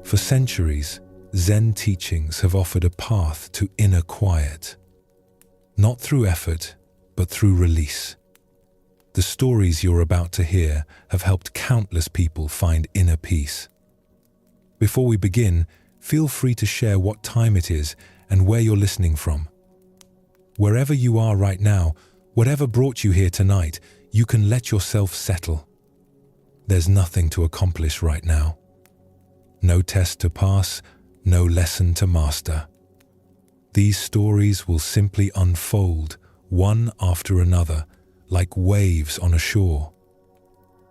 For centuries, Zen teachings have offered a path to inner quiet. Not through effort, but through release. The stories you're about to hear have helped countless people find inner peace. Before we begin, feel free to share what time it is and where you're listening from. Wherever you are right now, whatever brought you here tonight, you can let yourself settle. There's nothing to accomplish right now. No test to pass, no lesson to master. These stories will simply unfold, one after another, like waves on a shore.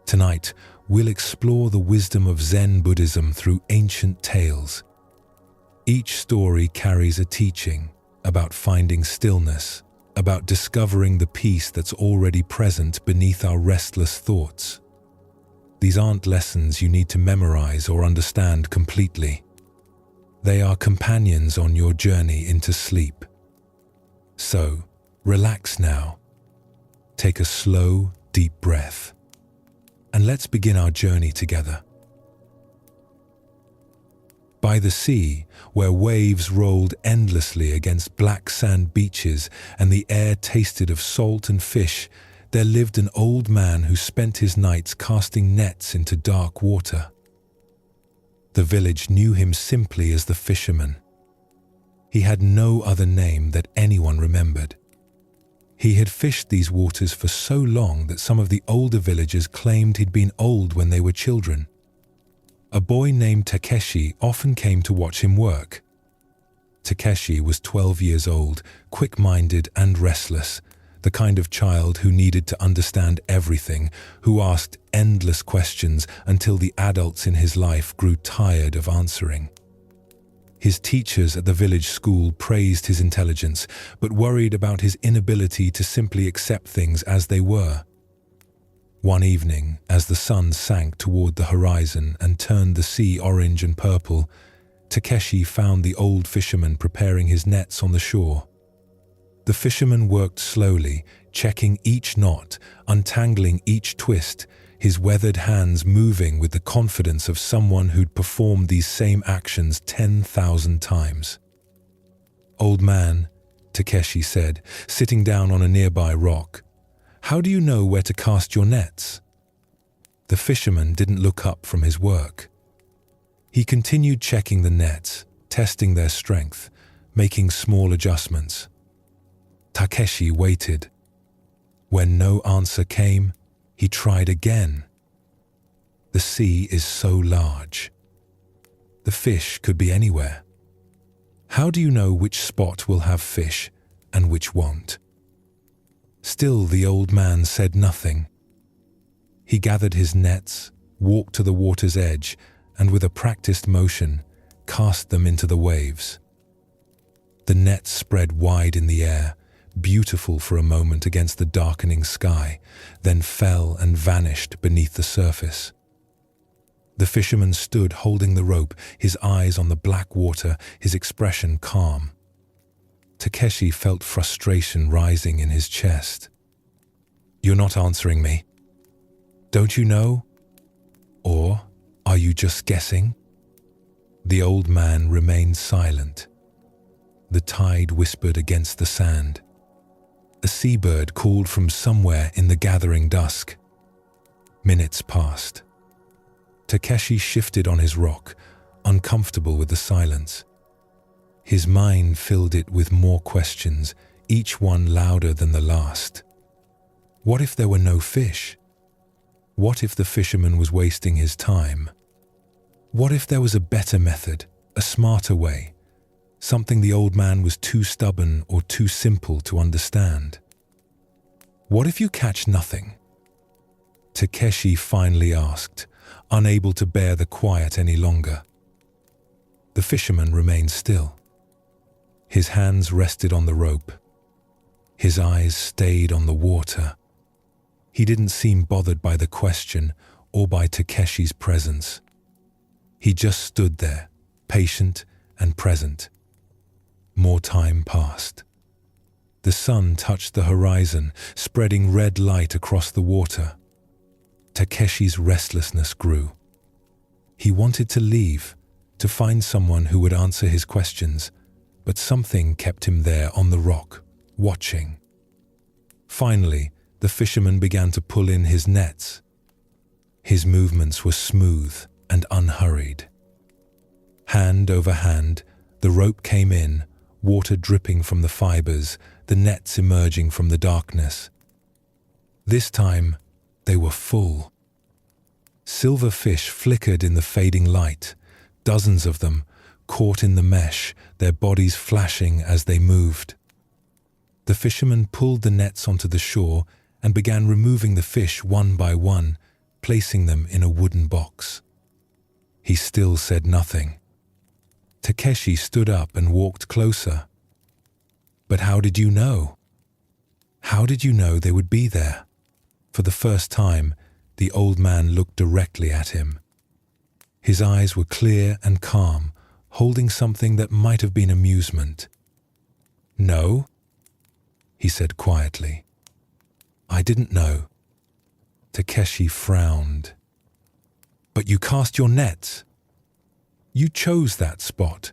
Tonight, we'll explore the wisdom of Zen Buddhism through ancient tales. Each story carries a teaching about finding stillness, about discovering the peace that's already present beneath our restless thoughts. These aren't lessons you need to memorize or understand completely. They are companions on your journey into sleep. So, relax now. Take a slow, deep breath. And let's begin our journey together. By the sea, where waves rolled endlessly against black sand beaches and the air tasted of salt and fish, there lived an old man who spent his nights casting nets into dark water. The village knew him simply as the fisherman. He had no other name that anyone remembered. He had fished these waters for so long that some of the older villagers claimed he'd been old when they were children. A boy named Takeshi often came to watch him work. Takeshi was 12 years old, quick-minded and restless, the kind of child who needed to understand everything, who asked endless questions until the adults in his life grew tired of answering. His teachers at the village school praised his intelligence, but worried about his inability to simply accept things as they were. One evening, as the sun sank toward the horizon and turned the sea orange and purple, Takeshi found the old fisherman preparing his nets on the shore. The fisherman worked slowly, checking each knot, untangling each twist, his weathered hands moving with the confidence of someone who'd performed these same actions 10,000 times. "Old man," Takeshi said, sitting down on a nearby rock, "how do you know where to cast your nets?" The fisherman didn't look up from his work. He continued checking the nets, testing their strength, making small adjustments. Takeshi waited. When no answer came, he tried again. The sea is so large. The fish could be anywhere. How do you know which spot will have fish and which won't? Still, the old man said nothing. He gathered his nets, walked to the water's edge, and with a practiced motion, cast them into the waves. The nets spread wide in the air, beautiful for a moment against the darkening sky, then fell and vanished beneath the surface. The fisherman stood holding the rope, his eyes on the black water, his expression calm. Takeshi felt frustration rising in his chest. "You're not answering me. Don't you know? Or are you just guessing?" The old man remained silent. The tide whispered against the sand. A seabird called from somewhere in the gathering dusk. Minutes passed. Takeshi shifted on his rock, uncomfortable with the silence. His mind filled it with more questions, each one louder than the last. What if there were no fish? What if the fisherman was wasting his time? What if there was a better method, a smarter way? Something the old man was too stubborn or too simple to understand. What if you catch nothing? Takeshi finally asked, unable to bear the quiet any longer. The fisherman remained still. His hands rested on the rope. His eyes stayed on the water. He didn't seem bothered by the question or by Takeshi's presence. He just stood there, patient and present. More time passed. The sun touched the horizon, spreading red light across the water. Takeshi's restlessness grew. He wanted to leave, to find someone who would answer his questions, but something kept him there on the rock, watching. Finally, the fisherman began to pull in his nets. His movements were smooth and unhurried. Hand over hand, the rope came in, water dripping from the fibers, the nets emerging from the darkness. This time, they were full. Silver fish flickered in the fading light, dozens of them, caught in the mesh, their bodies flashing as they moved. The fisherman pulled the nets onto the shore and began removing the fish one by one, placing them in a wooden box. He still said nothing. Takeshi stood up and walked closer. "But how did you know? How did you know they would be there?" For the first time, the old man looked directly at him. His eyes were clear and calm, holding something that might have been amusement. "No," he said quietly. "I didn't know." Takeshi frowned. "But you cast your nets. You chose that spot."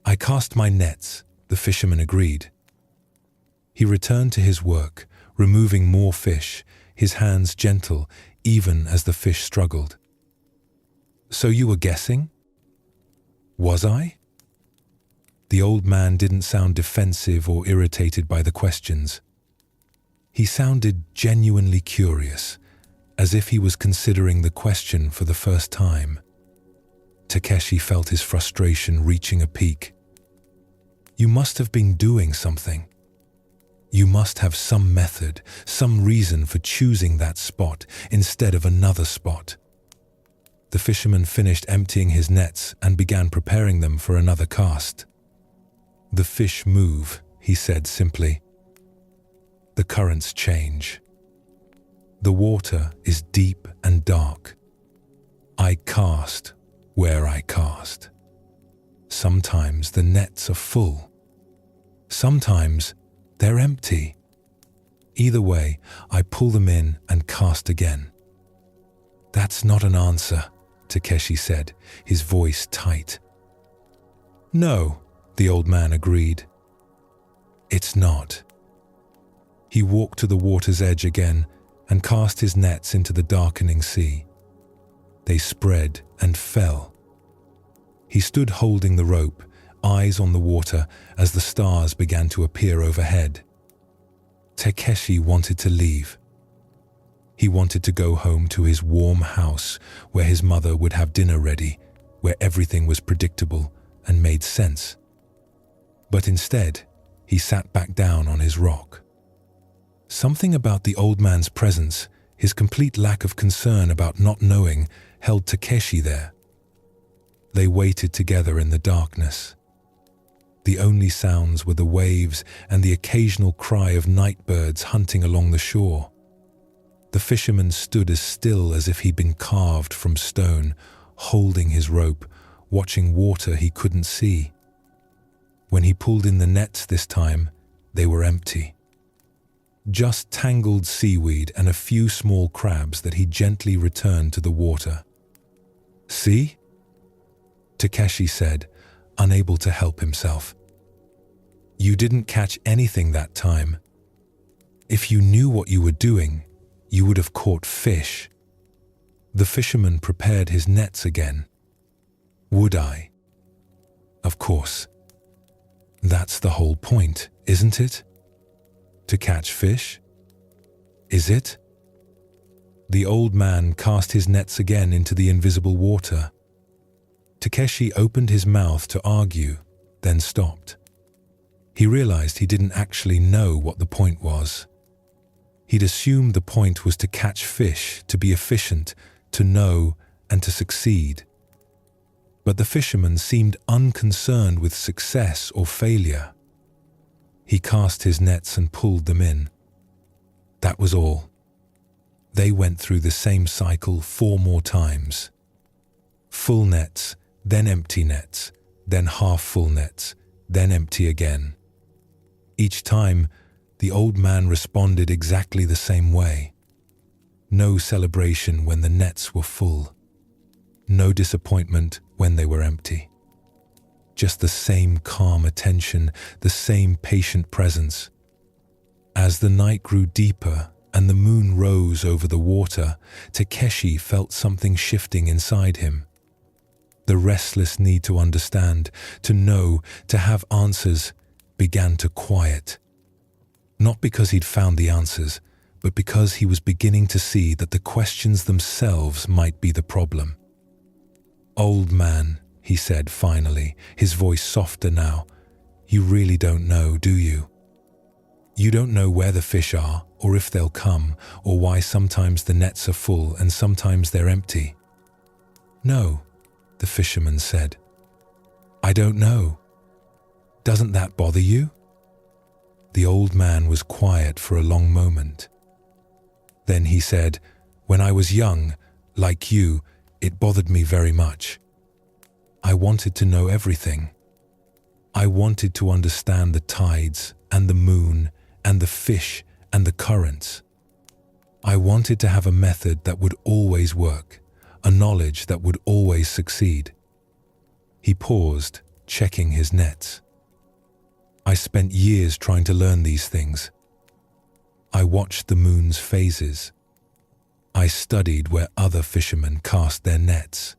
"I cast my nets," the fisherman agreed. He returned to his work, removing more fish, his hands gentle, even as the fish struggled. "So you were guessing?" "Was I?" The old man didn't sound defensive or irritated by the questions. He sounded genuinely curious, as if he was considering the question for the first time. Takeshi felt his frustration reaching a peak. "You must have been doing something. You must have some method, some reason for choosing that spot instead of another spot." The fisherman finished emptying his nets and began preparing them for another cast. "The fish move," he said simply. "The currents change. The water is deep and dark. I cast where I cast. Sometimes the nets are full. Sometimes they're empty. Either way, I pull them in and cast again." "That's not an answer," Takeshi said, his voice tight. "No," the old man agreed. "It's not." He walked to the water's edge again and cast his nets into the darkening sea. They spread and fell. He stood holding the rope, eyes on the water as the stars began to appear overhead. Takeshi wanted to leave. He wanted to go home to his warm house where his mother would have dinner ready, where everything was predictable and made sense. But instead, he sat back down on his rock. Something about the old man's presence, his complete lack of concern about not knowing, held Takeshi there. They waited together in the darkness. The only sounds were the waves and the occasional cry of night birds hunting along the shore. The fisherman stood as still as if he'd been carved from stone, holding his rope, watching water he couldn't see. When he pulled in the nets this time, they were empty. Just tangled seaweed and a few small crabs that he gently returned to the water. "See?" Takeshi said, unable to help himself. "You didn't catch anything that time. If you knew what you were doing, you would have caught fish." The fisherman prepared his nets again. "Would I?" "Of course. That's the whole point, isn't it? To catch fish? Is it?" The old man cast his nets again into the invisible water. Takeshi opened his mouth to argue, then stopped. He realized he didn't actually know what the point was. He'd assumed the point was to catch fish, to be efficient, to know, and to succeed. But the fisherman seemed unconcerned with success or failure. He cast his nets and pulled them in. That was all. They went through the same cycle 4 more times. Full nets, then empty nets, then half-full nets, then empty again. Each time, the old man responded exactly the same way. No celebration when the nets were full. No disappointment when they were empty. Just the same calm attention, the same patient presence. As the night grew deeper and the moon rose over the water, Takeshi felt something shifting inside him. The restless need to understand, to know, to have answers began to quiet. Not because he'd found the answers, but because he was beginning to see that the questions themselves might be the problem. "Old man," he said finally, his voice softer now, "you really don't know, do you? You don't know where the fish are, or if they'll come, or why sometimes the nets are full and sometimes they're empty." "No," the fisherman said. "I don't know. Doesn't that bother you?" The old man was quiet for a long moment. Then he said, "When I was young, like you, it bothered me very much. I wanted to know everything. I wanted to understand the tides and the moon and the fish and the currents. I wanted to have a method that would always work, a knowledge that would always succeed." He paused, checking his nets. "I spent years trying to learn these things. I watched the moon's phases. I studied where other fishermen cast their nets.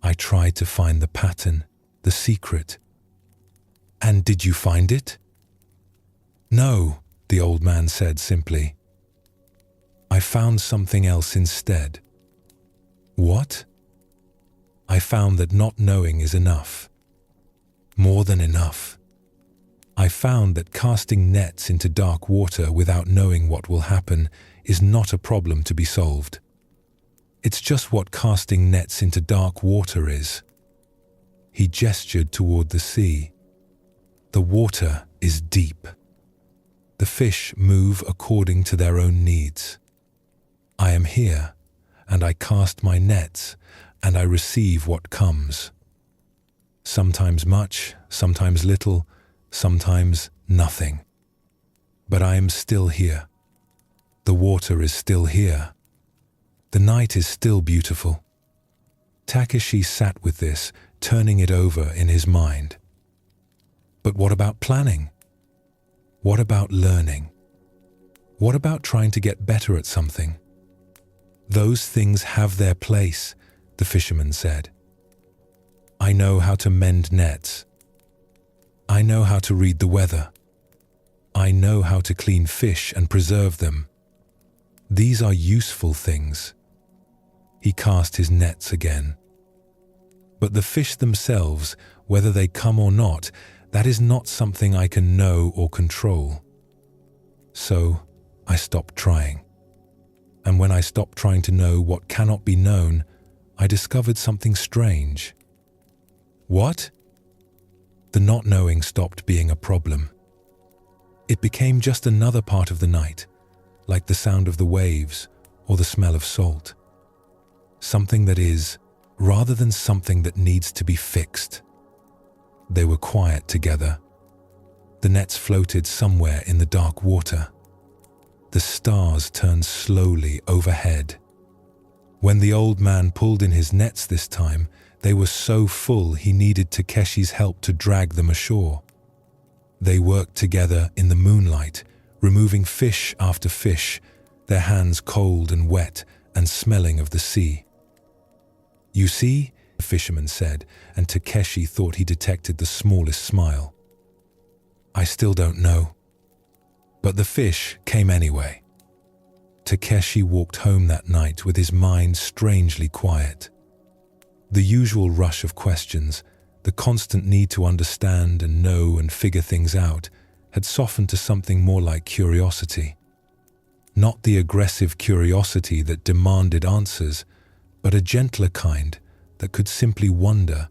I tried to find the pattern, the secret." "And did you find it?" "No," the old man said simply. "I found something else instead." "What?" "I found that not knowing is enough. More than enough. I found that casting nets into dark water without knowing what will happen is not a problem to be solved. It's just what casting nets into dark water is." He gestured toward the sea. "The water is deep. The fish move according to their own needs. I am here, and I cast my nets, and I receive what comes. Sometimes much, sometimes little, sometimes nothing. But I am still here. The water is still here. The night is still beautiful." Takeshi sat with this, turning it over in his mind. But what about planning? What about learning? What about trying to get better at something? "Those things have their place," the fisherman said. "I know how to mend nets. I know how to read the weather. I know how to clean fish and preserve them. These are useful things." He cast his nets again. "But the fish themselves, whether they come or not, that is not something I can know or control. So I stopped trying. And when I stopped trying to know what cannot be known, I discovered something strange." "What?" The not knowing stopped being a problem. It became just another part of the night, like the sound of the waves or the smell of salt. Something that is, rather than something that needs to be fixed. They were quiet together. The nets floated somewhere in the dark water. The stars turned slowly overhead. When the old man pulled in his nets this time, they were so full he needed Takeshi's help to drag them ashore. They worked together in the moonlight, removing fish after fish, their hands cold and wet and smelling of the sea. "You see," the fisherman said, and Takeshi thought he detected the smallest smile. "I still don't know." But the fish came anyway. Takeshi walked home that night with his mind strangely quiet. The usual rush of questions, the constant need to understand and know and figure things out, had softened to something more like curiosity. Not the aggressive curiosity that demanded answers, but a gentler kind that could simply wonder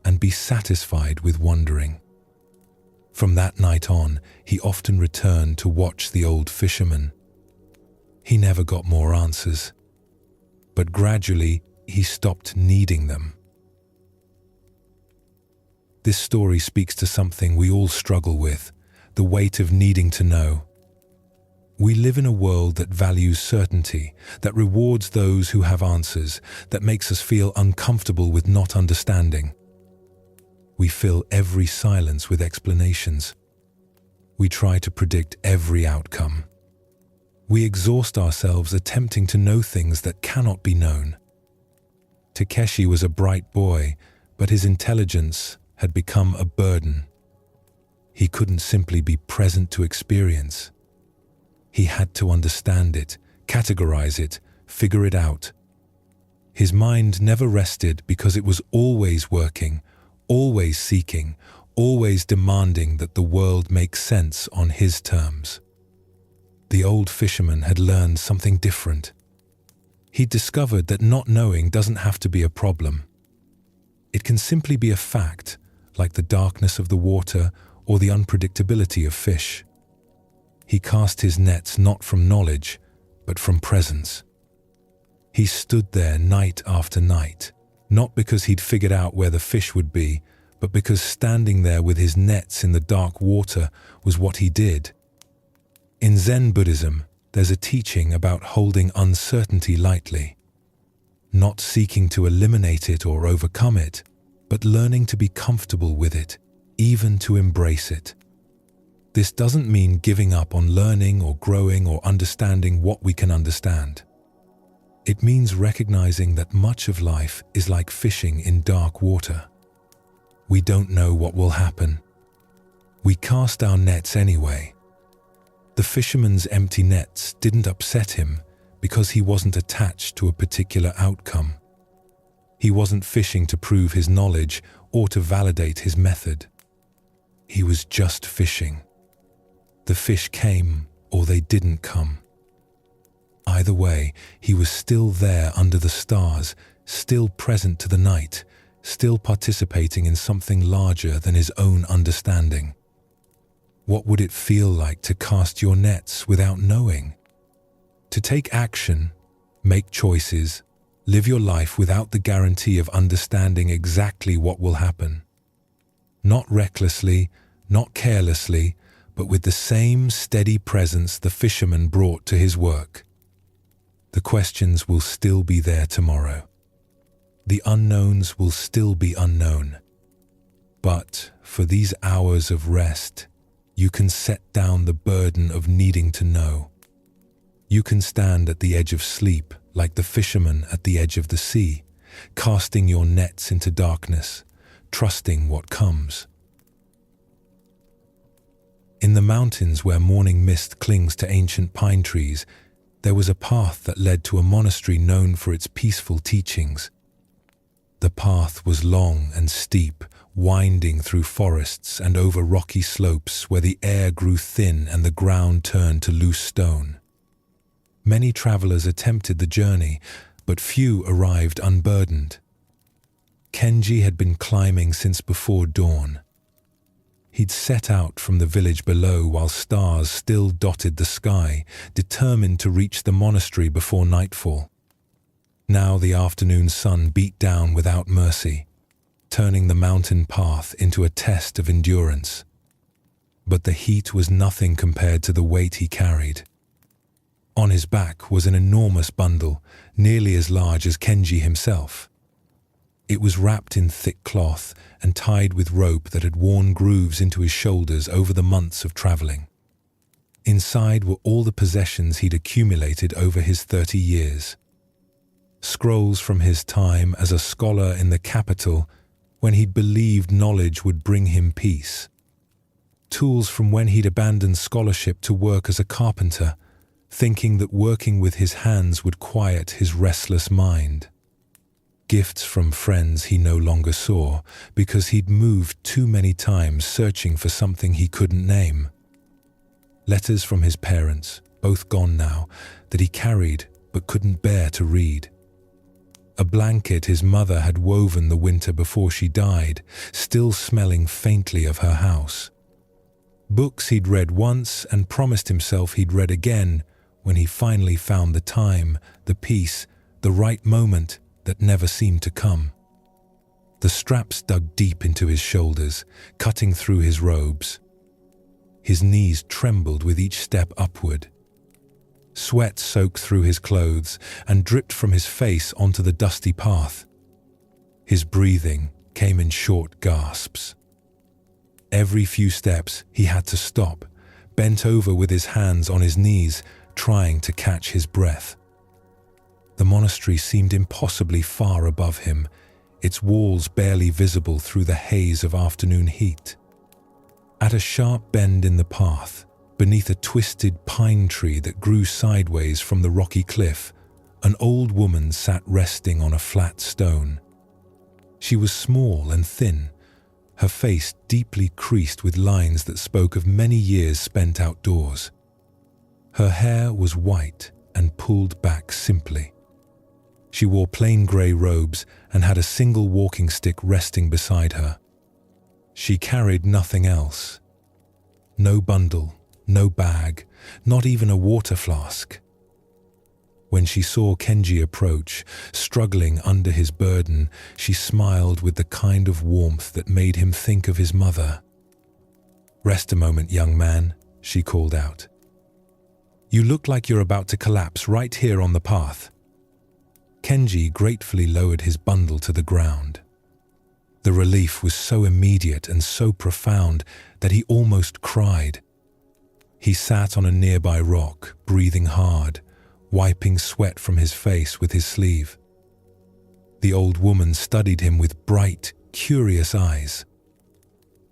and be satisfied with wondering. From that night on, he often returned to watch the old fisherman. He never got more answers, but gradually he stopped needing them. This story speaks to something we all struggle with, the weight of needing to know. We live in a world that values certainty, that rewards those who have answers, that makes us feel uncomfortable with not understanding. We fill every silence with explanations. We try to predict every outcome. We exhaust ourselves attempting to know things that cannot be known. Takeshi was a bright boy, but his intelligence had become a burden. He couldn't simply be present to experience. He had to understand it, categorize it, figure it out. His mind never rested because it was always working, always seeking, always demanding that the world make sense on his terms. The old fisherman had learned something different. He discovered that not knowing doesn't have to be a problem. It can simply be a fact, like the darkness of the water or the unpredictability of fish. He cast his nets not from knowledge, but from presence. He stood there night after night, not because he'd figured out where the fish would be, but because standing there with his nets in the dark water was what he did. In Zen Buddhism, there's a teaching about holding uncertainty lightly, not seeking to eliminate it or overcome it, but learning to be comfortable with it, even to embrace it. This doesn't mean giving up on learning or growing or understanding what we can understand. It means recognizing that much of life is like fishing in dark water. We don't know what will happen. We cast our nets anyway. The fisherman's empty nets didn't upset him because he wasn't attached to a particular outcome. He wasn't fishing to prove his knowledge or to validate his method. He was just fishing. The fish came or they didn't come. Either way, he was still there under the stars, still present to the night, still participating in something larger than his own understanding. What would it feel like to cast your nets without knowing? To take action, make choices, live your life without the guarantee of understanding exactly what will happen. Not recklessly, not carelessly, but with the same steady presence the fisherman brought to his work. The questions will still be there tomorrow. The unknowns will still be unknown. But for these hours of rest, you can set down the burden of needing to know. You can stand at the edge of sleep like the fisherman at the edge of the sea, casting your nets into darkness, trusting what comes. In the mountains where morning mist clings to ancient pine trees, there was a path that led to a monastery known for its peaceful teachings. The path was long and steep, winding through forests and over rocky slopes where the air grew thin and the ground turned to loose stone. Many travelers attempted the journey, but few arrived unburdened. Kenji had been climbing since before dawn. He'd set out from the village below while stars still dotted the sky, determined to reach the monastery before nightfall. Now the afternoon sun beat down without mercy, turning the mountain path into a test of endurance. But the heat was nothing compared to the weight he carried. On his back was an enormous bundle, nearly as large as Kenji himself. It was wrapped in thick cloth and tied with rope that had worn grooves into his shoulders over the months of traveling. Inside were all the possessions he'd accumulated over his 30 years. Scrolls from his time as a scholar in the capital when he'd believed knowledge would bring him peace. Tools from when he'd abandoned scholarship to work as a carpenter, thinking that working with his hands would quiet his restless mind. Gifts from friends he no longer saw because he'd moved too many times searching for something he couldn't name. Letters from his parents, both gone now, that he carried but couldn't bear to read. A blanket his mother had woven the winter before she died, still smelling faintly of her house. Books he'd read once and promised himself he'd read again when he finally found the time, the peace, the right moment that never seemed to come. The straps dug deep into his shoulders, cutting through his robes. His knees trembled with each step upward. Sweat soaked through his clothes and dripped from his face onto the dusty path. His breathing came in short gasps. Every few steps he had to stop, bent over with his hands on his knees, trying to catch his breath. The monastery seemed impossibly far above him, its walls barely visible through the haze of afternoon heat. At a sharp bend in the path, beneath a twisted pine tree that grew sideways from the rocky cliff, an old woman sat resting on a flat stone. She was small and thin, her face deeply creased with lines that spoke of many years spent outdoors. Her hair was white and pulled back simply. She wore plain grey robes and had a single walking stick resting beside her. She carried nothing else. No bundle, no bag, not even a water flask. When she saw Kenji approach, struggling under his burden, she smiled with the kind of warmth that made him think of his mother. "Rest a moment, young man," she called out. "You look like you're about to collapse right here on the path." Kenji gratefully lowered his bundle to the ground. The relief was so immediate and so profound that he almost cried. He sat on a nearby rock, breathing hard, wiping sweat from his face with his sleeve. The old woman studied him with bright, curious eyes.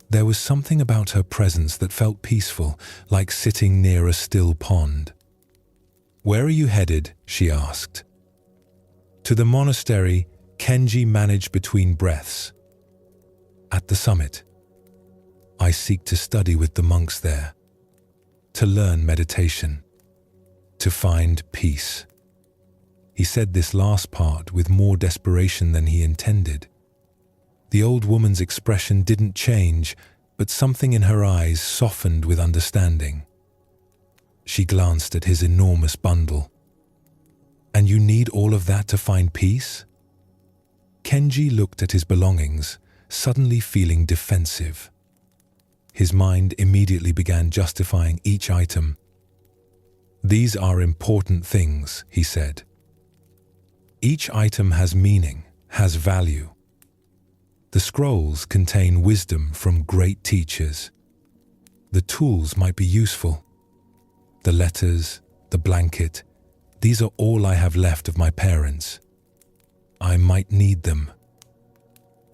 There was something about her presence that felt peaceful, like sitting near a still pond. "Where are you headed?" she asked. "To the monastery," Kenji managed between breaths. "At the summit. I seek to study with the monks there, to learn meditation, to find peace." He said this last part with more desperation than he intended. The old woman's expression didn't change, but something in her eyes softened with understanding. She glanced at his enormous bundle. "And you need all of that to find peace?" Kenji looked at his belongings, suddenly feeling defensive. His mind immediately began justifying each item. "These are important things," he said. "Each item has meaning, has value. The scrolls contain wisdom from great teachers. The tools might be useful. The letters, the blanket, these are all I have left of my parents. I might need them."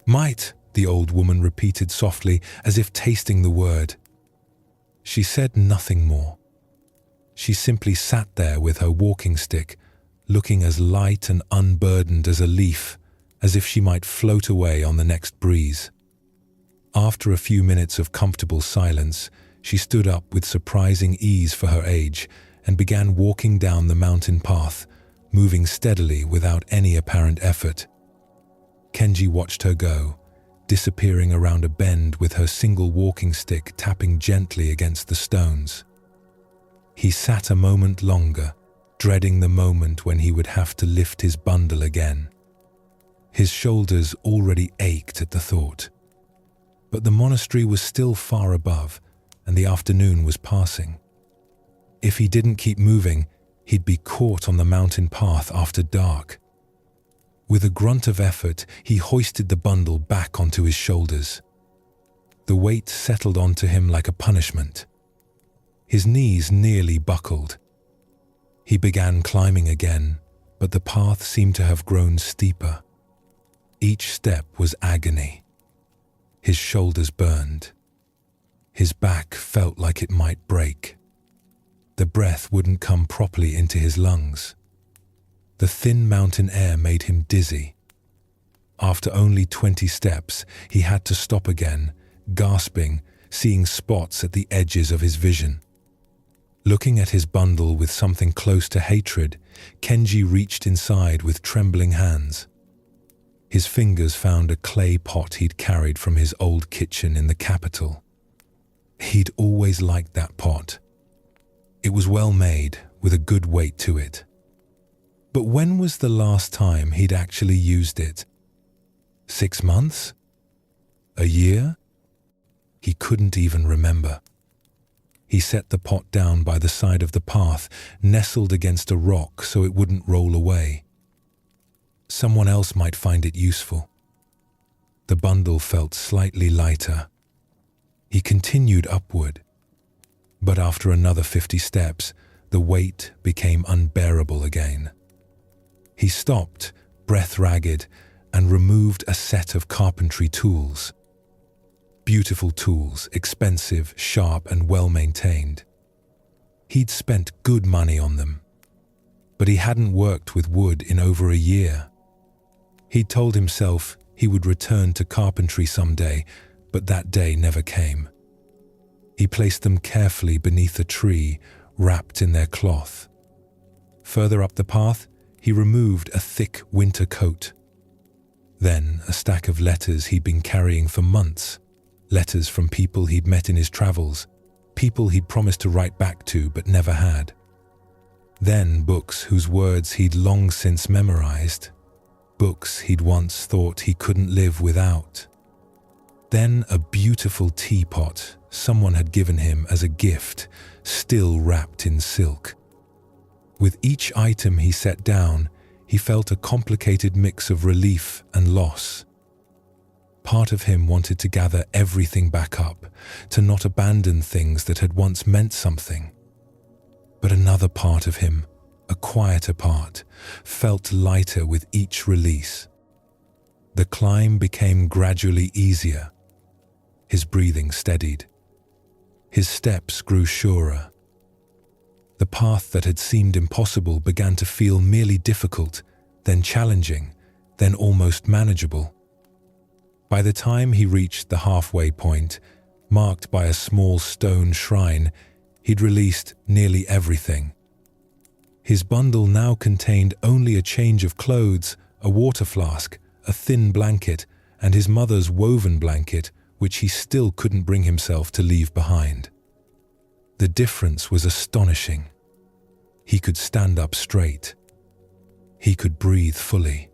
"Might," the old woman repeated softly, as if tasting the word. She said nothing more. She simply sat there with her walking stick, looking as light and unburdened as a leaf, as if she might float away on the next breeze. After a few minutes of comfortable silence, she stood up with surprising ease for her age and began walking down the mountain path, moving steadily without any apparent effort. Kenji watched her go, disappearing around a bend with her single walking stick tapping gently against the stones. He sat a moment longer, dreading the moment when he would have to lift his bundle again. His shoulders already ached at the thought. But the monastery was still far above, and the afternoon was passing. If he didn't keep moving, he'd be caught on the mountain path after dark. With a grunt of effort, he hoisted the bundle back onto his shoulders. The weight settled onto him like a punishment. His knees nearly buckled. He began climbing again, but the path seemed to have grown steeper. Each step was agony. His shoulders burned. His back felt like it might break. The breath wouldn't come properly into his lungs. The thin mountain air made him dizzy. After only 20 steps, he had to stop again, gasping, seeing spots at the edges of his vision. Looking at his bundle with something close to hatred, Kenji reached inside with trembling hands. His fingers found a clay pot he'd carried from his old kitchen in the capital. He'd always liked that pot. It was well made, with a good weight to it. But when was the last time he'd actually used it? 6 months? A year? He couldn't even remember. He set the pot down by the side of the path, nestled against a rock so it wouldn't roll away. Someone else might find it useful. The bundle felt slightly lighter. He continued upward, but after another 50 steps, the weight became unbearable again. He stopped, breath ragged, and removed a set of carpentry tools. Beautiful tools, expensive, sharp, and well-maintained. He'd spent good money on them, but he hadn't worked with wood in over a year. He'd told himself he would return to carpentry someday, but that day never came. He placed them carefully beneath a tree, wrapped in their cloth. Further up the path, he removed a thick winter coat. Then a stack of letters he'd been carrying for months. Letters from people he'd met in his travels, people he'd promised to write back to but never had. Then books whose words he'd long since memorized, books he'd once thought he couldn't live without. Then a beautiful teapot someone had given him as a gift, still wrapped in silk. With each item he set down, he felt a complicated mix of relief and loss. Part of him wanted to gather everything back up, to not abandon things that had once meant something. But another part of him, a quieter part, felt lighter with each release. The climb became gradually easier. His breathing steadied. His steps grew surer. The path that had seemed impossible began to feel merely difficult, then challenging, then almost manageable. By the time he reached the halfway point, marked by a small stone shrine, he'd released nearly everything. His bundle now contained only a change of clothes, a water flask, a thin blanket, and his mother's woven blanket, which he still couldn't bring himself to leave behind. The difference was astonishing. He could stand up straight. He could breathe fully.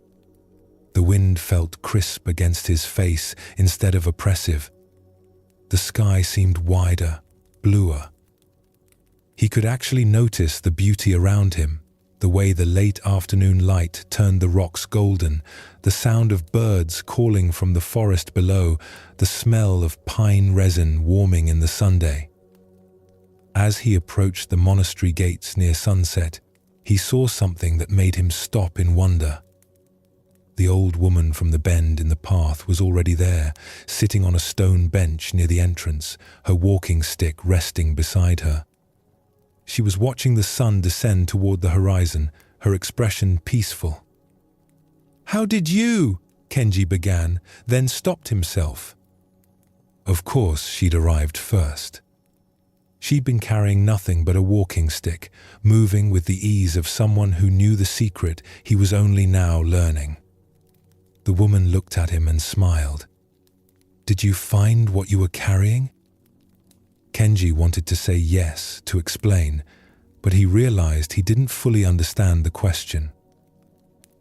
The wind felt crisp against his face instead of oppressive. The sky seemed wider, bluer. He could actually notice the beauty around him, the way the late afternoon light turned the rocks golden, the sound of birds calling from the forest below, the smell of pine resin warming in the Sunday. As he approached the monastery gates near sunset, he saw something that made him stop in wonder. The old woman from the bend in the path was already there, sitting on a stone bench near the entrance, her walking stick resting beside her. She was watching the sun descend toward the horizon, her expression peaceful. "How did you?" Kenji began, then stopped himself. Of course she'd arrived first. She'd been carrying nothing but a walking stick, moving with the ease of someone who knew the secret he was only now learning. The woman looked at him and smiled. "Did you find what you were carrying?" Kenji wanted to say yes, to explain, but he realized he didn't fully understand the question.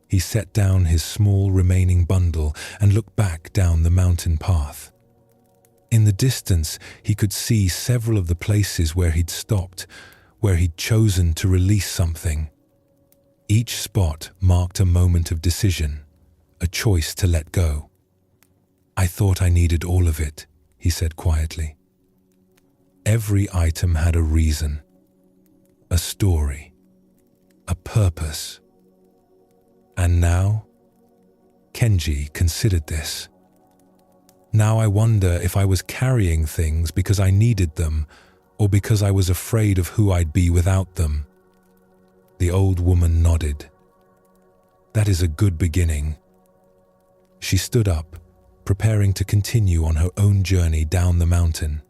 He set down his small remaining bundle and looked back down the mountain path. In the distance, he could see several of the places where he'd stopped, where he'd chosen to release something. Each spot marked a moment of decision, a choice to let go. "I thought I needed all of it," he said quietly. Every item had a reason, a story, a purpose. And now, Kenji considered this. Now I wonder if I was carrying things because I needed them or because I was afraid of who I'd be without them. The old woman nodded. "That is a good beginning." She stood up, preparing to continue on her own journey down the mountain.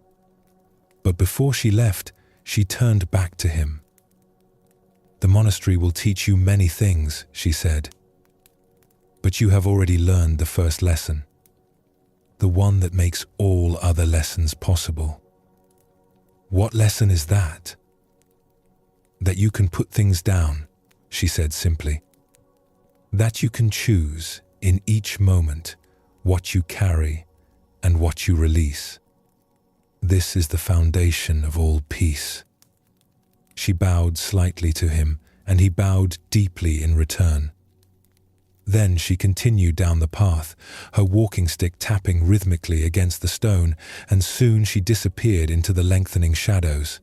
But before she left, she turned back to him. "The monastery will teach you many things," she said. "But you have already learned the first lesson, the one that makes all other lessons possible." "What lesson is that?" "That you can put things down," she said simply. "That you can choose, in each moment, what you carry and what you release." This is the foundation of all peace." She bowed slightly to him, and he bowed deeply in return. Then she continued down the path, her walking stick tapping rhythmically against the stone, and soon she disappeared into the lengthening shadows.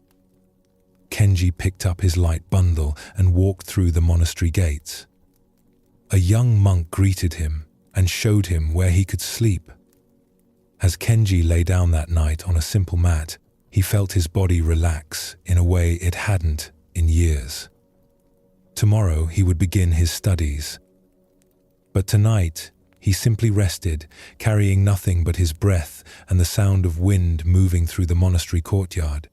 Kenji picked up his light bundle and walked through the monastery gates. A young monk greeted him and showed him where he could sleep. As Kenji lay down that night on a simple mat, he felt his body relax in a way it hadn't in years. Tomorrow he would begin his studies. But tonight, he simply rested, carrying nothing but his breath and the sound of wind moving through the monastery courtyard.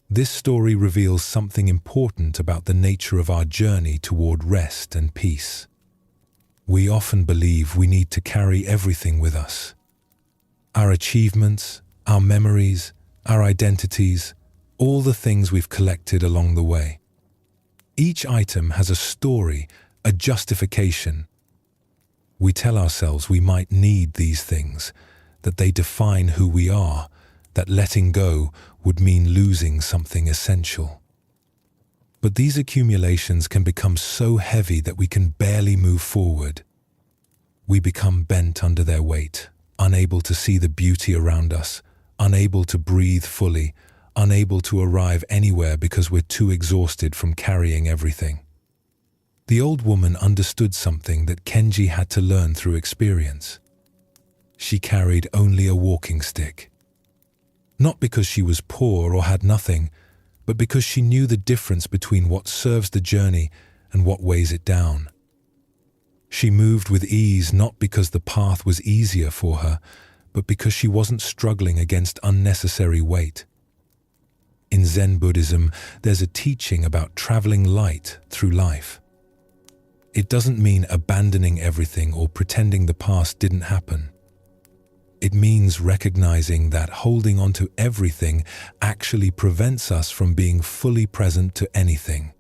This story reveals something important about the nature of our journey toward rest and peace. We often believe we need to carry everything with us. Our achievements, our memories, our identities, all the things we've collected along the way. Each item has a story, a justification. We tell ourselves we might need these things, that they define who we are, that letting go would mean losing something essential. But these accumulations can become so heavy that we can barely move forward. We become bent under their weight, unable to see the beauty around us, unable to breathe fully, unable to arrive anywhere because we're too exhausted from carrying everything. The old woman understood something that Kenji had to learn through experience. She carried only a walking stick. Not because she was poor or had nothing, but because she knew the difference between what serves the journey and what weighs it down. She moved with ease not because the path was easier for her, but because she wasn't struggling against unnecessary weight. In Zen Buddhism, there's a teaching about traveling light through life. It doesn't mean abandoning everything or pretending the past didn't happen. It means recognizing that holding on to everything actually prevents us from being fully present to anything.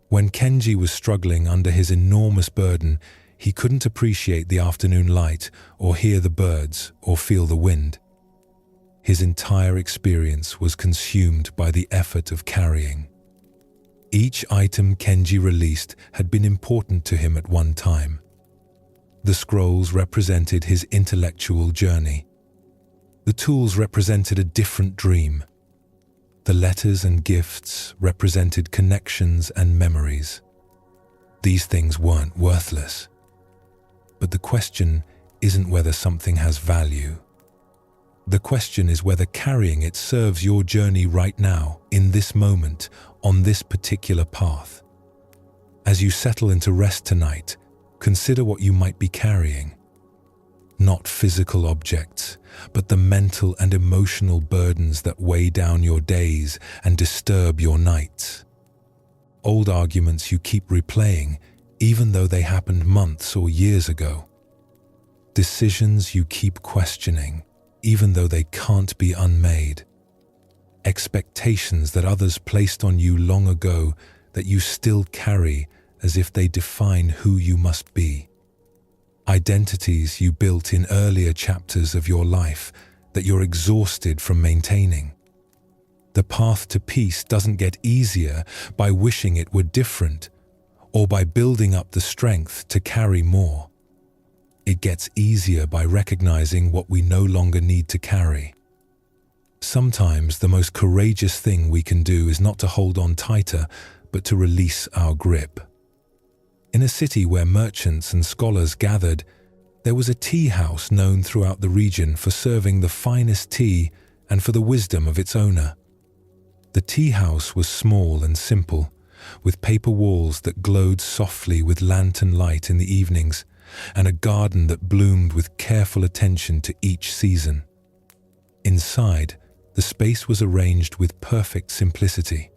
When Kenji was struggling under his enormous burden, he couldn't appreciate the afternoon light or hear the birds or feel the wind. His entire experience was consumed by the effort of carrying. Each item Kenji released had been important to him at one time. The scrolls represented his intellectual journey. The tools represented a different dream. The letters and gifts represented connections and memories. These things weren't worthless. But the question isn't whether something has value. The question is whether carrying it serves your journey right now, in this moment, on this particular path. As you settle into rest tonight, consider what you might be carrying. Not physical objects, but the mental and emotional burdens that weigh down your days and disturb your nights. Old arguments you keep replaying, even though they happened months or years ago. Decisions you keep questioning, even though they can't be unmade. Expectations that others placed on you long ago that you still carry as if they define who you must be. Identities you built in earlier chapters of your life that you're exhausted from maintaining. The path to peace doesn't get easier by wishing it were different or by building up the strength to carry more. It gets easier by recognizing what we no longer need to carry. Sometimes the most courageous thing we can do is not to hold on tighter, but to release our grip. In a city where merchants and scholars gathered, there was a tea house known throughout the region for serving the finest tea and for the wisdom of its owner. The tea house was small and simple, with paper walls that glowed softly with lantern light in the evenings, and a garden that bloomed with careful attention to each season. Inside, the space was arranged with perfect simplicity.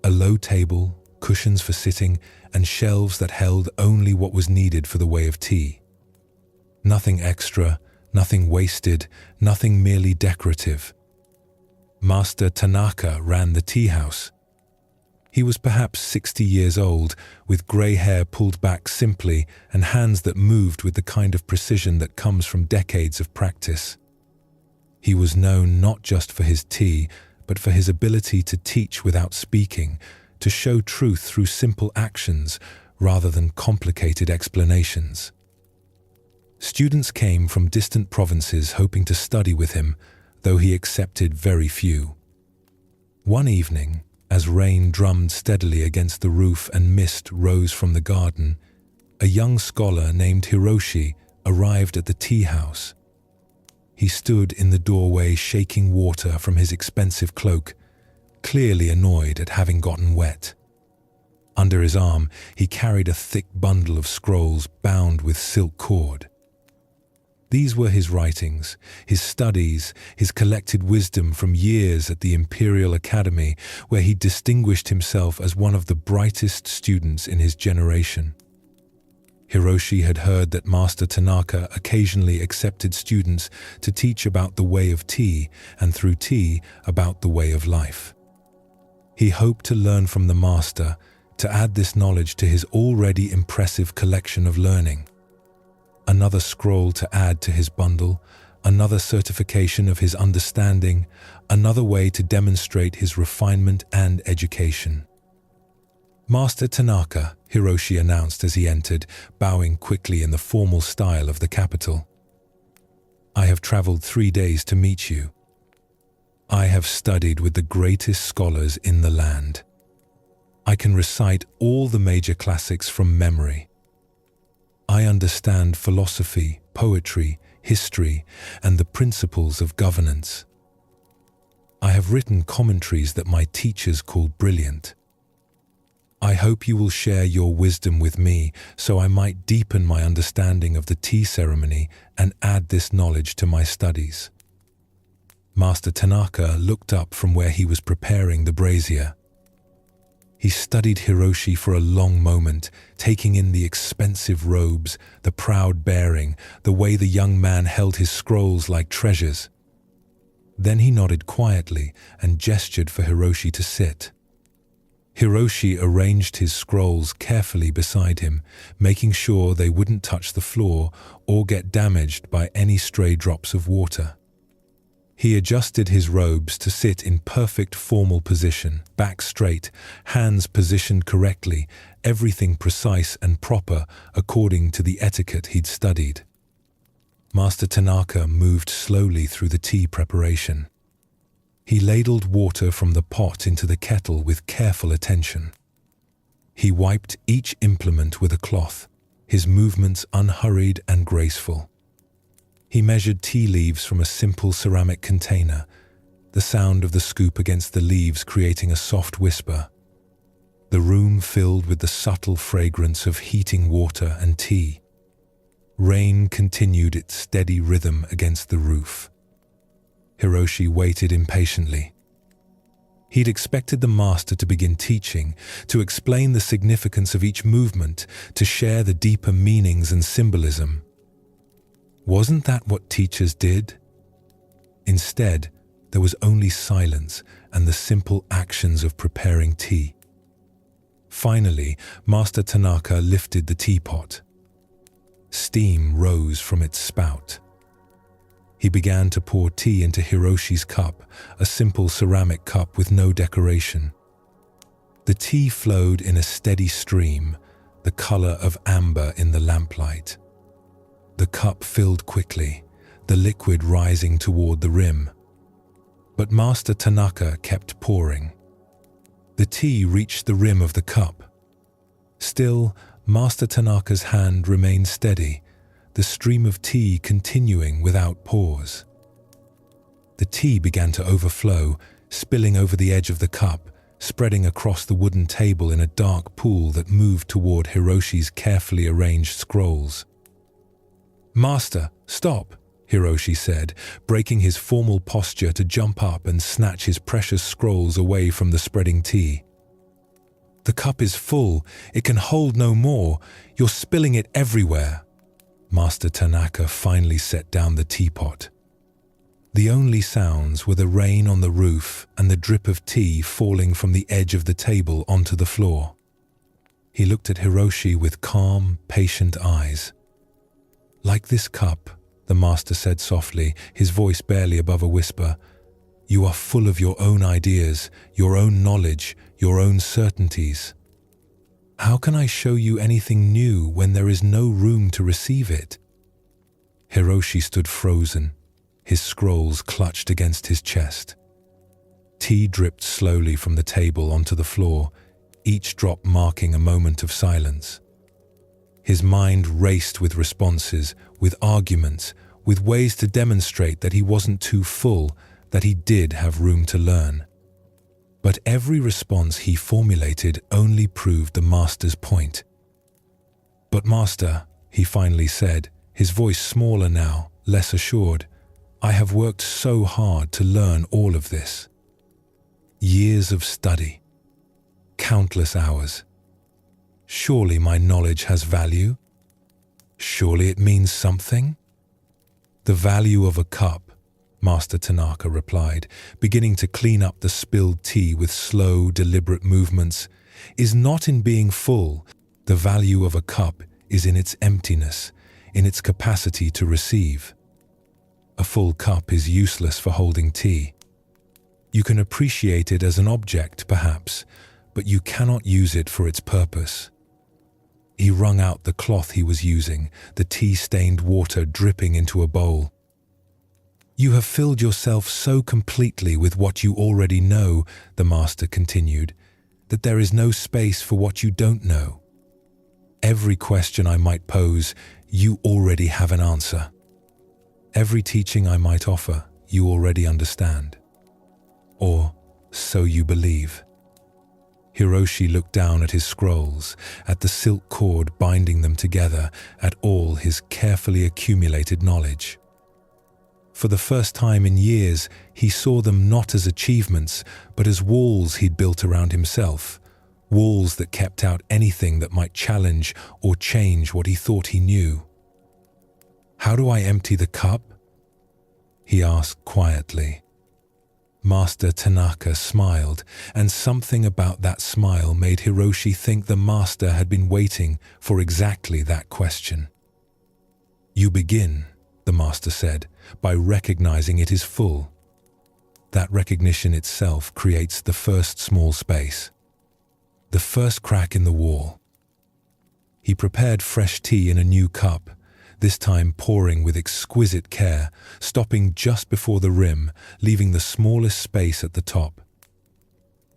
A low table, cushions for sitting, and shelves that held only what was needed for the way of tea. Nothing extra, nothing wasted, nothing merely decorative. Master Tanaka ran the tea house. He was perhaps 60 years old, with grey hair pulled back simply and hands that moved with the kind of precision that comes from decades of practice. He was known not just for his tea, but for his ability to teach without speaking, to show truth through simple actions rather than complicated explanations. Students came from distant provinces hoping to study with him, though he accepted very few. One evening, as rain drummed steadily against the roof and mist rose from the garden, a young scholar named Hiroshi arrived at the tea house. He stood in the doorway shaking water from his expensive cloak, clearly annoyed at having gotten wet. Under his arm, he carried a thick bundle of scrolls bound with silk cord. These were his writings, his studies, his collected wisdom from years at the Imperial Academy, where he distinguished himself as one of the brightest students in his generation. Hiroshi had heard that Master Tanaka occasionally accepted students to teach about the way of tea, and through tea, about the way of life. He hoped to learn from the master, to add this knowledge to his already impressive collection of learning. Another scroll to add to his bundle, another certification of his understanding, another way to demonstrate his refinement and education. "Master Tanaka," Hiroshi announced as he entered, bowing quickly in the formal style of the capital. "I have traveled 3 days to meet you. I have studied with the greatest scholars in the land. I can recite all the major classics from memory. I understand philosophy, poetry, history, and the principles of governance. I have written commentaries that my teachers called brilliant. I hope you will share your wisdom with me so I might deepen my understanding of the tea ceremony and add this knowledge to my studies." Master Tanaka looked up from where he was preparing the brazier. He studied Hiroshi for a long moment, taking in the expensive robes, the proud bearing, the way the young man held his scrolls like treasures. Then he nodded quietly and gestured for Hiroshi to sit. Hiroshi arranged his scrolls carefully beside him, making sure they wouldn't touch the floor or get damaged by any stray drops of water. He adjusted his robes to sit in perfect formal position, back straight, hands positioned correctly, everything precise and proper according to the etiquette he'd studied. Master Tanaka moved slowly through the tea preparation. He ladled water from the pot into the kettle with careful attention. He wiped each implement with a cloth, his movements unhurried and graceful. He measured tea leaves from a simple ceramic container, the sound of the scoop against the leaves creating a soft whisper. The room filled with the subtle fragrance of heating water and tea. Rain continued its steady rhythm against the roof. Hiroshi waited impatiently. He'd expected the master to begin teaching, to explain the significance of each movement, to share the deeper meanings and symbolism. Wasn't that what teachers did? Instead, there was only silence and the simple actions of preparing tea. Finally, Master Tanaka lifted the teapot. Steam rose from its spout. He began to pour tea into Hiroshi's cup, a simple ceramic cup with no decoration. The tea flowed in a steady stream, the color of amber in the lamplight. The cup filled quickly, the liquid rising toward the rim. But Master Tanaka kept pouring. The tea reached the rim of the cup. Still, Master Tanaka's hand remained steady, the stream of tea continuing without pause. The tea began to overflow, spilling over the edge of the cup, spreading across the wooden table in a dark pool that moved toward Hiroshi's carefully arranged scrolls. "Master, stop," Hiroshi said, breaking his formal posture to jump up and snatch his precious scrolls away from the spreading tea. "The cup is full. It can hold no more. You're spilling it everywhere." Master Tanaka finally set down the teapot. The only sounds were the rain on the roof and the drip of tea falling from the edge of the table onto the floor. He looked at Hiroshi with calm, patient eyes. "Like this cup, the master said softly, his voice barely above a whisper. You are full of your own ideas, your own knowledge, your own certainties. How can I show you anything new when there is no room to receive it? Hiroshi stood frozen, his scrolls clutched against his chest. Tea dripped slowly from the table onto the floor, each drop marking a moment of silence. His mind raced with responses, with arguments, with ways to demonstrate that he wasn't too full, that he did have room to learn. But every response he formulated only proved the master's point. But master, he finally said, his voice smaller now, less assured, I have worked so hard to learn all of this. Years of study, countless hours. Surely my knowledge has value? Surely it means something? The value of a cup, Master Tanaka replied, beginning to clean up the spilled tea with slow, deliberate movements, is not in being full. The value of a cup is in its emptiness, in its capacity to receive. A full cup is useless for holding tea. You can appreciate it as an object, perhaps, but you cannot use it for its purpose. He wrung out the cloth he was using, the tea-stained water dripping into a bowl. You have filled yourself so completely with what you already know, the master continued, that there is no space for what you don't know. Every question I might pose, you already have an answer. Every teaching I might offer, you already understand. Or so you believe. Hiroshi looked down at his scrolls, at the silk cord binding them together, at all his carefully accumulated knowledge. For the first time in years, he saw them not as achievements, but as walls he'd built around himself, walls that kept out anything that might challenge or change what he thought he knew. How do I empty the cup? He asked quietly. Master Tanaka smiled, and something about that smile made Hiroshi think the master had been waiting for exactly that question. You begin, the master said, by recognizing it is full. That recognition itself creates the first small space, the first crack in the wall. He prepared fresh tea in a new cup, this time pouring with exquisite care, stopping just before the rim, leaving the smallest space at the top.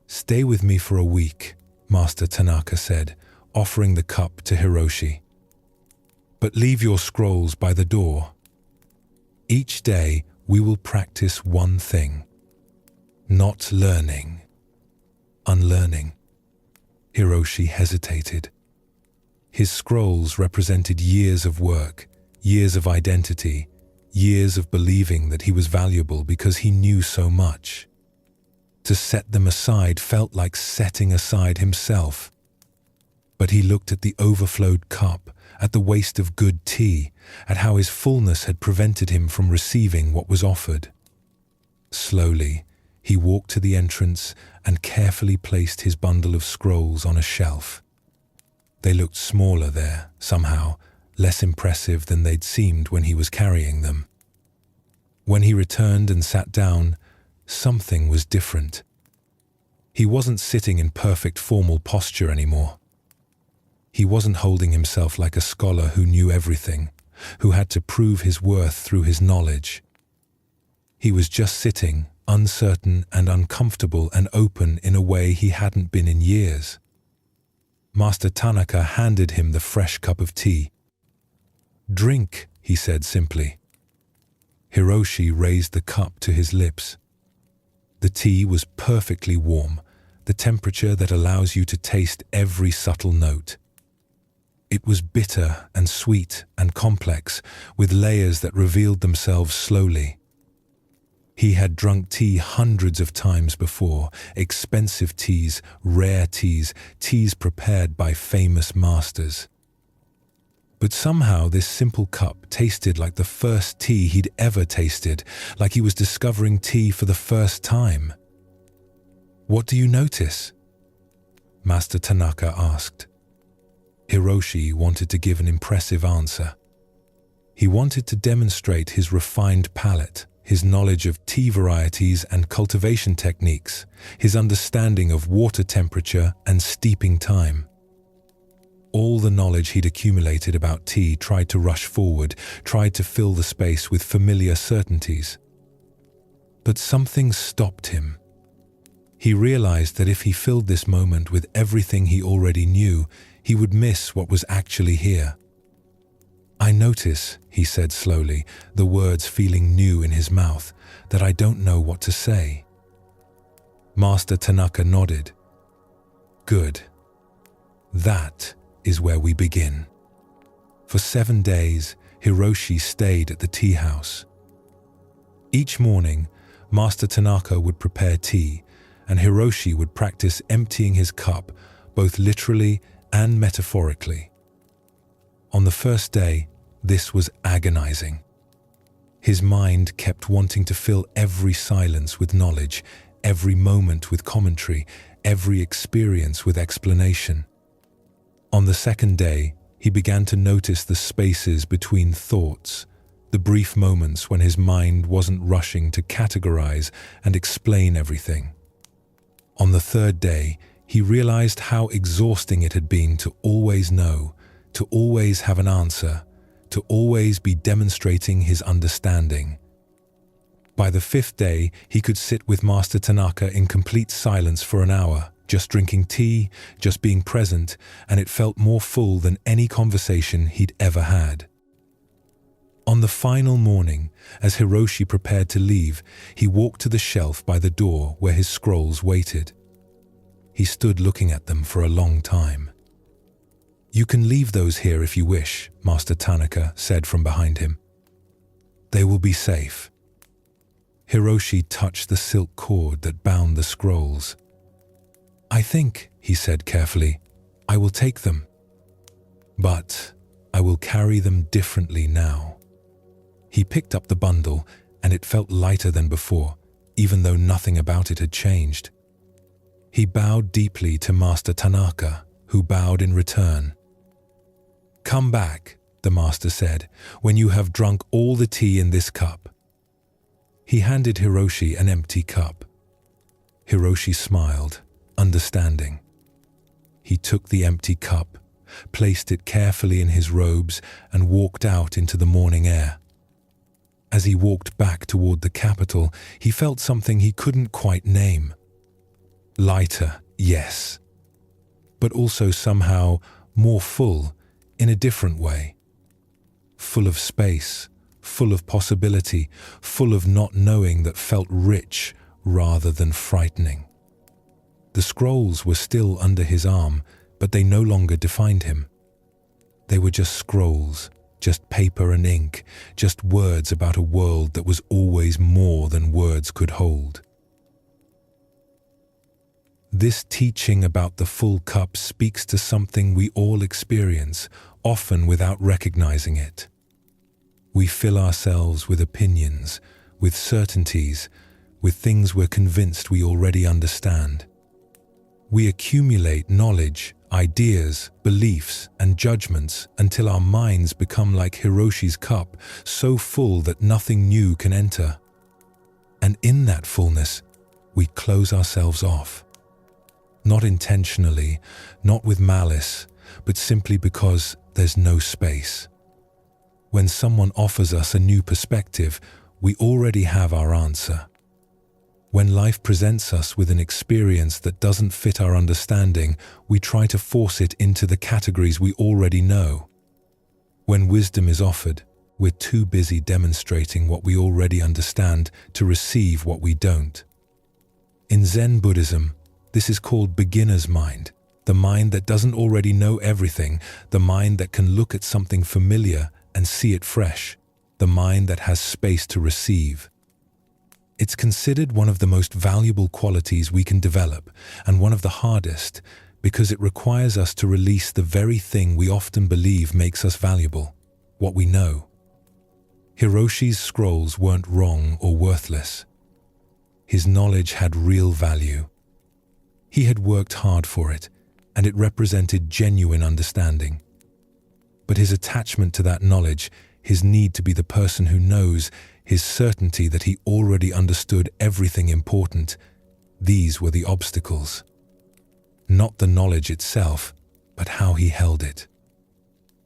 Stay with me for a week, Master Tanaka said, offering the cup to Hiroshi. But leave your scrolls by the door. Each day we will practice one thing. Not learning. Unlearning. Hiroshi hesitated. His scrolls represented years of work, years of identity, years of believing that he was valuable because he knew so much. To set them aside felt like setting aside himself. But he looked at the overflowed cup, at the waste of good tea, at how his fullness had prevented him from receiving what was offered. Slowly, he walked to the entrance and carefully placed his bundle of scrolls on a shelf. They looked smaller there, somehow, less impressive than they'd seemed when he was carrying them. When he returned and sat down, something was different. He wasn't sitting in perfect formal posture anymore. He wasn't holding himself like a scholar who knew everything, who had to prove his worth through his knowledge. He was just sitting, uncertain and uncomfortable and open in a way he hadn't been in years. Master Tanaka handed him the fresh cup of tea. Drink, he said simply. Hiroshi raised the cup to his lips. The tea was perfectly warm, the temperature that allows you to taste every subtle note. It was bitter and sweet and complex, with layers that revealed themselves slowly. He had drunk tea hundreds of times before, expensive teas, rare teas, teas prepared by famous masters. But somehow this simple cup tasted like the first tea he'd ever tasted, like he was discovering tea for the first time. What do you notice? Master Tanaka asked. Hiroshi wanted to give an impressive answer. He wanted to demonstrate his refined palate, his knowledge of tea varieties and cultivation techniques, his understanding of water temperature and steeping time. All the knowledge he'd accumulated about tea tried to rush forward, tried to fill the space with familiar certainties. But something stopped him. He realized that if he filled this moment with everything he already knew, he would miss what was actually here. "I notice," he said slowly, the words feeling new in his mouth, "that I don't know what to say." Master Tanaka nodded. "Good. That is where we begin." For 7 days, Hiroshi stayed at the tea house. Each morning, Master Tanaka would prepare tea, and Hiroshi would practice emptying his cup, both literally and metaphorically. On the first day, this was agonizing. His mind kept wanting to fill every silence with knowledge, every moment with commentary, every experience with explanation. On the second day, he began to notice the spaces between thoughts, the brief moments when his mind wasn't rushing to categorize and explain everything. On the third day, he realized how exhausting it had been to always know, to always have an answer, to always be demonstrating his understanding. By the 5th day, he could sit with Master Tanaka in complete silence for an hour, just drinking tea, just being present, and it felt more full than any conversation he'd ever had. On the final morning, as Hiroshi prepared to leave, he walked to the shelf by the door where his scrolls waited. He stood looking at them for a long time. "You can leave those here if you wish," Master Tanaka said from behind him. "They will be safe." Hiroshi touched the silk cord that bound the scrolls. "I think," he said carefully, "I will take them. But I will carry them differently now." He picked up the bundle, and it felt lighter than before, even though nothing about it had changed. He bowed deeply to Master Tanaka, who bowed in return. "Come back," the master said, "when you have drunk all the tea in this cup." He handed Hiroshi an empty cup. Hiroshi smiled, understanding. He took the empty cup, placed it carefully in his robes, and walked out into the morning air. As he walked back toward the capital, he felt something he couldn't quite name. Lighter, yes, but also somehow more full in a different way. Full of space, full of possibility, full of not knowing that felt rich rather than frightening. The scrolls were still under his arm, but they no longer defined him. They were just scrolls, just paper and ink, just words about a world that was always more than words could hold. This teaching about the full cup speaks to something we all experience, often without recognizing it. We fill ourselves with opinions, with certainties, with things we're convinced we already understand. We accumulate knowledge, ideas, beliefs, and judgments until our minds become like Hiroshi's cup, so full that nothing new can enter. And in that fullness, we close ourselves off. Not intentionally, not with malice, but simply because there's no space. When someone offers us a new perspective, we already have our answer. When life presents us with an experience that doesn't fit our understanding, we try to force it into the categories we already know. When wisdom is offered, we're too busy demonstrating what we already understand to receive what we don't. In Zen Buddhism, this is called beginner's mind, the mind that doesn't already know everything, the mind that can look at something familiar and see it fresh, the mind that has space to receive. It's considered one of the most valuable qualities we can develop, and one of the hardest, because it requires us to release the very thing we often believe makes us valuable, what we know. Hiroshi's scrolls weren't wrong or worthless. His knowledge had real value. He had worked hard for it, and it represented genuine understanding. But his attachment to that knowledge, his need to be the person who knows, his certainty that he already understood everything important. These were the obstacles. Not the knowledge itself, but how he held it.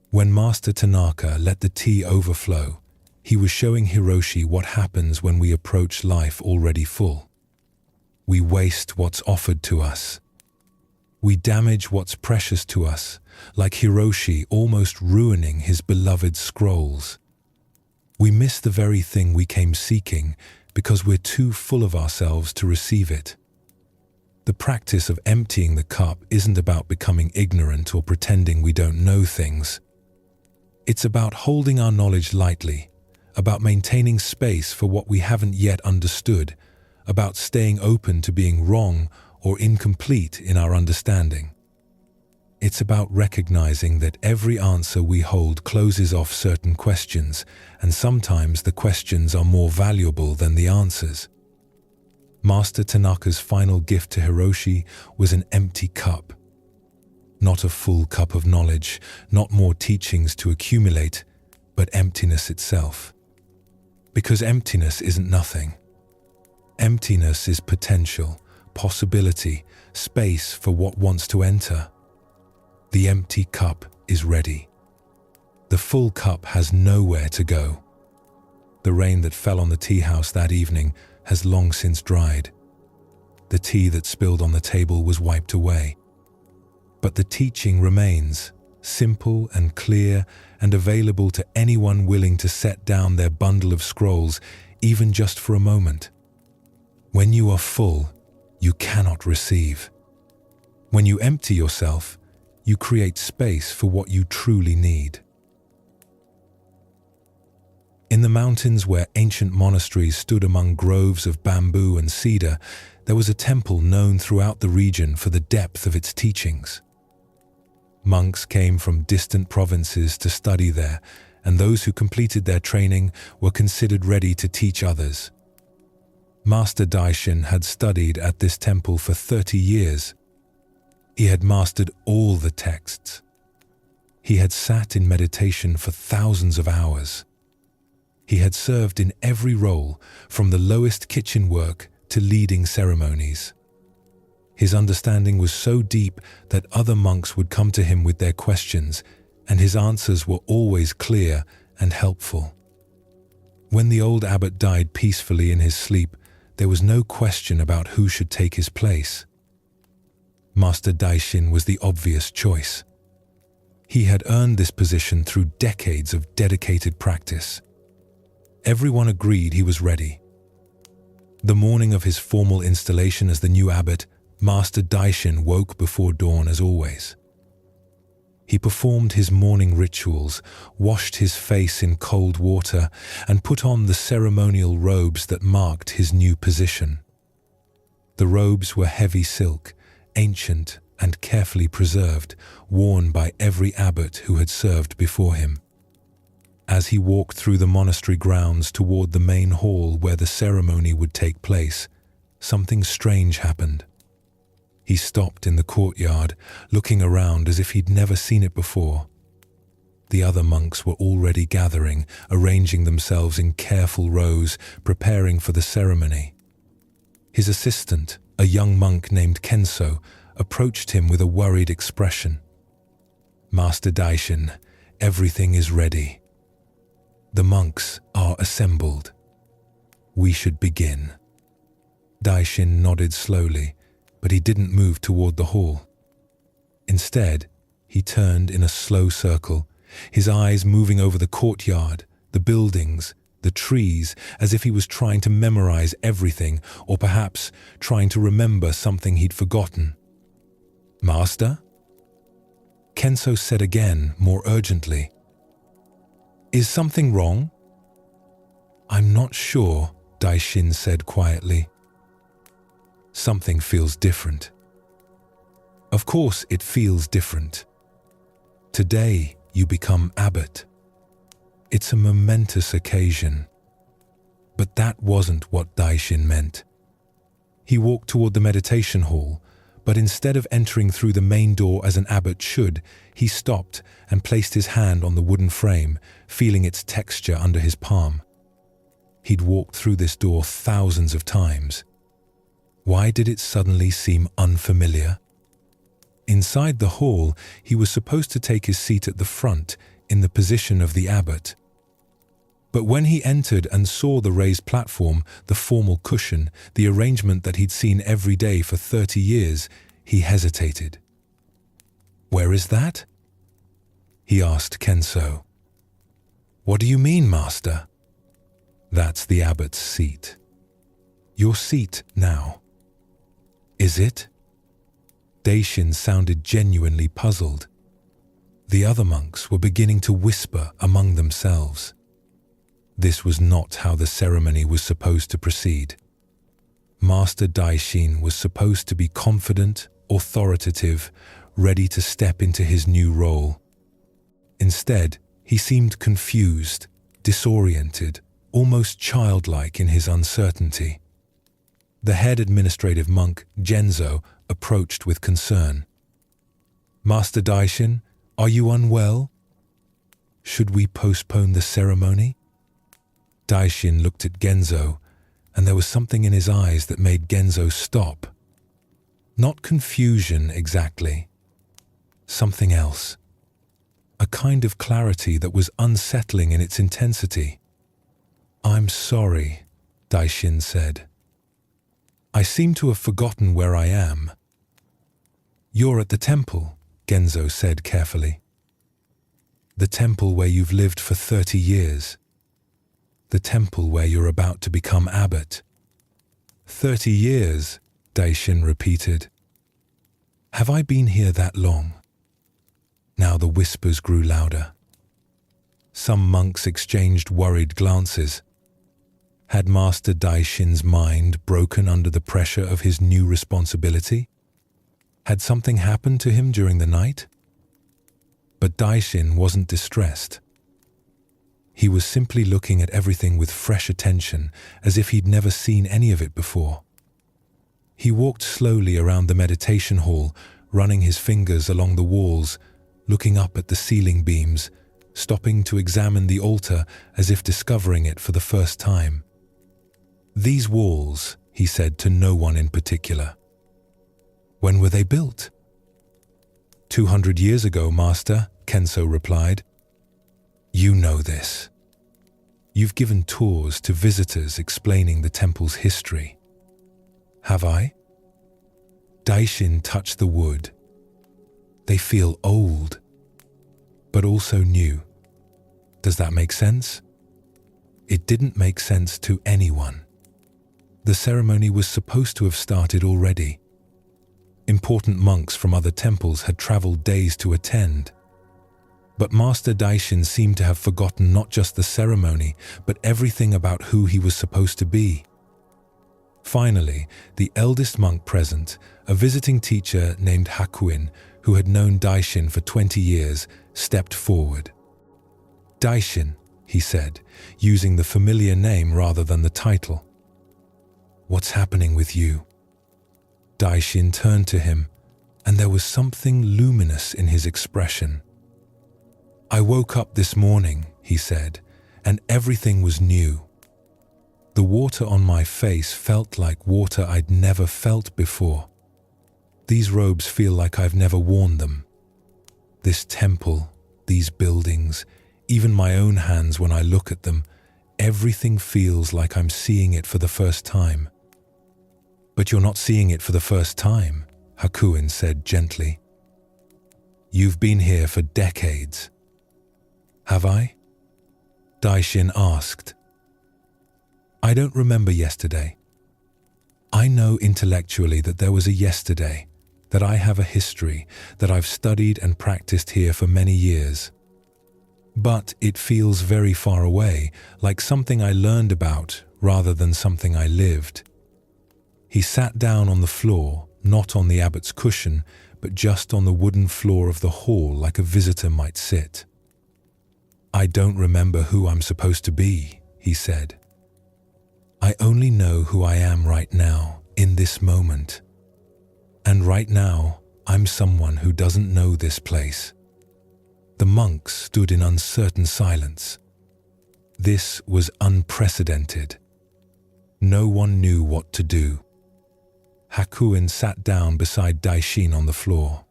When Master Tanaka let the tea overflow, he was showing Hiroshi what happens when we approach life already full. We waste what's offered to us. We damage what's precious to us, like Hiroshi almost ruining his beloved scrolls. We miss the very thing we came seeking because we're too full of ourselves to receive it. The practice of emptying the cup isn't about becoming ignorant or pretending we don't know things. It's about holding our knowledge lightly, about maintaining space for what we haven't yet understood, about staying open to being wrong or incomplete in our understanding. It's about recognizing that every answer we hold closes off certain questions, and sometimes the questions are more valuable than the answers. Master Tanaka's final gift to Hiroshi was an empty cup. Not a full cup of knowledge, not more teachings to accumulate, but emptiness itself. Because emptiness isn't nothing. Emptiness is potential, possibility, space for what wants to enter. The empty cup is ready. The full cup has nowhere to go. The rain that fell on the tea house that evening has long since dried. The tea that spilled on the table was wiped away. But the teaching remains, simple and clear and available to anyone willing to set down their bundle of scrolls, even just for a moment. When you are full, you cannot receive. When you empty yourself, you create space for what you truly need. In the mountains where ancient monasteries stood among groves of bamboo and cedar, there was a temple known throughout the region for the depth of its teachings. Monks came from distant provinces to study there, and those who completed their training were considered ready to teach others. Master Daishin had studied at this temple for 30 years. He had mastered all the texts. He had sat in meditation for thousands of hours. He had served in every role, from the lowest kitchen work to leading ceremonies. His understanding was so deep that other monks would come to him with their questions, and his answers were always clear and helpful. When the old abbot died peacefully in his sleep, there was no question about who should take his place. Master Daishin was the obvious choice. He had earned this position through decades of dedicated practice. Everyone agreed he was ready. The morning of his formal installation as the new abbot, Master Daishin woke before dawn as always. He performed his morning rituals, washed his face in cold water, and put on the ceremonial robes that marked his new position. The robes were heavy silk, ancient and carefully preserved, worn by every abbot who had served before him. As he walked through the monastery grounds toward the main hall where the ceremony would take place, something strange happened. He stopped in the courtyard, looking around as if he'd never seen it before. The other monks were already gathering, arranging themselves in careful rows, preparing for the ceremony. His assistant, a young monk named Kenso, approached him with a worried expression. "Master Daishin, everything is ready. The monks are assembled. We should begin." Daishin nodded slowly, but he didn't move toward the hall. Instead, he turned in a slow circle, his eyes moving over the courtyard, the buildings, the trees, as if he was trying to memorize everything, or perhaps trying to remember something he'd forgotten. "Master?" Kenso said again, more urgently. "Is something wrong?" "I'm not sure," Daishin said quietly. "Something feels different." "Of course it feels different. Today you become abbot. It's a momentous occasion." But that wasn't what Daishin meant. He walked toward the meditation hall, But instead of entering through the main door as an abbot should, he stopped and placed his hand on the wooden frame, feeling its texture under his palm. He'd walked through this door thousands of times. Why did it suddenly seem unfamiliar? Inside the hall, he was supposed to take his seat at the front, in the position of the abbot. But when he entered and saw the raised platform, the formal cushion, the arrangement that he'd seen every day for 30 years, he hesitated. "Where is that?" he asked Kenso. "What do you mean, Master?" "That's the abbot's seat. Your seat now." "Is it?" Daishin sounded genuinely puzzled. The other monks were beginning to whisper among themselves. This was not how the ceremony was supposed to proceed. Master Daishin was supposed to be confident, authoritative, ready to step into his new role. Instead, he seemed confused, disoriented, almost childlike in his uncertainty. The head administrative monk, Genzo, approached with concern. "Master Daishin, are you unwell? Should we postpone the ceremony?" Daishin looked at Genzo, and there was something in his eyes that made Genzo stop. Not confusion exactly. Something else. A kind of clarity that was unsettling in its intensity. "I'm sorry," Daishin said. "I seem to have forgotten where I am." "You're at the temple," Genzo said carefully. "The temple where you've lived for 30 years. The temple where you're about to become abbot." 30 years, Daishin repeated. "Have I been here that long?" Now the whispers grew louder. Some monks exchanged worried glances. Had Master Daishin's mind broken under the pressure of his new responsibility? Had something happened to him during the night? But Daishin wasn't distressed. He was simply looking at everything with fresh attention, as if he'd never seen any of it before. He walked slowly around the meditation hall, running his fingers along the walls, looking up at the ceiling beams, stopping to examine the altar as if discovering it for the first time. "These walls," he said to no one in particular. "When were they built?" 200 years ago, Master, Kenso replied. "You know this. You've given tours to visitors explaining the temple's history." "Have I?" Daishin touched the wood. "They feel old, but also new. Does that make sense?" It didn't make sense to anyone. The ceremony was supposed to have started already. Important monks from other temples had traveled days to attend. But Master Daishin seemed to have forgotten not just the ceremony, but everything about who he was supposed to be. Finally, the eldest monk present, a visiting teacher named Hakuin, who had known Daishin for 20 years, stepped forward. "Daishin," he said, using the familiar name rather than the title. "What's happening with you?" Daishin turned to him, and there was something luminous in his expression. "I woke up this morning," he said, "and everything was new. The water on my face felt like water I'd never felt before. These robes feel like I've never worn them. This temple, these buildings, even my own hands when I look at them, everything feels like I'm seeing it for the first time." "But you're not seeing it for the first time," Hakuin said gently. "You've been here for decades." "Have I?" Daishin asked. "I don't remember yesterday. I know intellectually that there was a yesterday, that I have a history, that I've studied and practiced here for many years. But it feels very far away, like something I learned about rather than something I lived." He sat down on the floor, not on the abbot's cushion, but just on the wooden floor of the hall like a visitor might sit. "I don't remember who I'm supposed to be," he said. "I only know who I am right now, in this moment." And right now, I'm someone who doesn't know this place." The monks stood in uncertain silence. This was unprecedented. No one knew what to do. Hakuin sat down beside Daishin on the floor.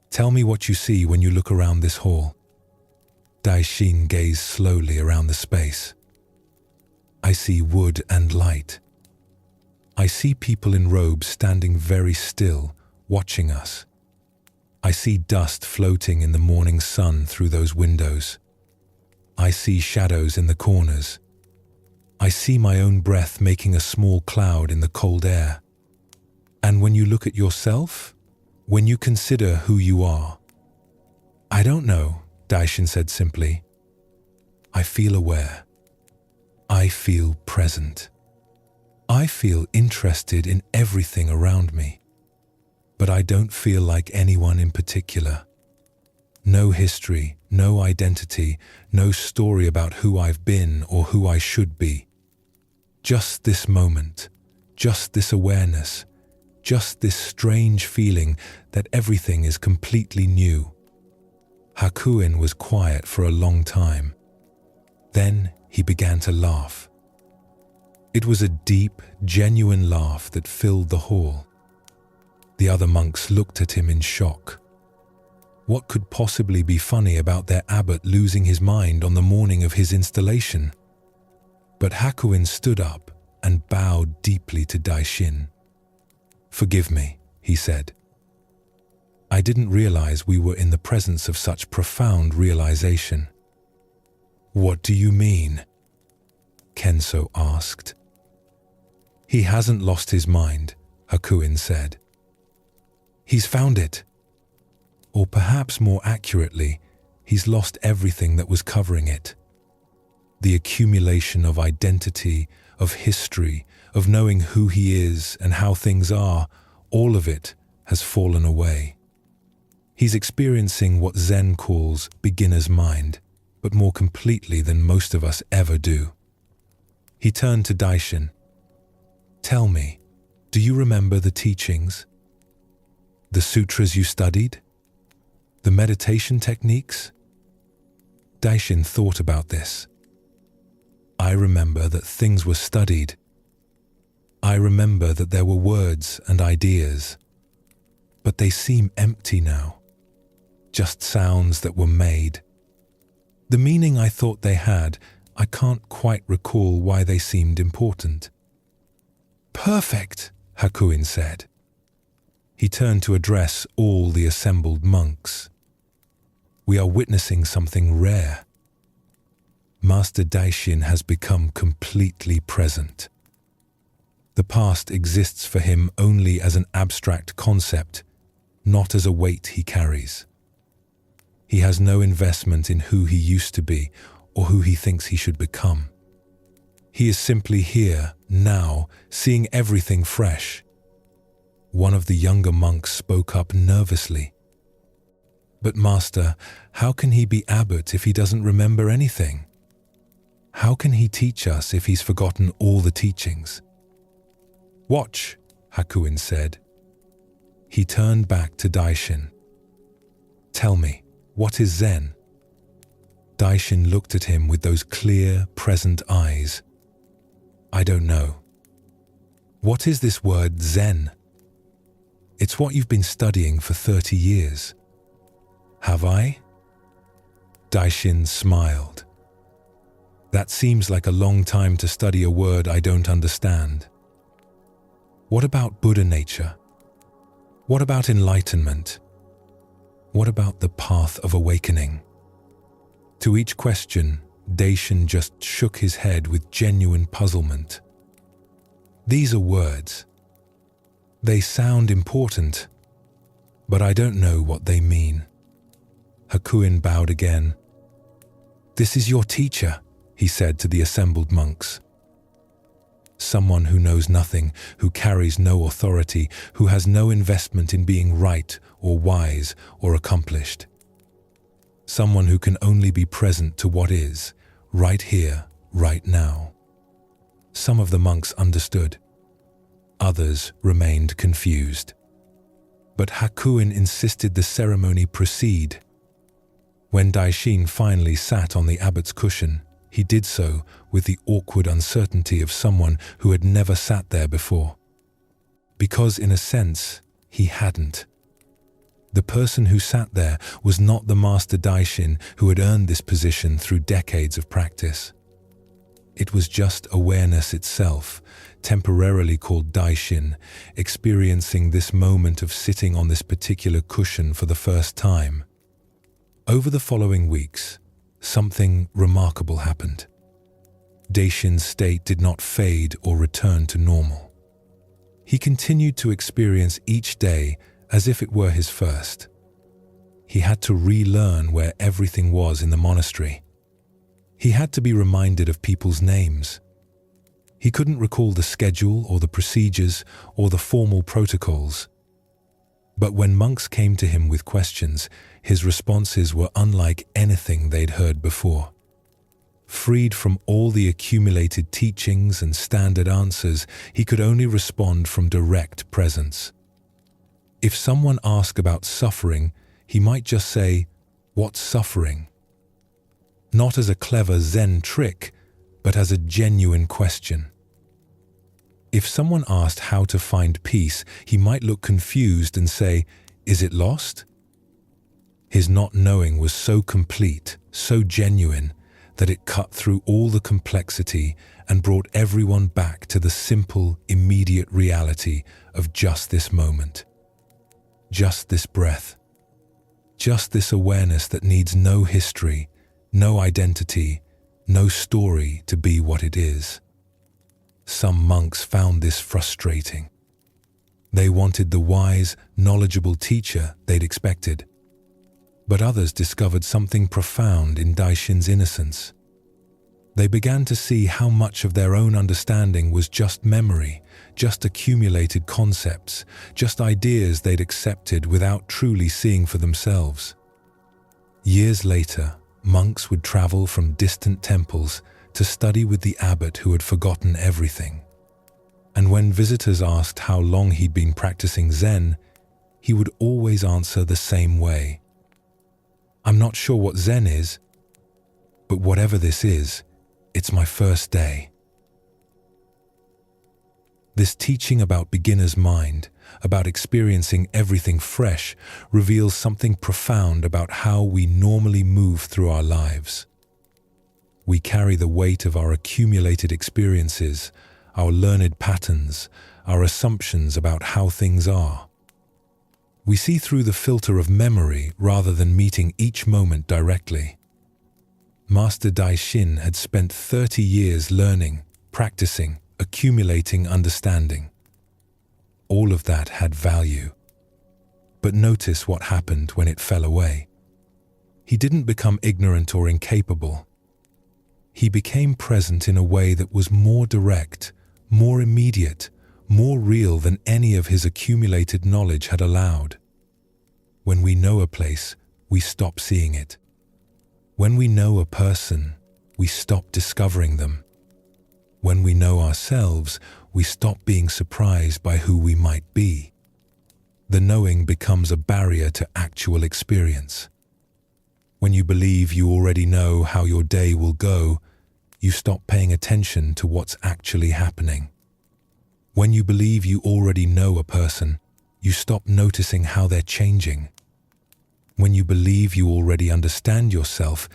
"Tell me what you see when you look around this hall." Daishin gazed slowly around the space. "I see wood and light. I see people in robes standing very still, watching us. I see dust floating in the morning sun through those windows. I see shadows in the corners. I see my own breath making a small cloud in the cold air. And when you look at yourself, when you consider who you are—" "I don't know," Daishin said simply. "I feel aware. I feel present. I feel interested in everything around me. But I don't feel like anyone in particular. No history, no identity, no story about who I've been or who I should be. Just this moment, just this awareness, just this strange feeling that everything is completely new." Hakuin was quiet for a long time. Then he began to laugh. It was a deep, genuine laugh that filled the hall. The other monks looked at him in shock. What could possibly be funny about their abbot losing his mind on the morning of his installation? But Hakuin stood up and bowed deeply to Daishin. "Forgive me," he said. "I didn't realize we were in the presence of such profound realization." "What do you mean?" Kenso asked. "He hasn't lost his mind," Hakuin said. "He's found it. Or perhaps more accurately, he's lost everything that was covering it. The accumulation of identity, of history, of knowing who he is and how things are, all of it has fallen away. He's experiencing what Zen calls beginner's mind, but more completely than most of us ever do." He turned to Daishin. "Tell me, do you remember the teachings? The sutras you studied? The meditation techniques?" Daishin thought about this. "I remember that things were studied. I remember that there were words and ideas. But they seem empty now. Just sounds that were made. The meaning I thought they had, I can't quite recall why they seemed important." "Perfect," Hakuin said. He turned to address all the assembled monks. "We are witnessing something rare. Master Daishin has become completely present. The past exists for him only as an abstract concept, not as a weight he carries. He has no investment in who he used to be or who he thinks he should become. He is simply here, now, seeing everything fresh." One of the younger monks spoke up nervously. "But Master, how can he be abbot if he doesn't remember anything? How can he teach us if he's forgotten all the teachings?" "Watch," Hakuin said. He turned back to Daishin. "Tell me, what is Zen?" Daishin looked at him with those clear, present eyes. "I don't know." "What is this word Zen?" "It's what you've been studying for 30 years. "Have I?" Daishin smiled. "That seems like a long time to study a word I don't understand. What about Buddha nature? What about enlightenment? What about the path of awakening?" To each question, Daishin just shook his head with genuine puzzlement. "These are words. They sound important, but I don't know what they mean." Hakuin bowed again. "This is your teacher," he said to the assembled monks. "Someone who knows nothing, who carries no authority, who has no investment in being right or wise or accomplished. Someone who can only be present to what is, right here, right now." Some of the monks understood. Others remained confused. but Hakuin insisted the ceremony proceed. When Daishin finally sat on the abbot's cushion, he did so with the awkward uncertainty of someone who had never sat there before. Because in a sense, he hadn't. The person who sat there was not the Master Daishin who had earned this position through decades of practice. It was just awareness itself, temporarily called Daishin, experiencing this moment of sitting on this particular cushion for the first time. Over the following weeks, something remarkable happened. Daishin's state did not fade or return to normal. He continued to experience each day as if it were his first. He had to relearn where everything was in the monastery. He had to be reminded of people's names. He couldn't recall the schedule or the procedures or the formal protocols. But when monks came to him with questions, his responses were unlike anything they'd heard before. Freed from all the accumulated teachings and standard answers, he could only respond from direct presence. If someone asked about suffering, he might just say, "What's suffering?" Not as a clever Zen trick, but as a genuine question. If someone asked how to find peace, he might look confused and say, "Is it lost?" His not knowing was so complete, so genuine, that it cut through all the complexity and brought everyone back to the simple, immediate reality of just this moment. Just this breath. Just this awareness that needs no history, no identity, no story to be what it is. Some monks found this frustrating. They wanted the wise, knowledgeable teacher they'd expected. But others discovered something profound in Daishin's innocence. They began to see how much of their own understanding was just memory, just accumulated concepts, just ideas they'd accepted without truly seeing for themselves. Years later, monks would travel from distant temples to study with the abbot who had forgotten everything. And when visitors asked how long he'd been practicing Zen, he would always answer the same way. "I'm not sure what Zen is, but whatever this is, it's my first day." This teaching about beginner's mind, about experiencing everything fresh, reveals something profound about how we normally move through our lives. We carry the weight of our accumulated experiences, our learned patterns, our assumptions about how things are. We see through the filter of memory rather than meeting each moment directly. Master Daishin had spent 30 years learning, practicing, accumulating understanding. All of that had value. But notice what happened when it fell away. He didn't become ignorant or incapable. He became present in a way that was more direct, more immediate, more real than any of his accumulated knowledge had allowed. When we know a place, we stop seeing it. When we know a person, we stop discovering them. When we know ourselves, we stop being surprised by who we might be. The knowing becomes a barrier to actual experience. When you believe you already know how your day will go, you stop paying attention to what's actually happening. When you believe you already know a person, you stop noticing how they're changing. When you believe you already understand yourself,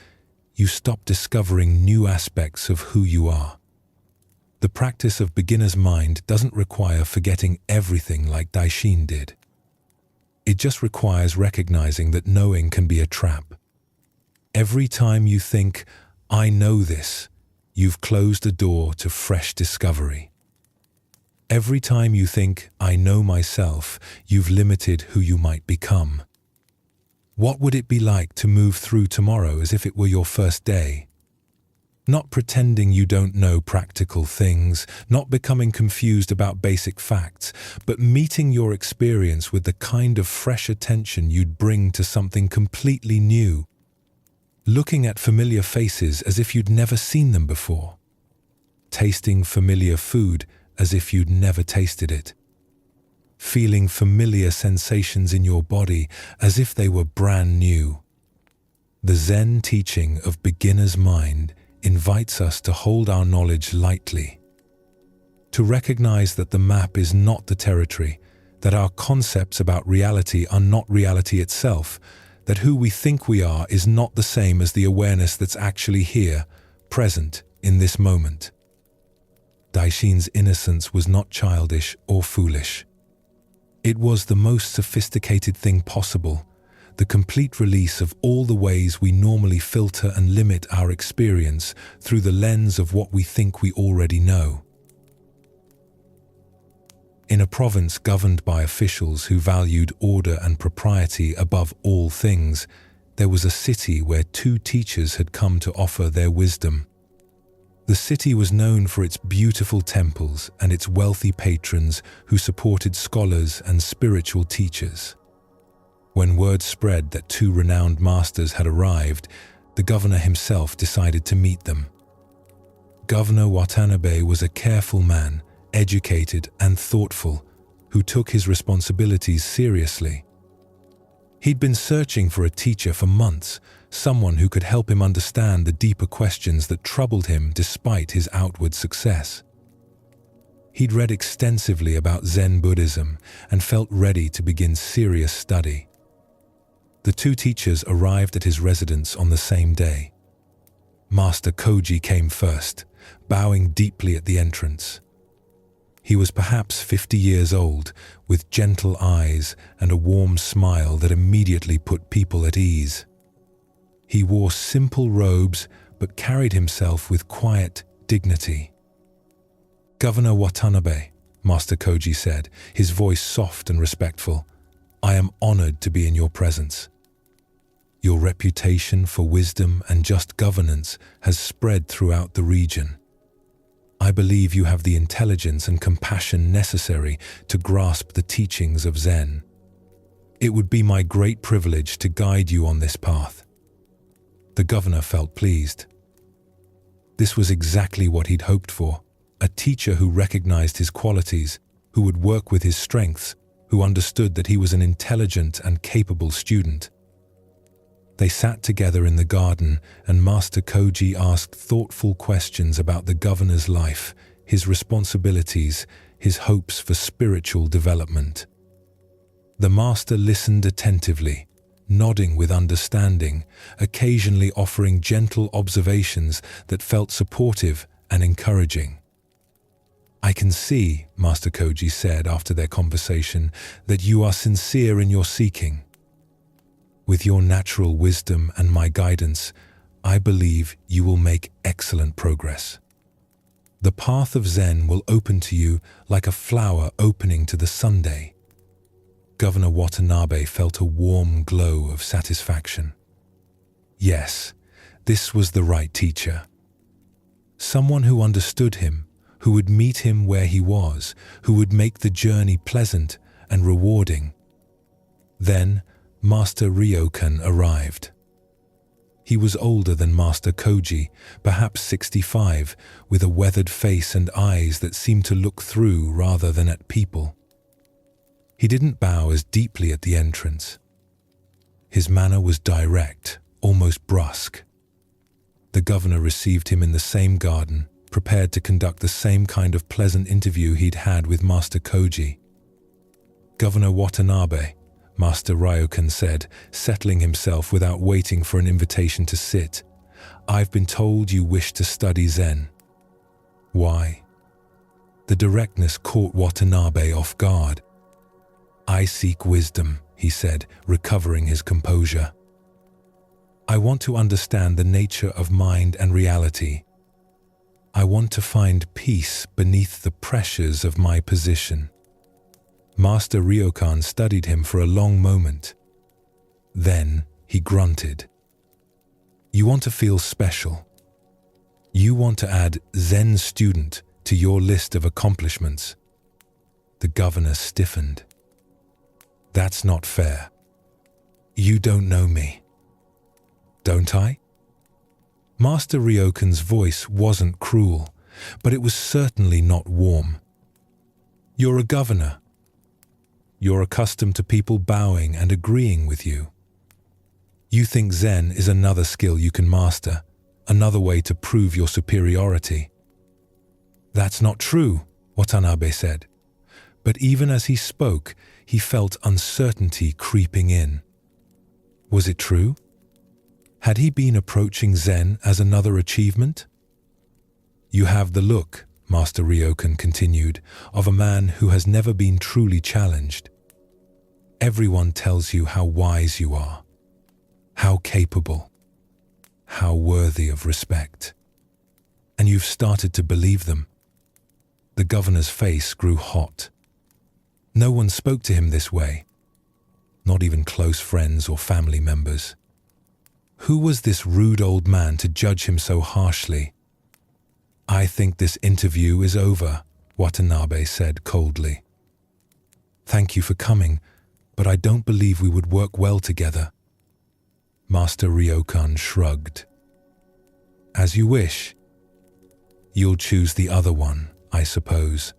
you stop discovering new aspects of who you are. The practice of beginner's mind doesn't require forgetting everything like Daishin did. It just requires recognizing that knowing can be a trap. Every time you think, "I know this," you've closed a door to fresh discovery. Every time you think, "I know myself," you've limited who you might become. What would it be like to move through tomorrow as if it were your first day? Not pretending you don't know practical things, not becoming confused about basic facts, but meeting your experience with the kind of fresh attention you'd bring to something completely new. Looking at familiar faces as if you'd never seen them before. Tasting familiar food as if you'd never tasted it. feeling familiar sensations in your body as if they were brand new. The Zen teaching of beginner's mind invites us to hold our knowledge lightly, to recognize that the map is not the territory, that our concepts about reality are not reality itself, that who we think we are is not the same as the awareness that's actually here, present in this moment. Daishin's innocence was not childish or foolish. It was the most sophisticated thing possible, the complete release of all the ways we normally filter and limit our experience through the lens of what we think we already know. In a province governed by officials who valued order and propriety above all things, there was a city where two teachers had come to offer their wisdom. The city was known for its beautiful temples and its wealthy patrons who supported scholars and spiritual teachers. When word spread that two renowned masters had arrived, the governor himself decided to meet them. Governor Watanabe was a careful man, educated and thoughtful, who took his responsibilities seriously. He'd been searching for a teacher for months, someone who could help him understand the deeper questions that troubled him despite his outward success. He'd read extensively about Zen Buddhism and felt ready to begin serious study. The two teachers arrived at his residence on the same day. Master Koji came first, bowing deeply at the entrance. He was perhaps 50 years old, with gentle eyes and a warm smile that immediately put people at ease. He wore simple robes but carried himself with quiet dignity. "Governor Watanabe," Master Koji said, his voice soft and respectful, "I am honored to be in your presence. Your reputation for wisdom and just governance has spread throughout the region. I believe you have the intelligence and compassion necessary to grasp the teachings of Zen. It would be my great privilege to guide you on this path." The governor felt pleased. This was exactly what he'd hoped for, a teacher who recognized his qualities, who would work with his strengths, who understood that he was an intelligent and capable student. They sat together in the garden, and Master Koji asked thoughtful questions about the governor's life, his responsibilities, his hopes for spiritual development. The master listened attentively, nodding with understanding, occasionally offering gentle observations that felt supportive and encouraging. "I can see," Master Koji said after their conversation, "that you are sincere in your seeking. With your natural wisdom and my guidance, I believe you will make excellent progress. The path of Zen will open to you like a flower opening to the Sunday." Governor Watanabe felt a warm glow of satisfaction. Yes, this was the right teacher. Someone who understood him, who would meet him where he was, who would make the journey pleasant and rewarding. Then, Master Ryokan arrived. He was older than Master Koji, perhaps 65, with a weathered face and eyes that seemed to look through rather than at people. He didn't bow as deeply at the entrance. His manner was direct, almost brusque. The governor received him in the same garden, prepared to conduct the same kind of pleasant interview he'd had with Master Koji. "Governor Watanabe," Master Ryokan said, settling himself without waiting for an invitation to sit, "I've been told you wish to study Zen." "Why?" The directness caught Watanabe off guard. "I seek wisdom," he said, recovering his composure. "I want to understand the nature of mind and reality. I want to find peace beneath the pressures of my position." Master Ryokan studied him for a long moment. Then he grunted. "You want to feel special. You want to add Zen student to your list of accomplishments." The governor stiffened. "That's not fair. You don't know me." "Don't I?" Master Ryokan's voice wasn't cruel, but it was certainly not warm. "You're a governor. You're accustomed to people bowing and agreeing with you. You think Zen is another skill you can master, another way to prove your superiority. That's not true, Watanabe said. But even as he spoke, he felt uncertainty creeping in. Was it true? Had he been approaching Zen as another achievement? You have the look, Master Ryokan continued, of a man who has never been truly challenged. Everyone tells you how wise you are, how capable, how worthy of respect. And you've started to believe them. The governor's face grew hot. No one spoke to him this way, not even close friends or family members. Who was this rude old man to judge him so harshly? I think this interview is over, Watanabe said coldly. Thank you for coming, but I don't believe we would work well together. Master Ryokan shrugged. As you wish. You'll choose the other one, I suppose.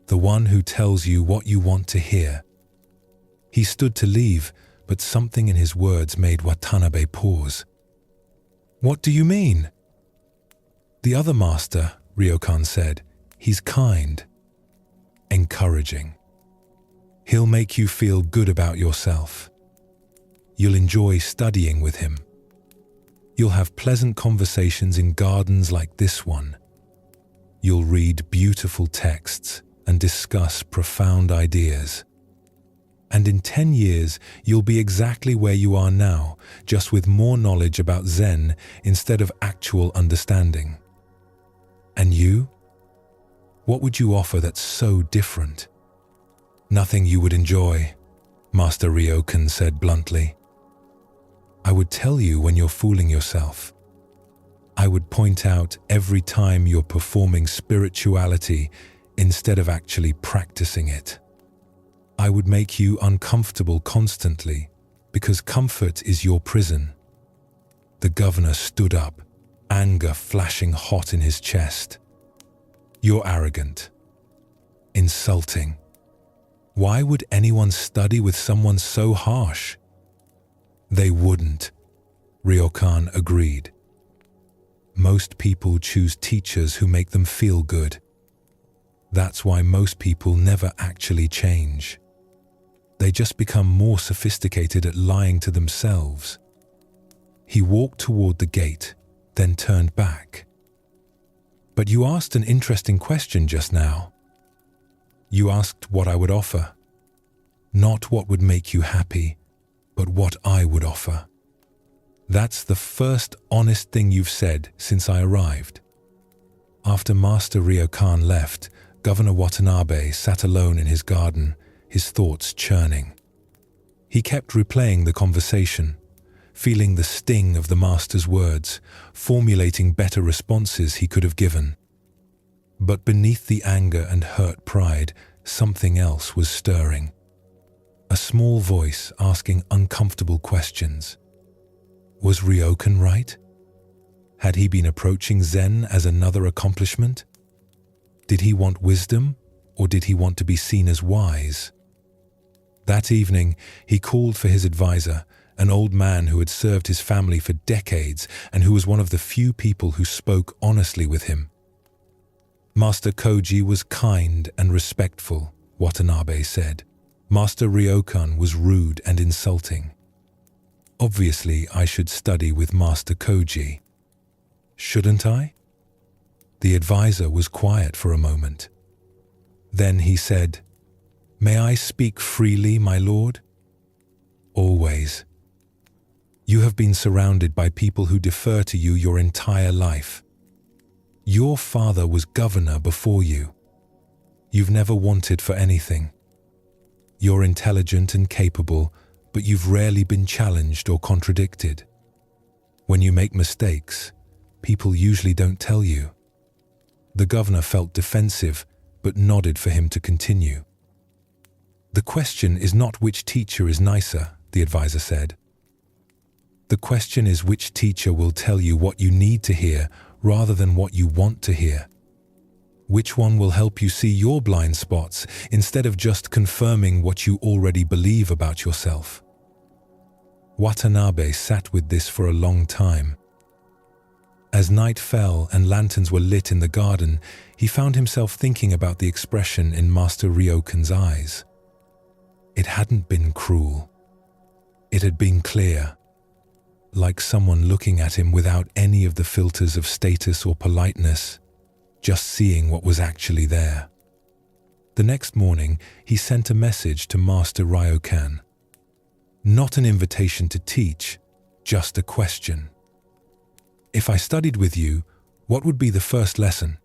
The one who tells you what you want to hear. He stood to leave, but something in his words made Watanabe pause. What do you mean? The other master, Ryokan said, he's kind, encouraging. He'll make you feel good about yourself. You'll enjoy studying with him. You'll have pleasant conversations in gardens like this one. You'll read beautiful texts and discuss profound ideas. And in 10 years, you'll be exactly where you are now, just with more knowledge about Zen instead of actual understanding. And you? What would you offer that's so different? Nothing you would enjoy, Master Ryokan said bluntly. I would tell you when you're fooling yourself. I would point out every time you're performing spirituality instead of actually practicing it. I would make you uncomfortable constantly because comfort is your prison. The governor stood up, anger flashing hot in his chest. You're arrogant. Insulting. Why would anyone study with someone so harsh? They wouldn't, Ryokan agreed. Most people choose teachers who make them feel good. That's why most people never actually change. They just become more sophisticated at lying to themselves. He walked toward the gate, then turned back. But you asked an interesting question just now. You asked what I would offer. Not what would make you happy, but what I would offer. That's the first honest thing you've said since I arrived. After Master Ryokan left, Governor Watanabe sat alone in his garden, his thoughts churning. He kept replaying the conversation, feeling the sting of the master's words, formulating better responses he could have given. But beneath the anger and hurt pride, something else was stirring. A small voice asking uncomfortable questions. Was Ryokan right? Had he been approaching Zen as another accomplishment? Did he want wisdom, or did he want to be seen as wise? That evening, he called for his advisor, an old man who had served his family for decades and who was one of the few people who spoke honestly with him. Master Koji was kind and respectful, Watanabe said. Master Ryokan was rude and insulting. Obviously, I should study with Master Koji. Shouldn't I? The advisor was quiet for a moment. Then he said, May I speak freely, my lord? Always. You have been surrounded by people who defer to you your entire life. Your father was governor before you. You've never wanted for anything. You're intelligent and capable, but you've rarely been challenged or contradicted. When you make mistakes, people usually don't tell you. The governor felt defensive, but nodded for him to continue. The question is not which teacher is nicer, the advisor said. The question is which teacher will tell you what you need to hear rather than what you want to hear. Which one will help you see your blind spots instead of just confirming what you already believe about yourself? Watanabe sat with this for a long time. As night fell and lanterns were lit in the garden, he found himself thinking about the expression in Master Ryokan's eyes. It hadn't been cruel. It had been clear, like someone looking at him without any of the filters of status or politeness, just seeing what was actually there. The next morning, he sent a message to Master Ryokan. Not an invitation to teach, just a question. If I studied with you, what would be the first lesson?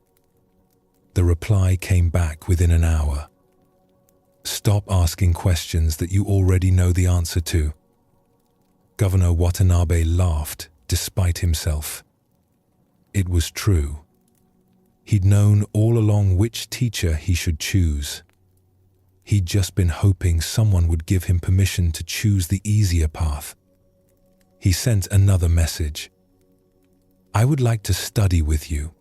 The reply came back within an hour. Stop asking questions that you already know the answer to. Governor Watanabe laughed despite himself. It was true. He'd known all along which teacher he should choose. He'd just been hoping someone would give him permission to choose the easier path. He sent another message. I would like to study with you,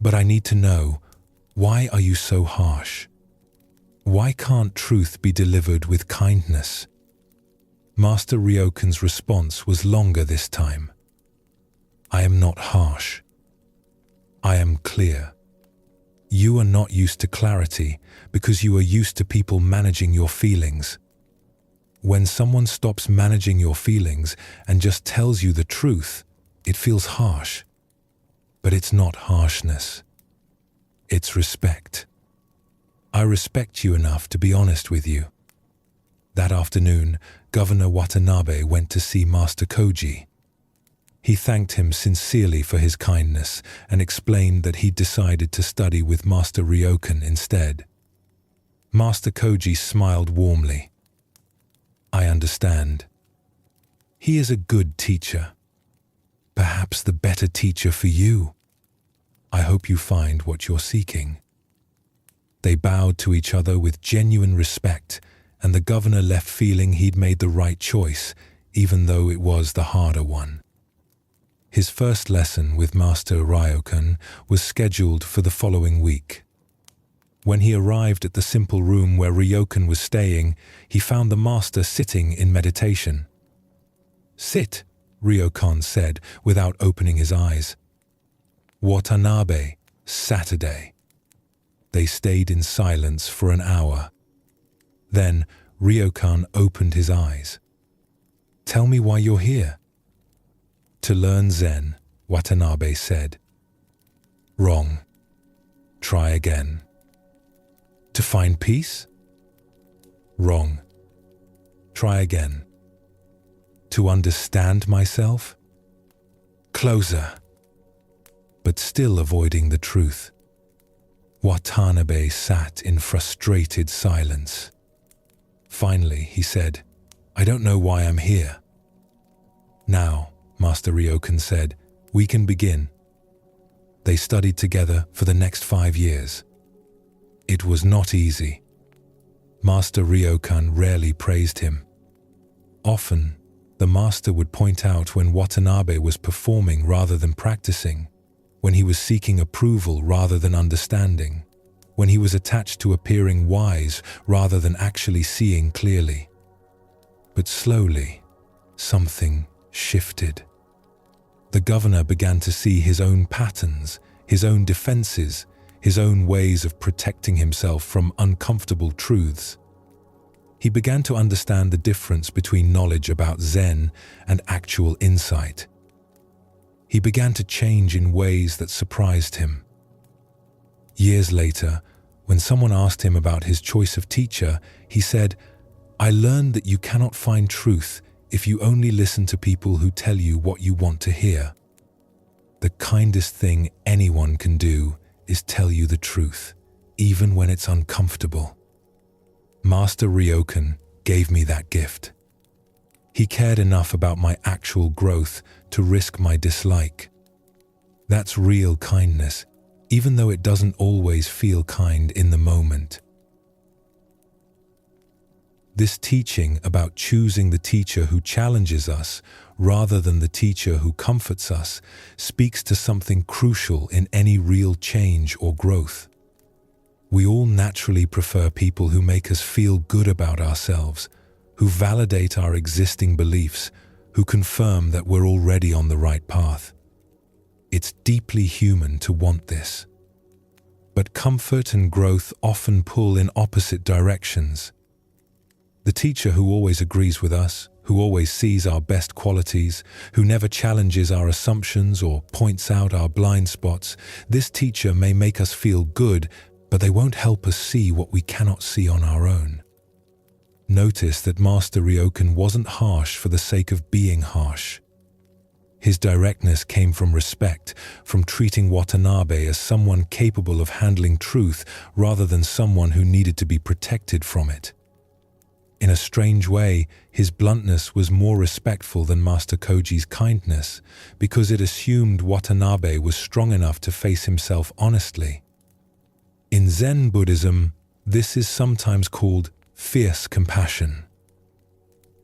but I need to know, why are you so harsh? Why can't truth be delivered with kindness? Master Ryokan's response was longer this time. I am not harsh. I am clear. You are not used to clarity because you are used to people managing your feelings. When someone stops managing your feelings and just tells you the truth, it feels harsh. But it's not harshness. It's respect. I respect you enough to be honest with you. That afternoon, Governor Watanabe went to see Master Koji. He thanked him sincerely for his kindness and explained that he'd decided to study with Master Ryokan instead. Master Koji smiled warmly. I understand. He is a good teacher. Perhaps the better teacher for you. I hope you find what you're seeking. They bowed to each other with genuine respect, and the governor left feeling he'd made the right choice, even though it was the harder one. His first lesson with Master Ryokan was scheduled for the following week. When he arrived at the simple room where Ryokan was staying, he found the master sitting in meditation. Sit, Ryokan said without opening his eyes. Watanabe, Saturday. They stayed in silence for an hour. Then Ryokan opened his eyes. Tell me why you're here. To learn Zen, Watanabe said. Wrong. Try again. To find peace? Wrong. Try again. To understand myself? Closer. But still avoiding the truth. Watanabe sat in frustrated silence. Finally, he said, I don't know why I'm here. Now, Master Ryokan said, we can begin. They studied together for the next 5 years. It was not easy. Master Ryokan rarely praised him. Often, the master would point out when Watanabe was performing rather than practicing, when he was seeking approval rather than understanding, when he was attached to appearing wise rather than actually seeing clearly. But slowly, something shifted. The governor began to see his own patterns, his own defenses, his own ways of protecting himself from uncomfortable truths. He began to understand the difference between knowledge about Zen and actual insight. He began to change in ways that surprised him. Years later, when someone asked him about his choice of teacher, he said, I learned that you cannot find truth if you only listen to people who tell you what you want to hear. The kindest thing anyone can do is tell you the truth, even when it's uncomfortable. Master Ryokan gave me that gift. He cared enough about my actual growth to risk my dislike. That's real kindness, even though it doesn't always feel kind in the moment. This teaching about choosing the teacher who challenges us rather than the teacher who comforts us, speaks to something crucial in any real change or growth. We all naturally prefer people who make us feel good about ourselves, who validate our existing beliefs, who confirm that we're already on the right path. It's deeply human to want this. But comfort and growth often pull in opposite directions. The teacher who always agrees with us, who always sees our best qualities, who never challenges our assumptions or points out our blind spots, this teacher may make us feel good, but they won't help us see what we cannot see on our own. Notice that Master Ryokan wasn't harsh for the sake of being harsh. His directness came from respect, from treating Watanabe as someone capable of handling truth rather than someone who needed to be protected from it. In a strange way, his bluntness was more respectful than Master Koji's kindness, because it assumed Watanabe was strong enough to face himself honestly. In Zen Buddhism, this is sometimes called fierce compassion.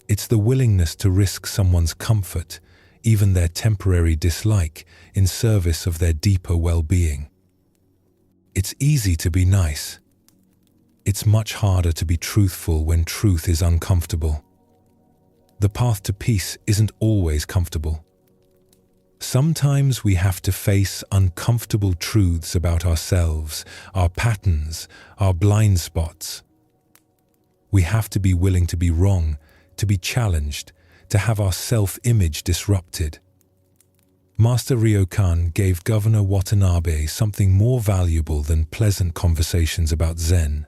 It's the willingness to risk someone's comfort, even their temporary dislike, in service of their deeper well-being. It's easy to be nice. It's much harder to be truthful when truth is uncomfortable. The path to peace isn't always comfortable. Sometimes we have to face uncomfortable truths about ourselves, our patterns, our blind spots. We have to be willing to be wrong, to be challenged, to have our self-image disrupted. Master Ryokan gave Governor Watanabe something more valuable than pleasant conversations about Zen.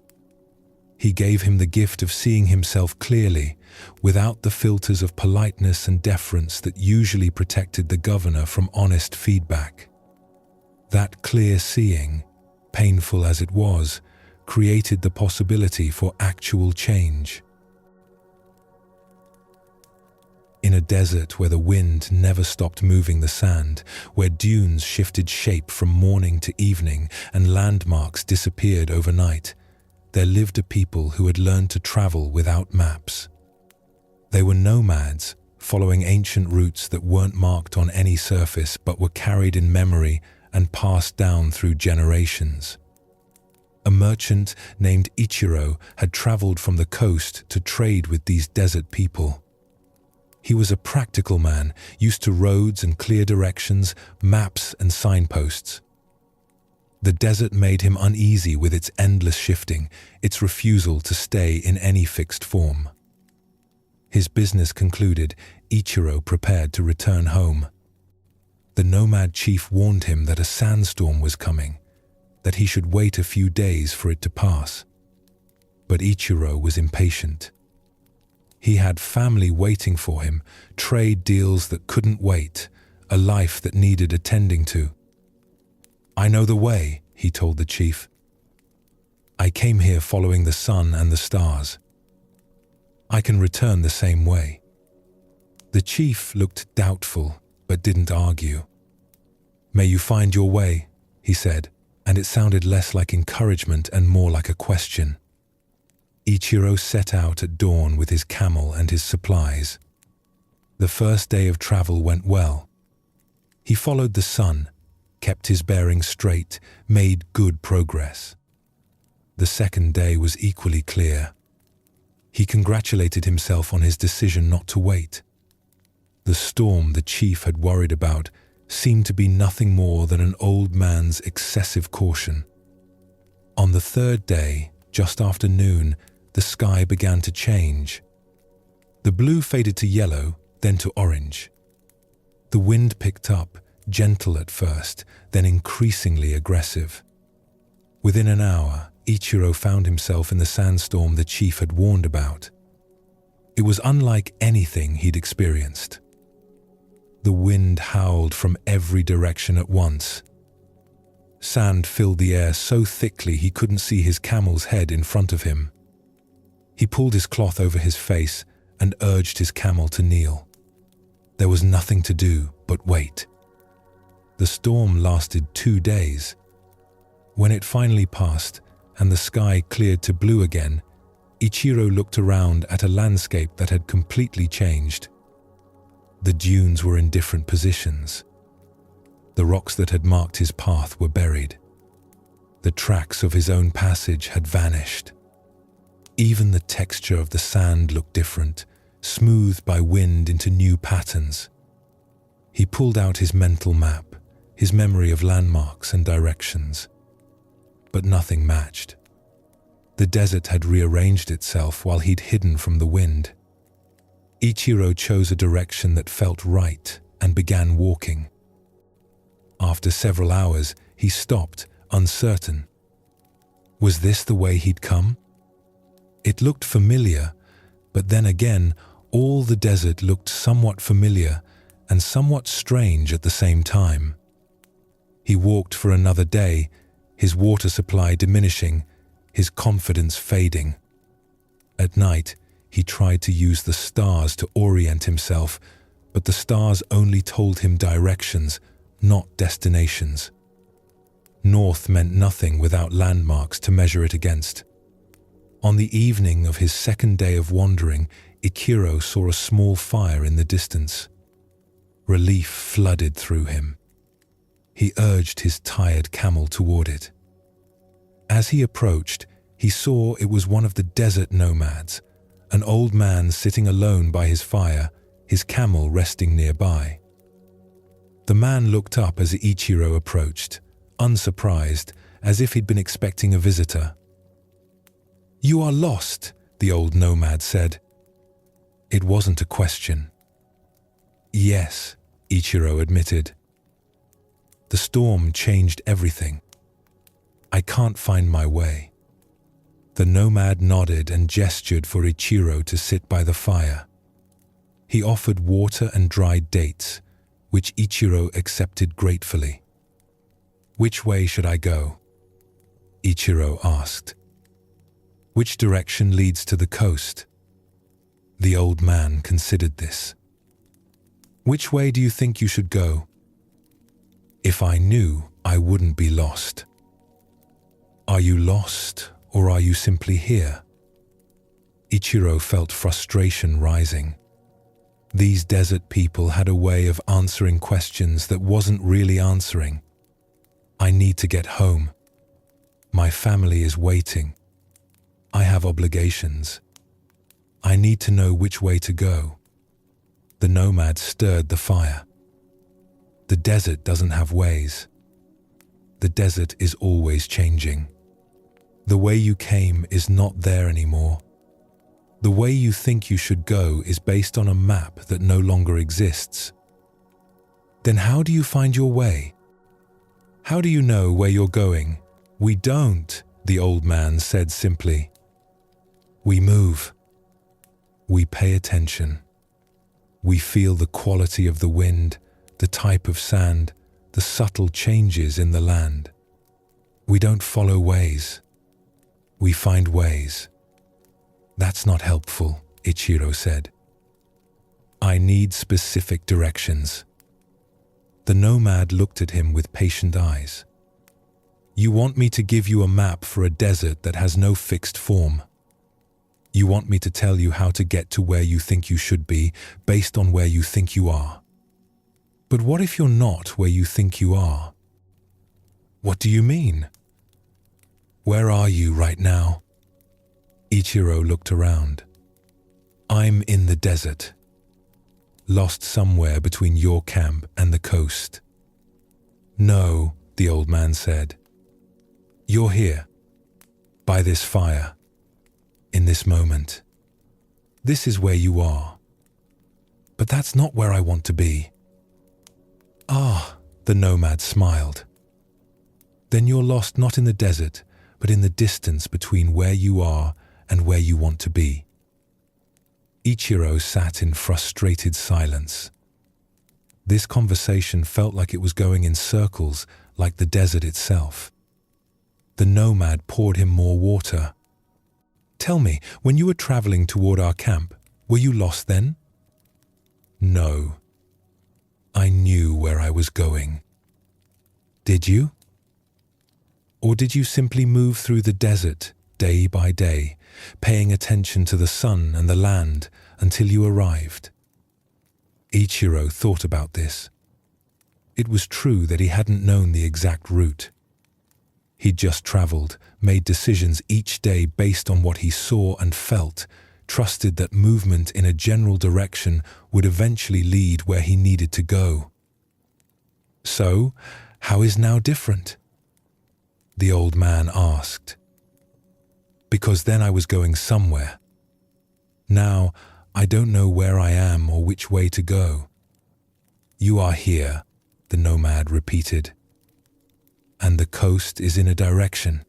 He gave him the gift of seeing himself clearly, without the filters of politeness and deference that usually protected the governor from honest feedback. That clear seeing, painful as it was, created the possibility for actual change. In a desert where the wind never stopped moving the sand, where dunes shifted shape from morning to evening and landmarks disappeared overnight, there lived a people who had learned to travel without maps. They were nomads, following ancient routes that weren't marked on any surface but were carried in memory and passed down through generations. A merchant named Ichiro had traveled from the coast to trade with these desert people. He was a practical man, used to roads and clear directions, maps and signposts. The desert made him uneasy with its endless shifting, its refusal to stay in any fixed form. His business concluded, Ichiro prepared to return home. The nomad chief warned him that a sandstorm was coming, that he should wait a few days for it to pass. But Ichiro was impatient. He had family waiting for him, trade deals that couldn't wait, a life that needed attending to. "I know the way," he told the chief. "I came here following the sun and the stars. I can return the same way." The chief looked doubtful, but didn't argue. "May you find your way," he said, and it sounded less like encouragement and more like a question. Ichiro set out at dawn with his camel and his supplies. The first day of travel went well. He followed the sun, kept his bearings straight, made good progress. The second day was equally clear. He congratulated himself on his decision not to wait. The storm the chief had worried about seemed to be nothing more than an old man's excessive caution. On the third day, just after noon, the sky began to change. The blue faded to yellow, then to orange. The wind picked up, gentle at first, then increasingly aggressive. Within an hour, Ichiro found himself in the sandstorm the chief had warned about. It was unlike anything he'd experienced. The wind howled from every direction at once. Sand filled the air so thickly he couldn't see his camel's head in front of him. He pulled his cloth over his face and urged his camel to kneel. There was nothing to do but wait. The storm lasted 2 days. When it finally passed and the sky cleared to blue again, Ichiro looked around at a landscape that had completely changed. The dunes were in different positions. The rocks that had marked his path were buried. The tracks of his own passage had vanished. Even the texture of the sand looked different, smoothed by wind into new patterns. He pulled out his mental map, his memory of landmarks and directions. But nothing matched. The desert had rearranged itself while he'd hidden from the wind. Ichiro chose a direction that felt right and began walking. After several hours, he stopped, uncertain. Was this the way he'd come? It looked familiar, but then again, all the desert looked somewhat familiar and somewhat strange at the same time. He walked for another day, his water supply diminishing, his confidence fading. At night, he tried to use the stars to orient himself, but the stars only told him directions, not destinations. North meant nothing without landmarks to measure it against. On the evening of his second day of wandering, Ichiro saw a small fire in the distance. Relief flooded through him. He urged his tired camel toward it. As he approached, he saw it was one of the desert nomads, an old man sitting alone by his fire, his camel resting nearby. The man looked up as Ichiro approached, unsurprised, as if he'd been expecting a visitor. "You are lost," the old nomad said. It wasn't a question. "Yes," Ichiro admitted. "The storm changed everything. I can't find my way." The nomad nodded and gestured for Ichiro to sit by the fire. He offered water and dried dates, which Ichiro accepted gratefully. "Which way should I go?" Ichiro asked. "Which direction leads to the coast?" The old man considered this. "Which way do you think you should go?" "If I knew, I wouldn't be lost." "Are you lost, or are you simply here?" Ichiro felt frustration rising. These desert people had a way of answering questions that wasn't really answering. "I need to get home. My family is waiting. I have obligations. I need to know which way to go." The nomad stirred the fire. The desert doesn't have ways. The desert is always changing. The way you came is not there anymore. The way you think you should go is based on a map that no longer exists. Then how do you find your way? How do you know where you're going? "We don't," the old man said simply. "We move. We pay attention. We feel the quality of the wind, the type of sand, the subtle changes in the land. We don't follow ways. We find ways." "That's not helpful," Ichiro said. "I need specific directions." The nomad looked at him with patient eyes. "You want me to give you a map for a desert that has no fixed form. You want me to tell you how to get to where you think you should be based on where you think you are. But what if you're not where you think you are?" "What do you mean?" "Where are you right now?" Ichiro looked around. "I'm in the desert, lost somewhere between your camp and the coast." "No," the old man said. "You're here, by this fire, in this moment. This is where you are. But that's not where I want to be." "Ah," the nomad smiled. "Then you're lost not in the desert, but in the distance between where you are and where you want to be." Ichiro sat in frustrated silence. This conversation felt like it was going in circles, like the desert itself. The nomad poured him more water. "Tell me, when you were traveling toward our camp, were you lost then?" "No. I knew where I was going." "Did you? Or did you simply move through the desert, day by day, paying attention to the sun and the land until you arrived?" Ichiro thought about this. It was true that he hadn't known the exact route. He'd just traveled, made decisions each day based on what he saw and felt, trusted that movement in a general direction would eventually lead where he needed to go. So, how is now different? The old man asked. Because then I was going somewhere. Now, I don't know where I am or which way to go. You are here, the nomad repeated. And the coast is in a direction.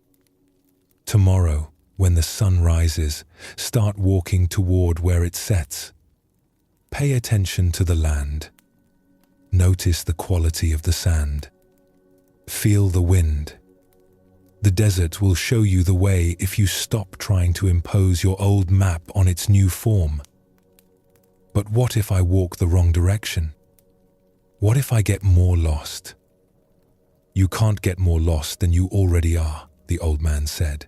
Tomorrow, when the sun rises, start walking toward where it sets. Pay attention to the land. Notice the quality of the sand. Feel the wind. The desert will show you the way if you stop trying to impose your old map on its new form. But what if I walk the wrong direction? What if I get more lost? You can't get more lost than you already are, the old man said.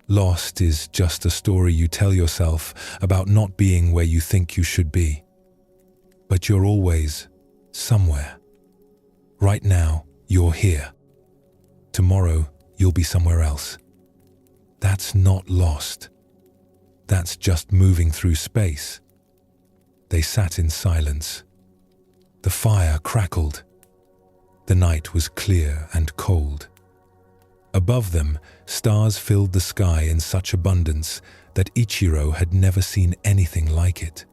Lost is just a story you tell yourself about not being where you think you should be. But you're always somewhere. Right now, you're here. Tomorrow, you'll be somewhere else. That's not lost. That's just moving through space. They sat in silence. The fire crackled. The night was clear and cold. Above them, stars filled the sky in such abundance that Ichiro had never seen anything like it.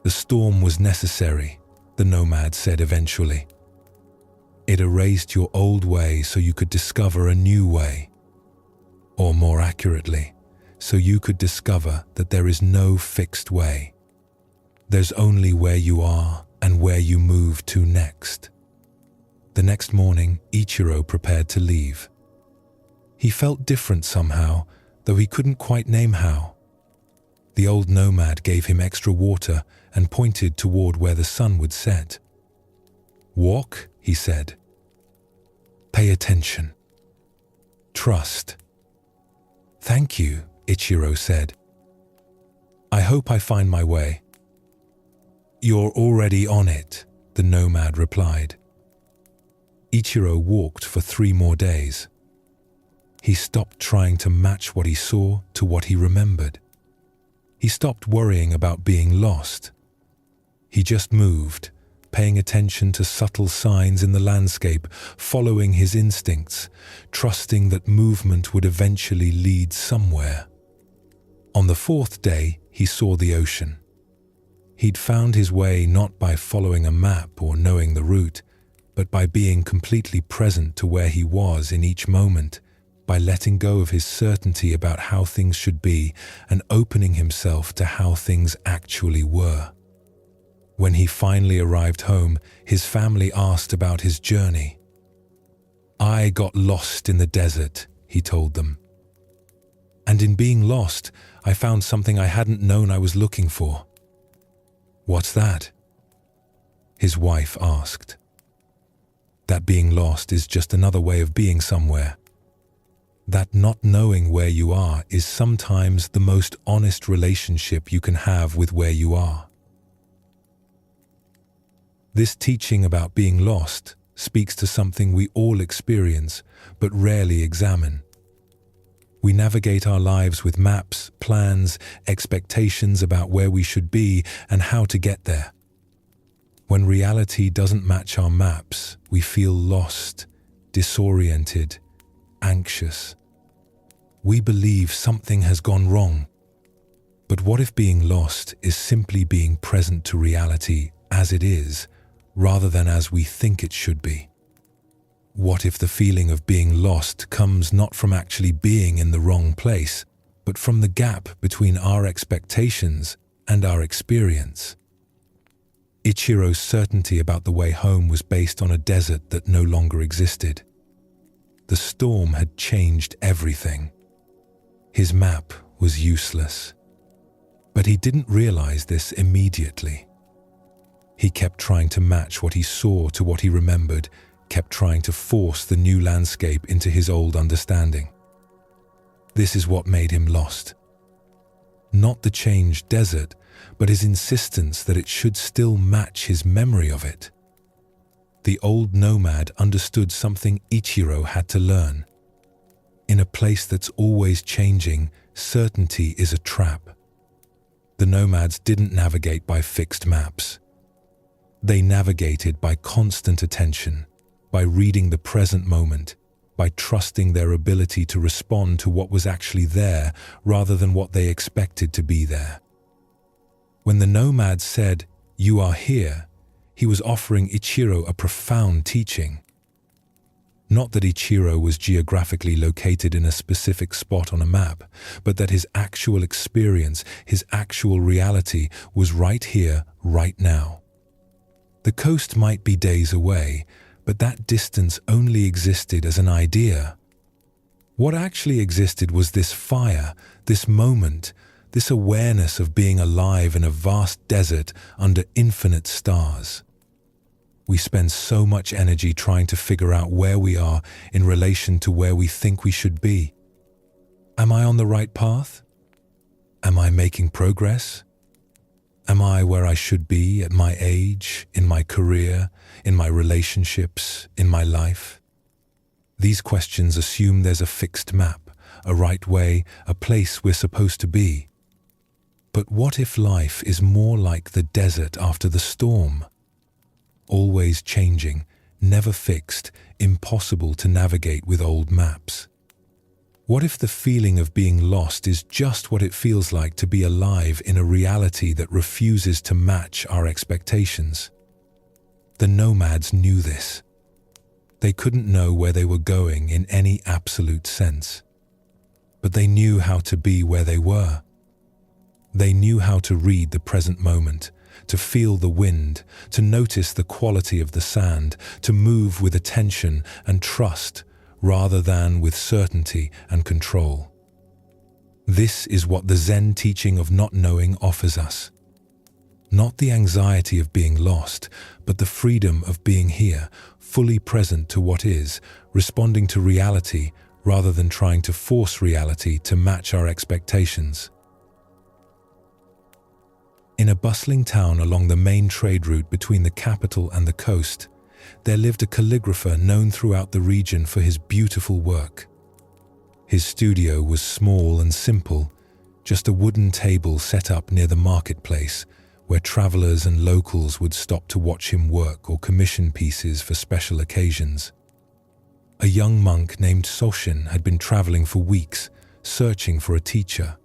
The storm was necessary, the nomad said eventually. It erased your old way so you could discover a new way. Or more accurately, so you could discover that there is no fixed way. There's only where you are and where you move to next. The next morning, Ichiro prepared to leave. He felt different somehow, though he couldn't quite name how. The old nomad gave him extra water and pointed toward where the sun would set. Walk, he said. Pay attention. Trust. Thank you, Ichiro said. I hope I find my way. You're already on it, the nomad replied. Ichiro walked for 3 more days. He stopped trying to match what he saw to what he remembered. He stopped worrying about being lost. He just moved, paying attention to subtle signs in the landscape, following his instincts, trusting that movement would eventually lead somewhere. On the 4th day, he saw the ocean. He'd found his way not by following a map or knowing the route, but by being completely present to where he was in each moment, by letting go of his certainty about how things should be and opening himself to how things actually were. When he finally arrived home, his family asked about his journey. I got lost in the desert, he told them. And in being lost, I found something I hadn't known I was looking for. What's that? His wife asked. That being lost is just another way of being somewhere. That not knowing where you are is sometimes the most honest relationship you can have with where you are. This teaching about being lost speaks to something we all experience but rarely examine. We navigate our lives with maps, plans, expectations about where we should be and how to get there. When reality doesn't match our maps, we feel lost, disoriented, anxious. We believe something has gone wrong. But what if being lost is simply being present to reality as it is, rather than as we think it should be? What if the feeling of being lost comes not from actually being in the wrong place, but from the gap between our expectations and our experience? Ichiro's certainty about the way home was based on a desert that no longer existed. The storm had changed everything. His map was useless. But he didn't realize this immediately. He kept trying to match what he saw to what he remembered, kept trying to force the new landscape into his old understanding. This is what made him lost. Not the changed desert, but his insistence that it should still match his memory of it. The old nomad understood something Ichiro had to learn. In a place that's always changing, certainty is a trap. The nomads didn't navigate by fixed maps. They navigated by constant attention, by reading the present moment, by trusting their ability to respond to what was actually there rather than what they expected to be there. When the nomad said, "You are here," he was offering Ichiro a profound teaching. Not that Ichiro was geographically located in a specific spot on a map, but that his actual experience, his actual reality, was right here, right now. The coast might be days away, but that distance only existed as an idea. What actually existed was this fire, this moment, this awareness of being alive in a vast desert under infinite stars. We spend so much energy trying to figure out where we are in relation to where we think we should be. Am I on the right path? Am I making progress? Am I where I should be at my age, in my career, in my relationships, in my life? These questions assume there's a fixed map, a right way, a place we're supposed to be. But what if life is more like the desert after the storm? Always changing, never fixed, impossible to navigate with old maps. What if the feeling of being lost is just what it feels like to be alive in a reality that refuses to match our expectations? The nomads knew this. They couldn't know where they were going in any absolute sense. But they knew how to be where they were. They knew how to read the present moment, to feel the wind, to notice the quality of the sand, to move with attention and trust, rather than with certainty and control. This is what the Zen teaching of not knowing offers us. Not the anxiety of being lost, but the freedom of being here, fully present to what is, responding to reality rather than trying to force reality to match our expectations. In a bustling town along the main trade route between the capital and the coast, there lived a calligrapher known throughout the region for his beautiful work. His studio was small and simple, just a wooden table set up near the marketplace where travelers and locals would stop to watch him work or commission pieces for special occasions. A young monk named Soshin had been traveling for weeks, searching for a teacher.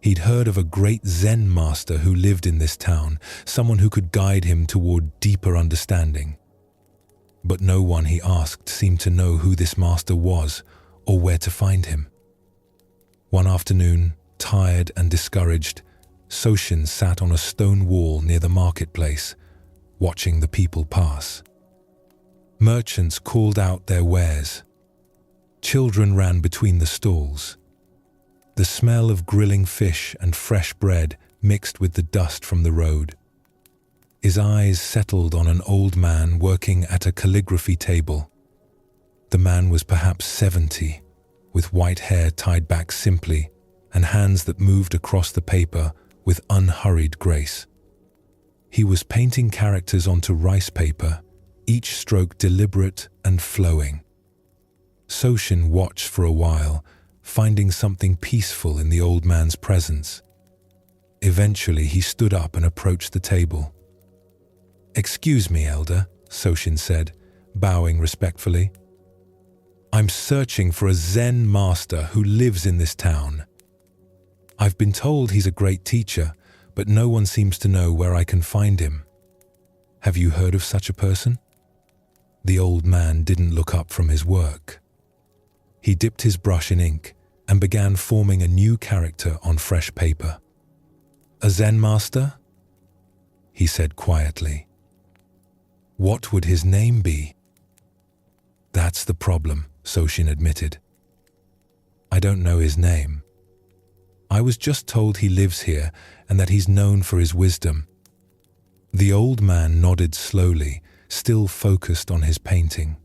He'd heard of a great Zen master who lived in this town, someone who could guide him toward deeper understanding. But no one he asked seemed to know who this master was or where to find him. One afternoon, tired and discouraged, Soshin sat on a stone wall near the marketplace, watching the people pass. Merchants called out their wares. Children ran between the stalls. The smell of grilling fish and fresh bread mixed with the dust from the road. His eyes settled on an old man working at a calligraphy table. The man was perhaps 70, with white hair tied back simply and hands that moved across the paper with unhurried grace. He was painting characters onto rice paper, each stroke deliberate and flowing. Soshin watched for a while, finding something peaceful in the old man's presence. Eventually, he stood up and approached the table. "Excuse me, elder," Soshin said, bowing respectfully. "I'm searching for a Zen master who lives in this town. I've been told he's a great teacher, but no one seems to know where I can find him. Have you heard of such a person?" The old man didn't look up from his work. He dipped his brush in ink and began forming a new character on fresh paper. "A Zen master?" he said quietly. "What would his name be?" "That's the problem," Soshin admitted. "I don't know his name. I was just told he lives here and that he's known for his wisdom." The old man nodded slowly, still focused on his painting.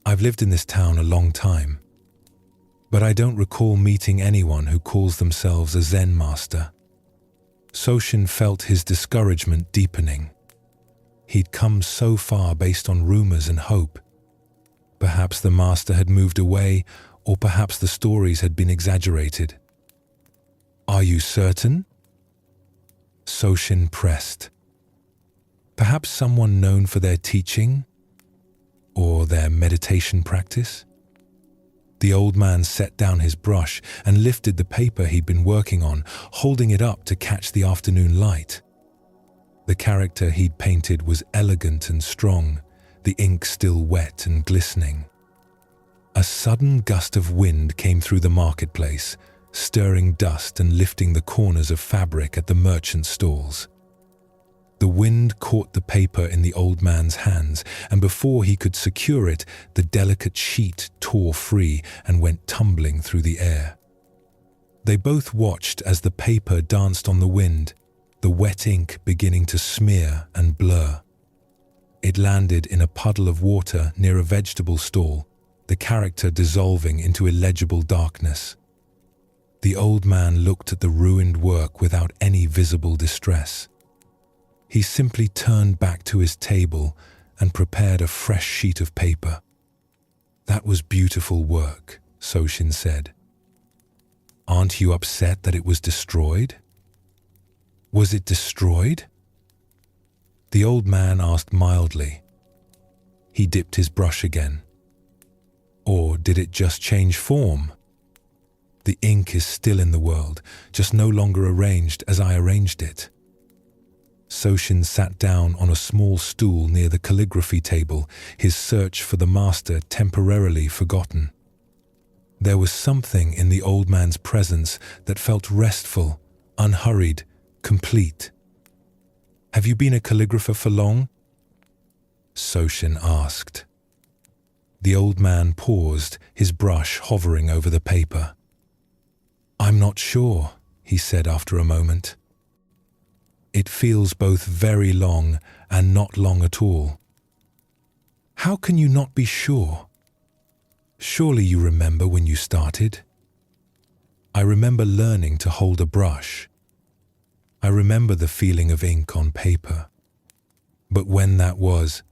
"I've lived in this town a long time, but I don't recall meeting anyone who calls themselves a Zen master." Soshin felt his discouragement deepening. He'd come so far based on rumors and hope. Perhaps the master had moved away, or perhaps the stories had been exaggerated. "Are you certain?" Soshin pressed. Perhaps someone known for their teaching or their meditation practice? The old man set down his brush and lifted the paper he'd been working on, holding it up to catch the afternoon light. The character he'd painted was elegant and strong, the ink still wet and glistening. A sudden gust of wind came through the marketplace, stirring dust and lifting the corners of fabric at the merchant stalls. The wind caught the paper in the old man's hands, and before he could secure it, the delicate sheet tore free and went tumbling through the air. They both watched as the paper danced on the wind, the wet ink beginning to smear and blur. It landed in a puddle of water near a vegetable stall, the character dissolving into illegible darkness. The old man looked at the ruined work without any visible distress. He simply turned back to his table and prepared a fresh sheet of paper. "That was beautiful work," Soshin said. "Aren't you upset that it was destroyed?" "Was it destroyed?" The old man asked mildly. He dipped his brush again. "Or did it just change form? The ink is still in the world, just no longer arranged as I arranged it." Soshin sat down on a small stool near the calligraphy table, his search for the master temporarily forgotten. There was something in the old man's presence that felt restful, unhurried, complete. "Have you been a calligrapher for long?" Soshin asked. The old man paused, his brush hovering over the paper. "I'm not sure," he said after a moment. "It feels both very long and not long at all." "How can you not be sure? Surely you remember when you started?" "I remember learning to hold a brush. I remember the feeling of ink on paper. But when that was,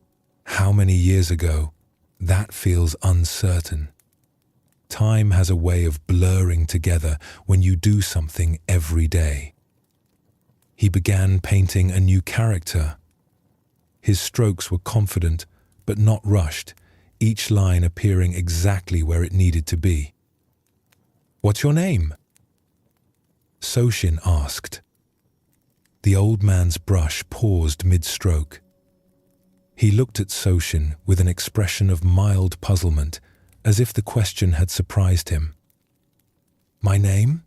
how many years ago, that feels uncertain. Time has a way of blurring together when you do something every day." He began painting a new character. His strokes were confident, but not rushed, each line appearing exactly where it needed to be. "What's your name?" Soshin asked. The old man's brush paused mid-stroke. He looked at Soshin with an expression of mild puzzlement, as if the question had surprised him. "My name?"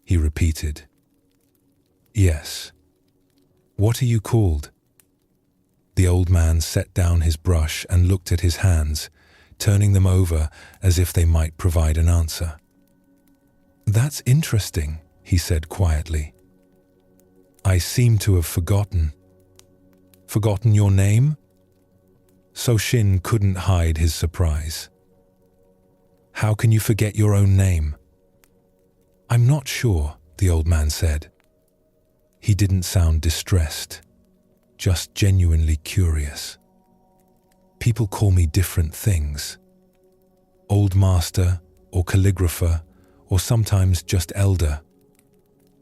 he repeated. "Yes. What are you called?" The old man set down his brush and looked at his hands, turning them over as if they might provide an answer. "That's interesting," he said quietly. "I seem to have forgotten." "Forgotten your name?" Soshin couldn't hide his surprise. "How can you forget your own name?" "I'm not sure," the old man said. He didn't sound distressed, just genuinely curious. "People call me different things. Old master, or calligrapher, or sometimes just elder.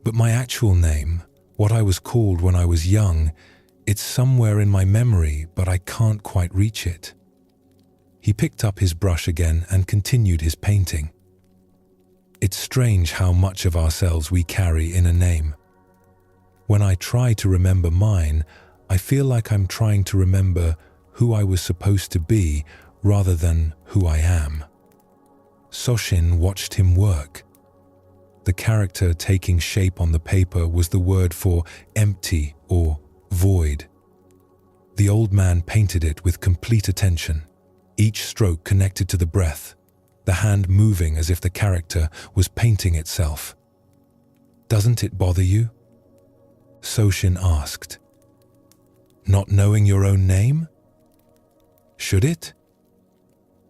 But my actual name, what I was called when I was young, it's somewhere in my memory, but I can't quite reach it." He picked up his brush again and continued his painting. "It's strange how much of ourselves we carry in a name. When I try to remember mine, I feel like I'm trying to remember who I was supposed to be rather than who I am." Soshin watched him work. The character taking shape on the paper was the word for empty or void. The old man painted it with complete attention, each stroke connected to the breath, the hand moving as if the character was painting itself. "Doesn't it bother you?" Soshin asked. "Not knowing your own name? Should it?"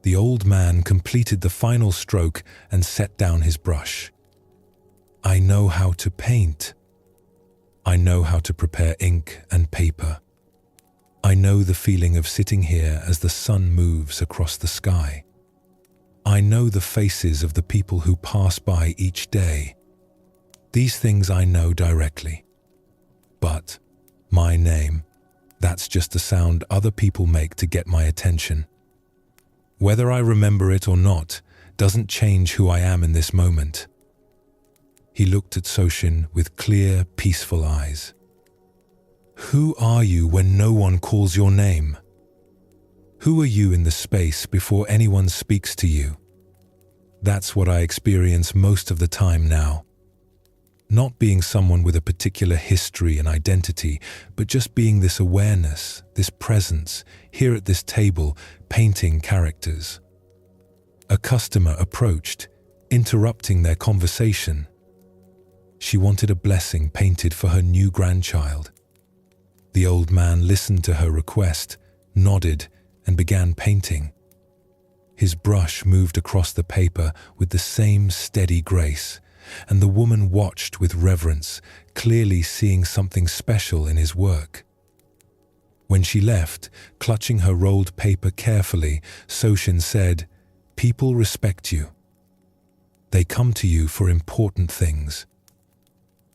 The old man completed the final stroke and set down his brush. "I know how to paint." I know how to prepare ink and paper. I know the feeling of sitting here as the sun moves across the sky. I know the faces of the people who pass by each day. These things I know directly. But my name, that's just a sound other people make to get my attention. Whether I remember it or not doesn't change who I am in this moment. He looked at Soshin with clear, peaceful eyes. Who are you when no one calls your name? Who are you in the space before anyone speaks to you? That's what I experience most of the time now. Not being someone with a particular history and identity, but just being this awareness, this presence, here at this table, painting characters. A customer approached, interrupting their conversation. She wanted a blessing painted for her new grandchild. The old man listened to her request, nodded, and began painting. His brush moved across the paper with the same steady grace, and the woman watched with reverence, clearly seeing something special in his work. When she left, clutching her rolled paper carefully, Soshin said, "People respect you. They come to you for important things.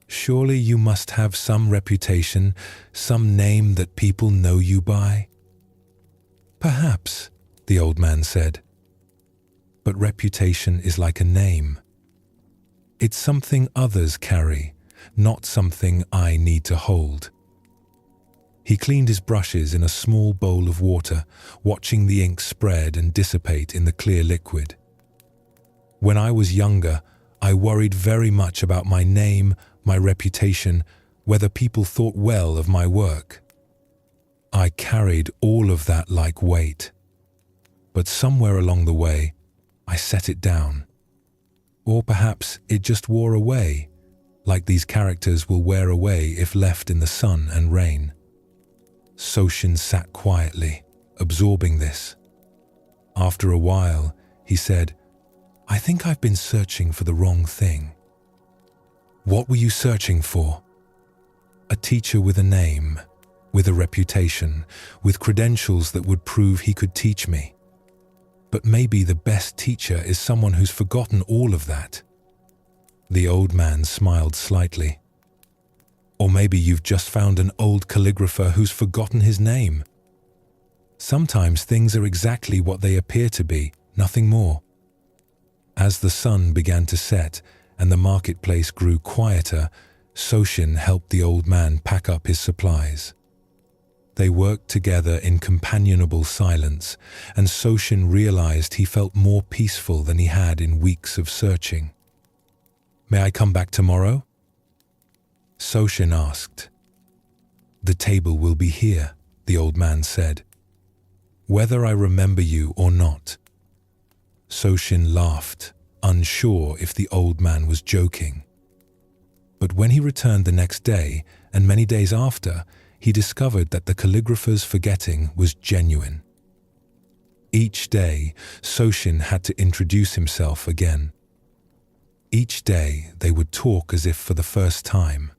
Surely you must have some reputation, some name that people know you by?" "Perhaps," the old man said. "But reputation is like a name. It's something others carry, not something I need to hold." He cleaned his brushes in a small bowl of water, watching the ink spread and dissipate in the clear liquid. "When I was younger, I worried very much about my name, my reputation, whether people thought well of my work. I carried all of that like weight. But somewhere along the way, I set it down. Or perhaps it just wore away, like these characters will wear away if left in the sun and rain." Soshin sat quietly, absorbing this. After a while, he said, "I think I've been searching for the wrong thing." "What were you searching for?" "A teacher with a name, with a reputation, with credentials that would prove he could teach me. But maybe the best teacher is someone who's forgotten all of that." The old man smiled slightly. "Or maybe you've just found an old calligrapher who's forgotten his name. Sometimes things are exactly what they appear to be, nothing more." As the sun began to set and the marketplace grew quieter, Soshin helped the old man pack up his supplies. They worked together in companionable silence, and Soshin realized he felt more peaceful than he had in weeks of searching. "May I come back tomorrow?" Soshin asked. "The table will be here," the old man said. "Whether I remember you or not." Soshin laughed, unsure if the old man was joking. But when he returned the next day, and many days after, he discovered that the calligrapher's forgetting was genuine. Each day, Soshin had to introduce himself again. Each day, they would talk as if for the first time.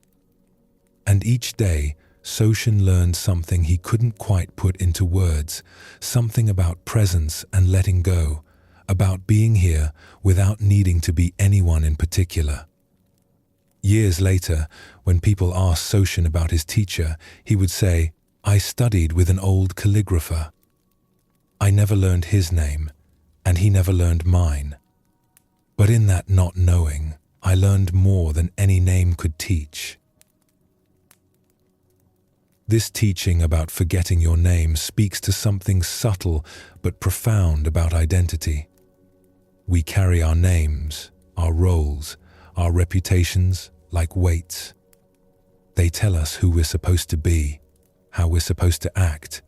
And each day, Soshin learned something he couldn't quite put into words, something about presence and letting go, about being here without needing to be anyone in particular. Years later, when people asked Soshin about his teacher, he would say, "I studied with an old calligrapher. I never learned his name, and he never learned mine. But in that not knowing, I learned more than any name could teach." This teaching about forgetting your name speaks to something subtle but profound about identity. We carry our names, our roles, our reputations like weights. They tell us who we're supposed to be, how we're supposed to act,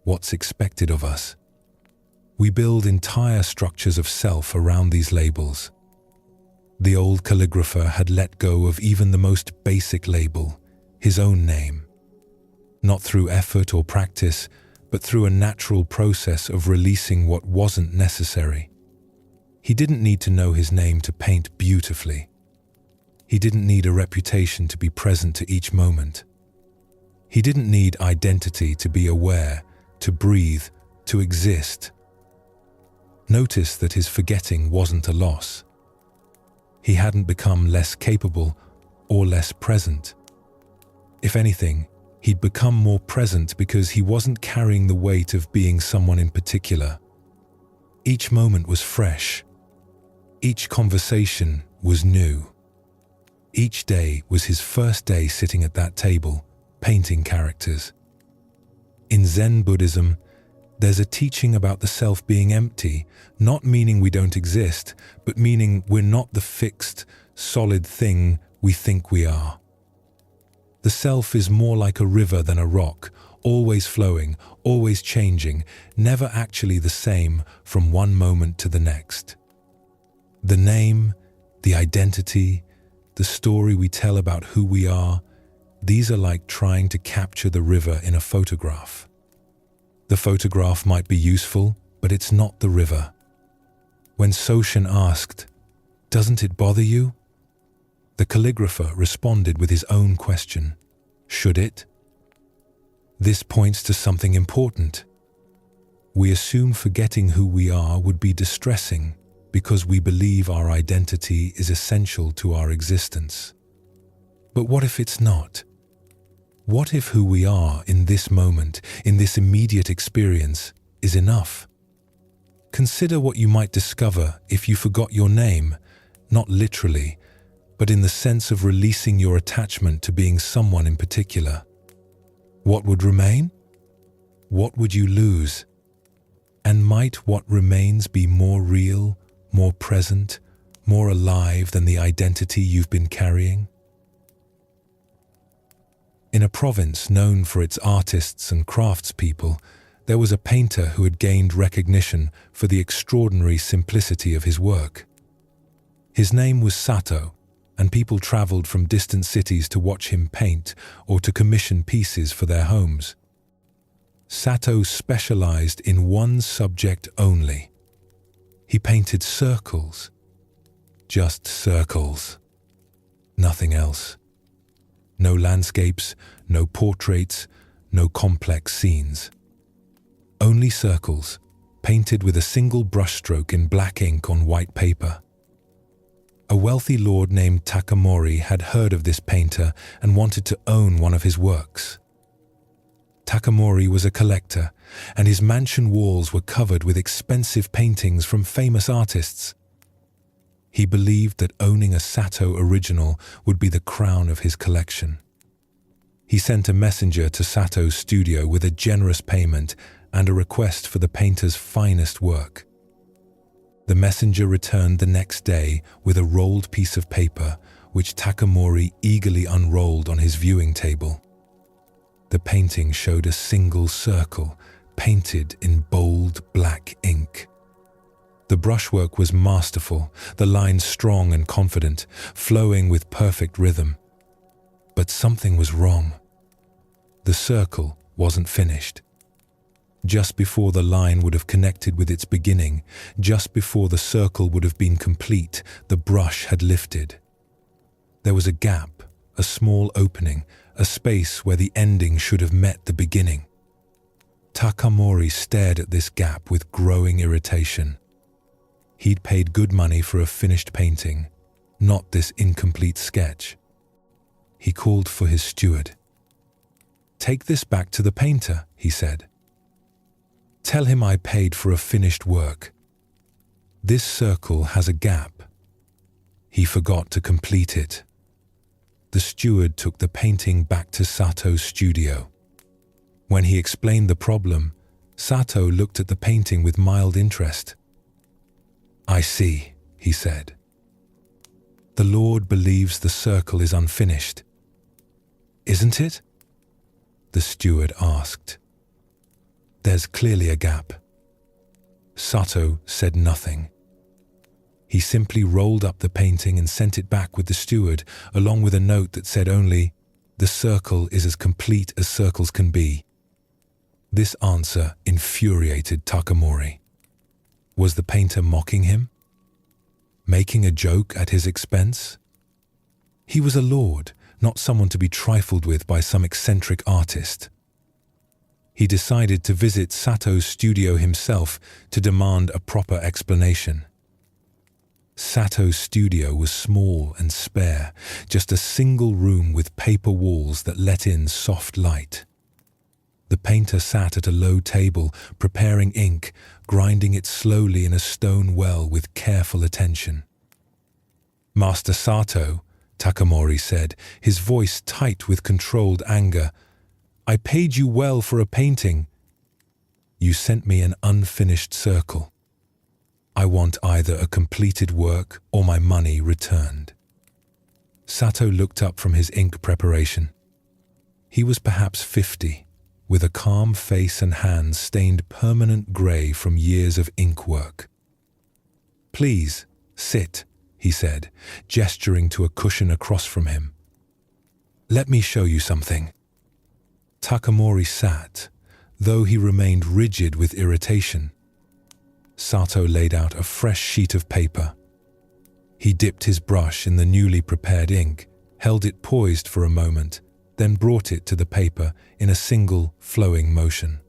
what's expected of us. We build entire structures of self around these labels. The old calligrapher had let go of even the most basic label, his own name. Not through effort or practice, but through a natural process of releasing what wasn't necessary. He didn't need to know his name to paint beautifully. He didn't need a reputation to be present to each moment. He didn't need identity to be aware, to breathe, to exist. Notice that his forgetting wasn't a loss. He hadn't become less capable or less present. If anything, he'd become more present because he wasn't carrying the weight of being someone in particular. Each moment was fresh. Each conversation was new. Each day was his first day sitting at that table, painting characters. In Zen Buddhism, there's a teaching about the self being empty, not meaning we don't exist, but meaning we're not the fixed, solid thing we think we are. The self is more like a river than a rock, always flowing, always changing, never actually the same from one moment to the next. The name, the identity, the story we tell about who we are, these are like trying to capture the river in a photograph. The photograph might be useful, but it's not the river. When Soshin asked, "Doesn't it bother you?" the calligrapher responded with his own question, "Should it?" This points to something important. We assume forgetting who we are would be distressing because we believe our identity is essential to our existence. But what if it's not? What if who we are in this moment, in this immediate experience, is enough? Consider what you might discover if you forgot your name, not literally, but in the sense of releasing your attachment to being someone in particular. What would remain? What would you lose? And might what remains be more real, more present, more alive than the identity you've been carrying? In a province known for its artists and craftspeople, there was a painter who had gained recognition for the extraordinary simplicity of his work. His name was Sato, and people traveled from distant cities to watch him paint or to commission pieces for their homes. Sato specialized in one subject only. He painted circles. Just circles. Nothing else. No landscapes, no portraits, no complex scenes. Only circles, painted with a single brushstroke in black ink on white paper. A wealthy lord named Takamori had heard of this painter and wanted to own one of his works. Takamori was a collector, and his mansion walls were covered with expensive paintings from famous artists. He believed that owning a Sato original would be the crown of his collection. He sent a messenger to Sato's studio with a generous payment and a request for the painter's finest work. The messenger returned the next day with a rolled piece of paper, which Takamori eagerly unrolled on his viewing table. The painting showed a single circle, painted in bold black ink. The brushwork was masterful, the lines strong and confident, flowing with perfect rhythm. But something was wrong. The circle wasn't finished. Just before the line would have connected with its beginning, just before the circle would have been complete, the brush had lifted. There was a gap, a small opening, a space where the ending should have met the beginning. Takamori stared at this gap with growing irritation. He'd paid good money for a finished painting, not this incomplete sketch. He called for his steward. "Take this back to the painter," he said. "Tell him I paid for a finished work. This circle has a gap. He forgot to complete it." The steward took the painting back to Sato's studio. When he explained the problem, Sato looked at the painting with mild interest. "I see," he said. "The Lord believes the circle is unfinished. Isn't it?" the steward asked. "There's clearly a gap." Sato said nothing. He simply rolled up the painting and sent it back with the steward, along with a note that said only, "The circle is as complete as circles can be." This answer infuriated Takamori. Was the painter mocking him? Making a joke at his expense? He was a lord, not someone to be trifled with by some eccentric artist. He decided to visit Sato's studio himself to demand a proper explanation. Sato's studio was small and spare, just a single room with paper walls that let in soft light. The painter sat at a low table, preparing ink, grinding it slowly in a stone well with careful attention. "Master Sato," Takamori said, his voice tight with controlled anger, "I paid you well for a painting. You sent me an unfinished circle. I want either a completed work or my money returned." Sato looked up from his ink preparation. He was perhaps 50, with a calm face and hands stained permanent grey from years of ink work. "Please, sit," he said, gesturing to a cushion across from him. "Let me show you something." Takamori sat, though he remained rigid with irritation. Sato laid out a fresh sheet of paper. He dipped his brush in the newly prepared ink, held it poised for a moment, then brought it to the paper in a single, flowing motion.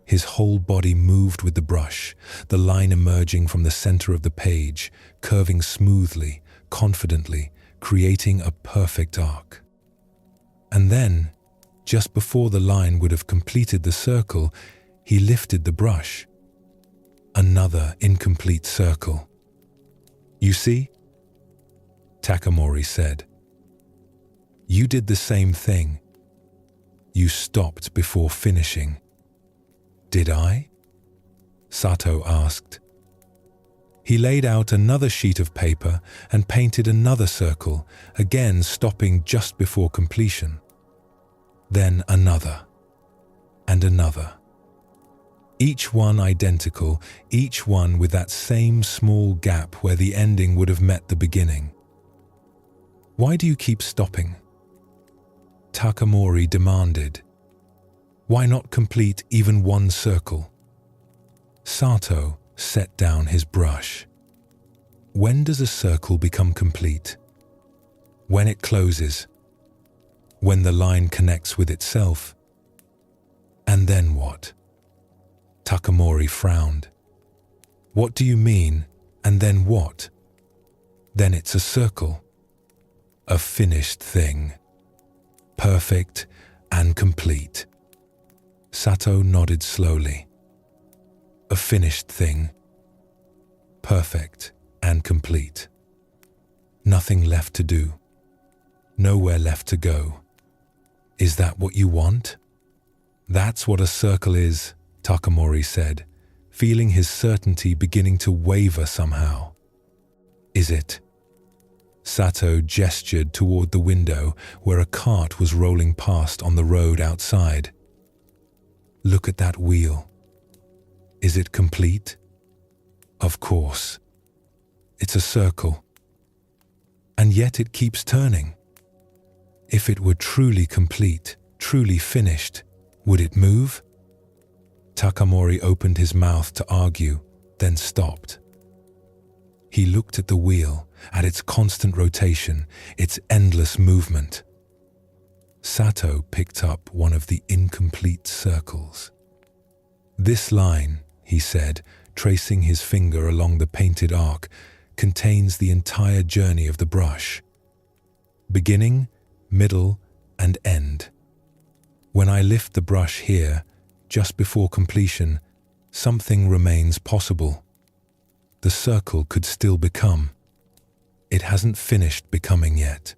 His whole body moved with the brush, the line emerging from the center of the page, curving smoothly, confidently, creating a perfect arc. And then, just before the line would have completed the circle, he lifted the brush. Another incomplete circle. "You see?" Takamori said. "You did the same thing. You stopped before finishing." "Did I?" Sato asked. He laid out another sheet of paper and painted another circle, again stopping just before completion. Then another, and another. Each one identical, each one with that same small gap where the ending would have met the beginning. "Why do you keep stopping?" Takamori demanded. "Why not complete even one circle?" Sato set down his brush. "When does a circle become complete?" "When it closes. When the line connects with itself." "And then what?" Takamori frowned. "What do you mean, and then what?" "Then it's a circle. A finished thing. Perfect and complete." Sato nodded slowly. "A finished thing. Perfect and complete. Nothing left to do. Nowhere left to go. Is that what you want?" "That's what a circle is," Takamori said, feeling his certainty beginning to waver somehow. "Is it?" Sato gestured toward the window where a cart was rolling past on the road outside. "Look at that wheel. Is it complete?" "Of course. It's a circle. And yet it keeps turning. If it were truly complete, truly finished, would it move?" Takamori opened his mouth to argue, then stopped. He looked at the wheel, at its constant rotation, its endless movement. Sato picked up one of the incomplete circles. "This line," he said, tracing his finger along the painted arc, "contains the entire journey of the brush. Beginning, middle, and end. When I lift the brush here, just before completion, something remains possible. The circle could still become. It hasn't finished becoming yet."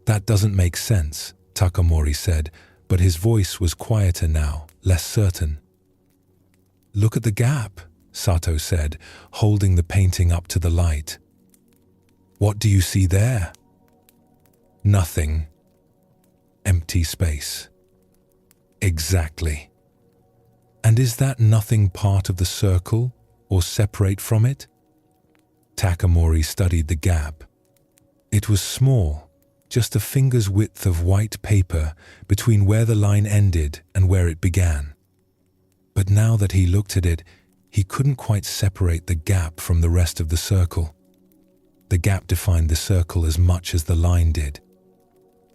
"That doesn't make sense," Takamori said, but his voice was quieter now, less certain. "Look at the gap," Sato said, holding the painting up to the light. "What do you see there?" "Nothing. Empty space." "Exactly. And is that nothing part of the circle or separate from it?" Takamori studied the gap. It was small, just a finger's width of white paper between where the line ended and where it began. But now that he looked at it, he couldn't quite separate the gap from the rest of the circle. The gap defined the circle as much as the line did.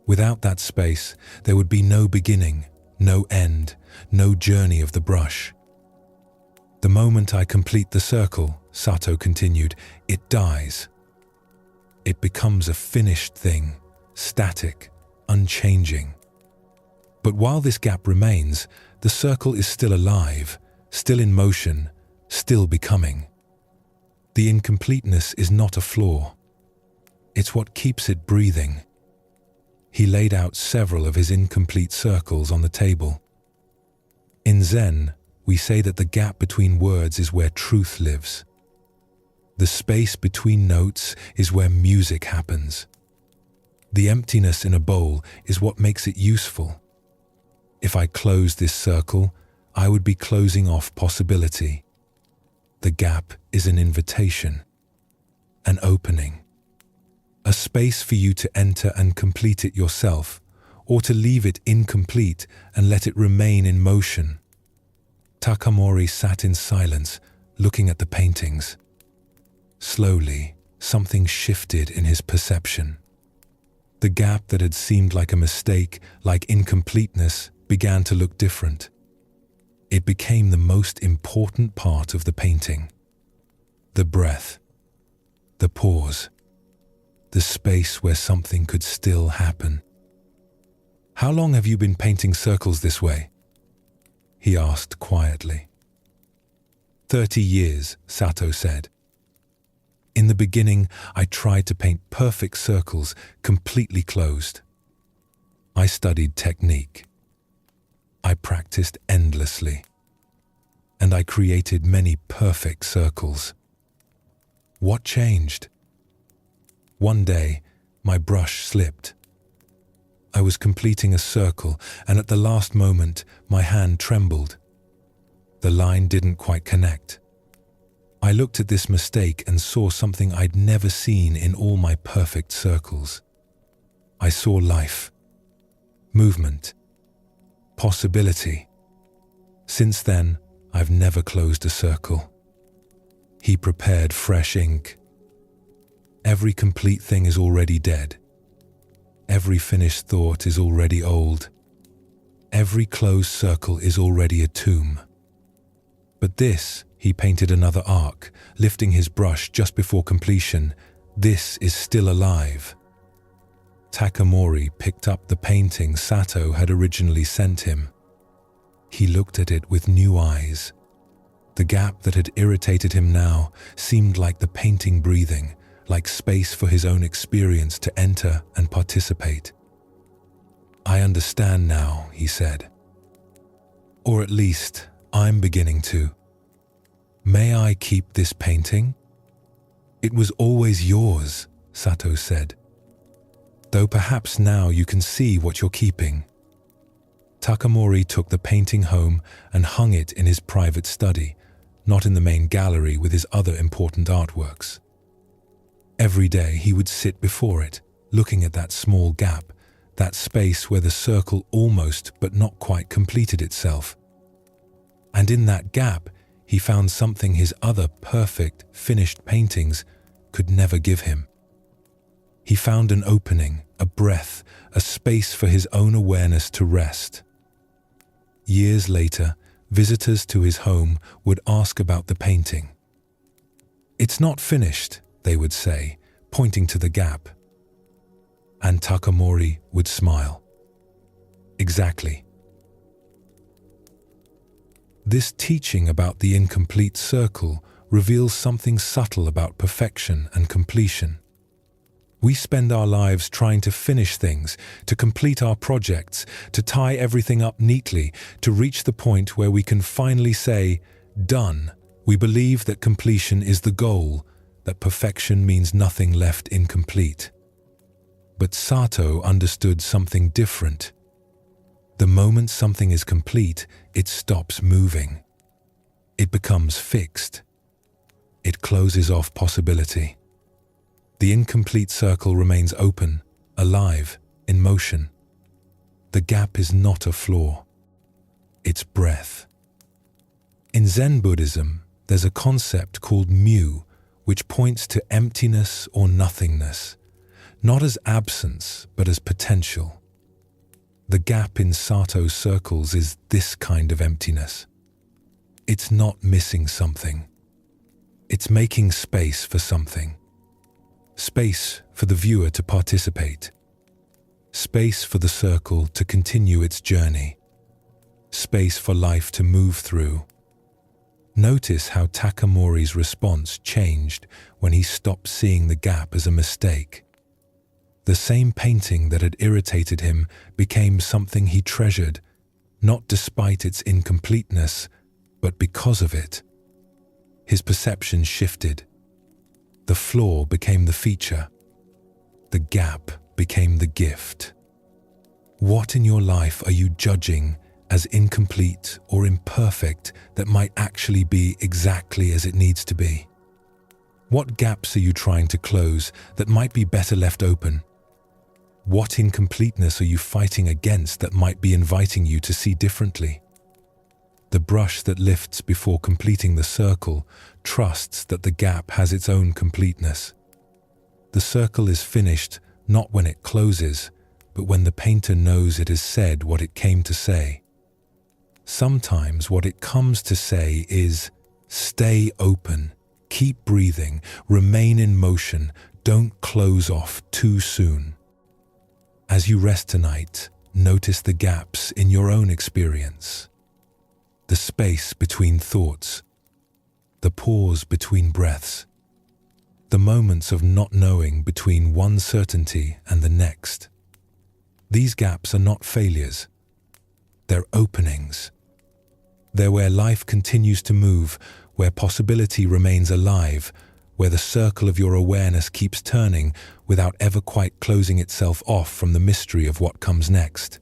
Without that space, there would be no beginning, no end, no journey of the brush. The moment I complete the circle, Sato continued, it dies. It becomes a finished thing, static, unchanging. But while this gap remains, the circle is still alive, still in motion, still becoming. The incompleteness is not a flaw. It's what keeps it breathing. He laid out several of his incomplete circles on the table. In Zen, we say that the gap between words is where truth lives. The space between notes is where music happens. The emptiness in a bowl is what makes it useful. If I close this circle, I would be closing off possibility. The gap is an invitation, an opening, a space for you to enter and complete it yourself, or to leave it incomplete and let it remain in motion. Takamori sat in silence, looking at the paintings. Slowly, something shifted in his perception. The gap that had seemed like a mistake, like incompleteness, began to look different. It became the most important part of the painting. The breath, the pause, the space where something could still happen. "How long have you been painting circles this way?" he asked quietly. 30 years, Sato said. In the beginning, I tried to paint perfect circles, completely closed. I studied technique. I practiced endlessly. And I created many perfect circles. What changed? One day, my brush slipped. I was completing a circle, and at the last moment, my hand trembled. The line didn't quite connect. I looked at this mistake and saw something I'd never seen in all my perfect circles. I saw life, movement, possibility. Since then, I've never closed a circle. He prepared fresh ink. Every complete thing is already dead. Every finished thought is already old. Every closed circle is already a tomb. But this, he painted another arc, lifting his brush just before completion. This is still alive. Takamori picked up the painting Sato had originally sent him. He looked at it with new eyes. The gap that had irritated him now seemed like the painting breathing, like space for his own experience to enter and participate. "I understand now," he said. "Or at least, I'm beginning to. May I keep this painting?" "It was always yours," Sato said. "Though perhaps now you can see what you're keeping." Takamori took the painting home and hung it in his private study, not in the main gallery with his other important artworks. Every day he would sit before it, looking at that small gap, that space where the circle almost but not quite completed itself. And in that gap, he found something his other perfect, finished paintings could never give him. He found an opening, a breath, a space for his own awareness to rest. Years later, visitors to his home would ask about the painting. "It's not finished," they would say, pointing to the gap. And Takamori would smile. "Exactly." This teaching about the incomplete circle reveals something subtle about perfection and completion. We spend our lives trying to finish things, to complete our projects, to tie everything up neatly, to reach the point where we can finally say, "Done." We believe that completion is the goal, that perfection means nothing left incomplete. But Sato understood something different. The moment something is complete, it stops moving. It becomes fixed. It closes off possibility. The incomplete circle remains open, alive, in motion. The gap is not a flaw. It's breath. In Zen Buddhism, there's a concept called mu, which points to emptiness or nothingness, not as absence but as potential. The gap in Sato's circles is this kind of emptiness. It's not missing something. It's making space for something. Space for the viewer to participate. Space for the circle to continue its journey. Space for life to move through. Notice how Takamori's response changed when he stopped seeing the gap as a mistake. The same painting that had irritated him became something he treasured, not despite its incompleteness, but because of it. His perception shifted. The flaw became the feature. The gap became the gift. What in your life are you judging as incomplete or imperfect that might actually be exactly as it needs to be? What gaps are you trying to close that might be better left open? What incompleteness are you fighting against that might be inviting you to see differently? The brush that lifts before completing the circle trusts that the gap has its own completeness. The circle is finished not when it closes, but when the painter knows it has said what it came to say. Sometimes what it comes to say is, stay open, keep breathing, remain in motion, don't close off too soon. As you rest tonight, notice the gaps in your own experience. The space between thoughts, the pause between breaths, the moments of not knowing between one certainty and the next. These gaps are not failures. They're openings. They're where life continues to move, where possibility remains alive, where the circle of your awareness keeps turning without ever quite closing itself off from the mystery of what comes next.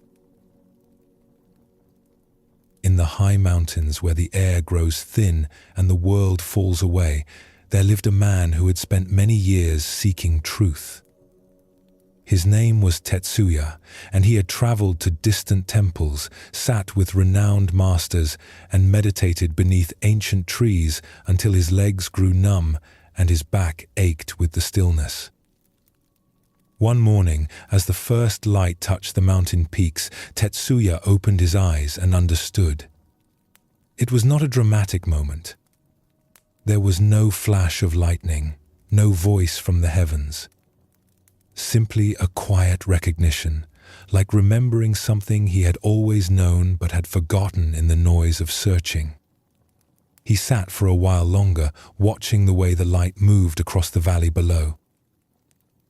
In the high mountains where the air grows thin and the world falls away, there lived a man who had spent many years seeking truth. His name was Tetsuya, and he had traveled to distant temples, sat with renowned masters, and meditated beneath ancient trees until his legs grew numb and his back ached with the stillness. One morning, as the first light touched the mountain peaks, Tetsuya opened his eyes and understood. It was not a dramatic moment. There was no flash of lightning, no voice from the heavens. Simply a quiet recognition, like remembering something he had always known but had forgotten in the noise of searching. He sat for a while longer, watching the way the light moved across the valley below.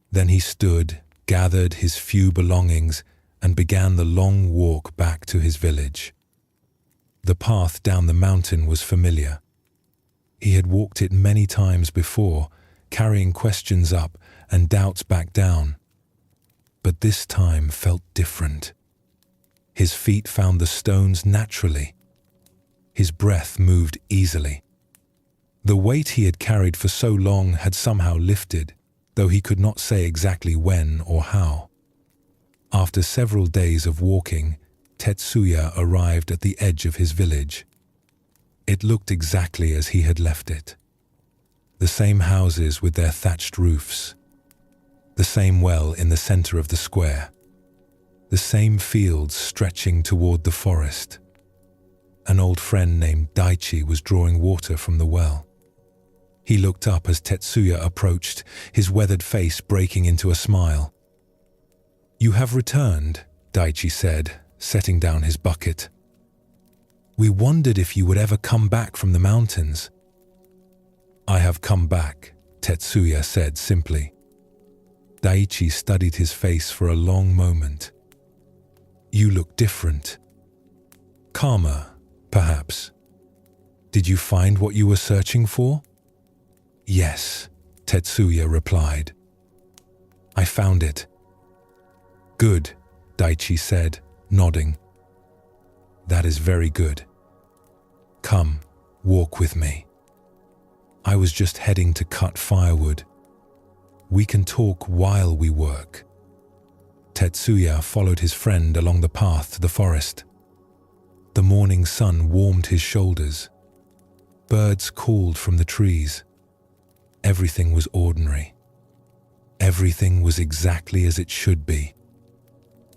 Then he stood, gathered his few belongings, and began the long walk back to his village. The path down the mountain was familiar. He had walked it many times before, carrying questions up and doubts back down. But this time felt different. His feet found the stones naturally. His breath moved easily. The weight he had carried for so long had somehow lifted, though he could not say exactly when or how. After several days of walking, Tetsuya arrived at the edge of his village. It looked exactly as he had left it. The same houses with their thatched roofs. The same well in the center of the square. The same fields stretching toward the forest. An old friend named Daichi was drawing water from the well. He looked up as Tetsuya approached, his weathered face breaking into a smile. "You have returned," Daichi said, setting down his bucket. "We wondered if you would ever come back from the mountains." "I have come back," Tetsuya said simply. Daichi studied his face for a long moment. "You look different. Calmer, perhaps. Did you find what you were searching for?" "Yes," Tetsuya replied. "I found it." "Good," Daichi said, nodding. "That is very good. Come, walk with me. I was just heading to cut firewood. We can talk while we work." Tetsuya followed his friend along the path to the forest. The morning sun warmed his shoulders. Birds called from the trees. everything was ordinary. Everything was exactly as it should be.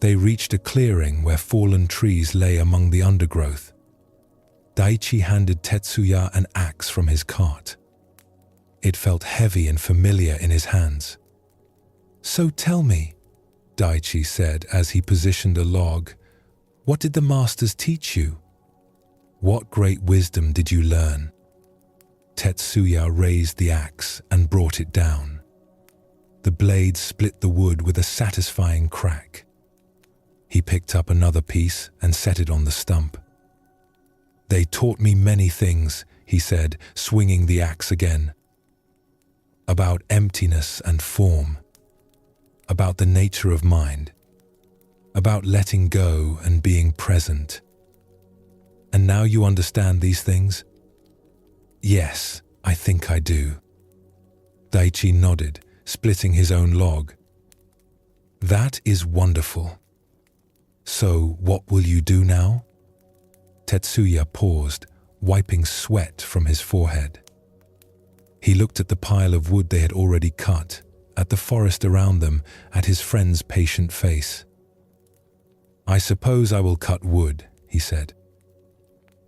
They reached a clearing where fallen trees lay among the undergrowth. Daichi handed Tetsuya an axe from his cart. It felt heavy and familiar in his hands. "So tell me," Daichi said as he positioned a log, "what did the masters teach you? What great wisdom did you learn?" Tetsuya raised the axe and brought it down. The blade split the wood with a satisfying crack. He picked up another piece and set it on the stump. "They taught me many things," he said, swinging the axe again. "About emptiness and form. About the nature of mind. About letting go and being present. And now you understand these things?" "Yes, I think I do." Daichi nodded, splitting his own log. "That is wonderful. So what will you do now?" Tetsuya paused, wiping sweat from his forehead. He looked at the pile of wood they had already cut, at the forest around them, at his friend's patient face. "I suppose I will cut wood," he said.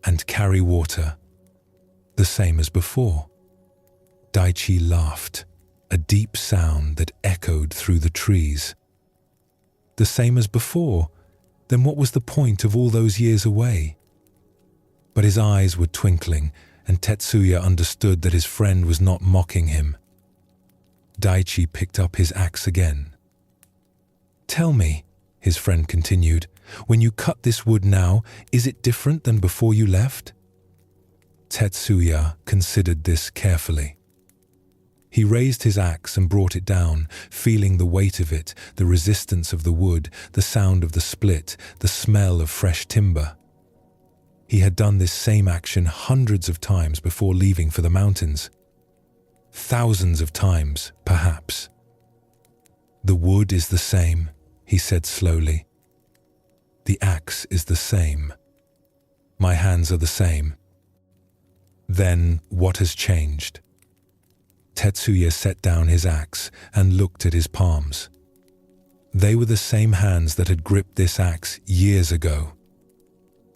"And carry water, the same as before." Daichi laughed, a deep sound that echoed through the trees. "The same as before? Then what was the point of all those years away?" But his eyes were twinkling, and Tetsuya understood that his friend was not mocking him. Daichi picked up his axe again. "Tell me," his friend continued, "when you cut this wood now, is it different than before you left?" Tetsuya considered this carefully. He raised his axe and brought it down, feeling the weight of it, the resistance of the wood, the sound of the split, the smell of fresh timber. He had done this same action hundreds of times before leaving for the mountains. Thousands of times, perhaps. "The wood is the same," he said slowly. "The axe is the same. My hands are the same. Then what has changed?" Tetsuya set down his axe and looked at his palms. They were the same hands that had gripped this axe years ago.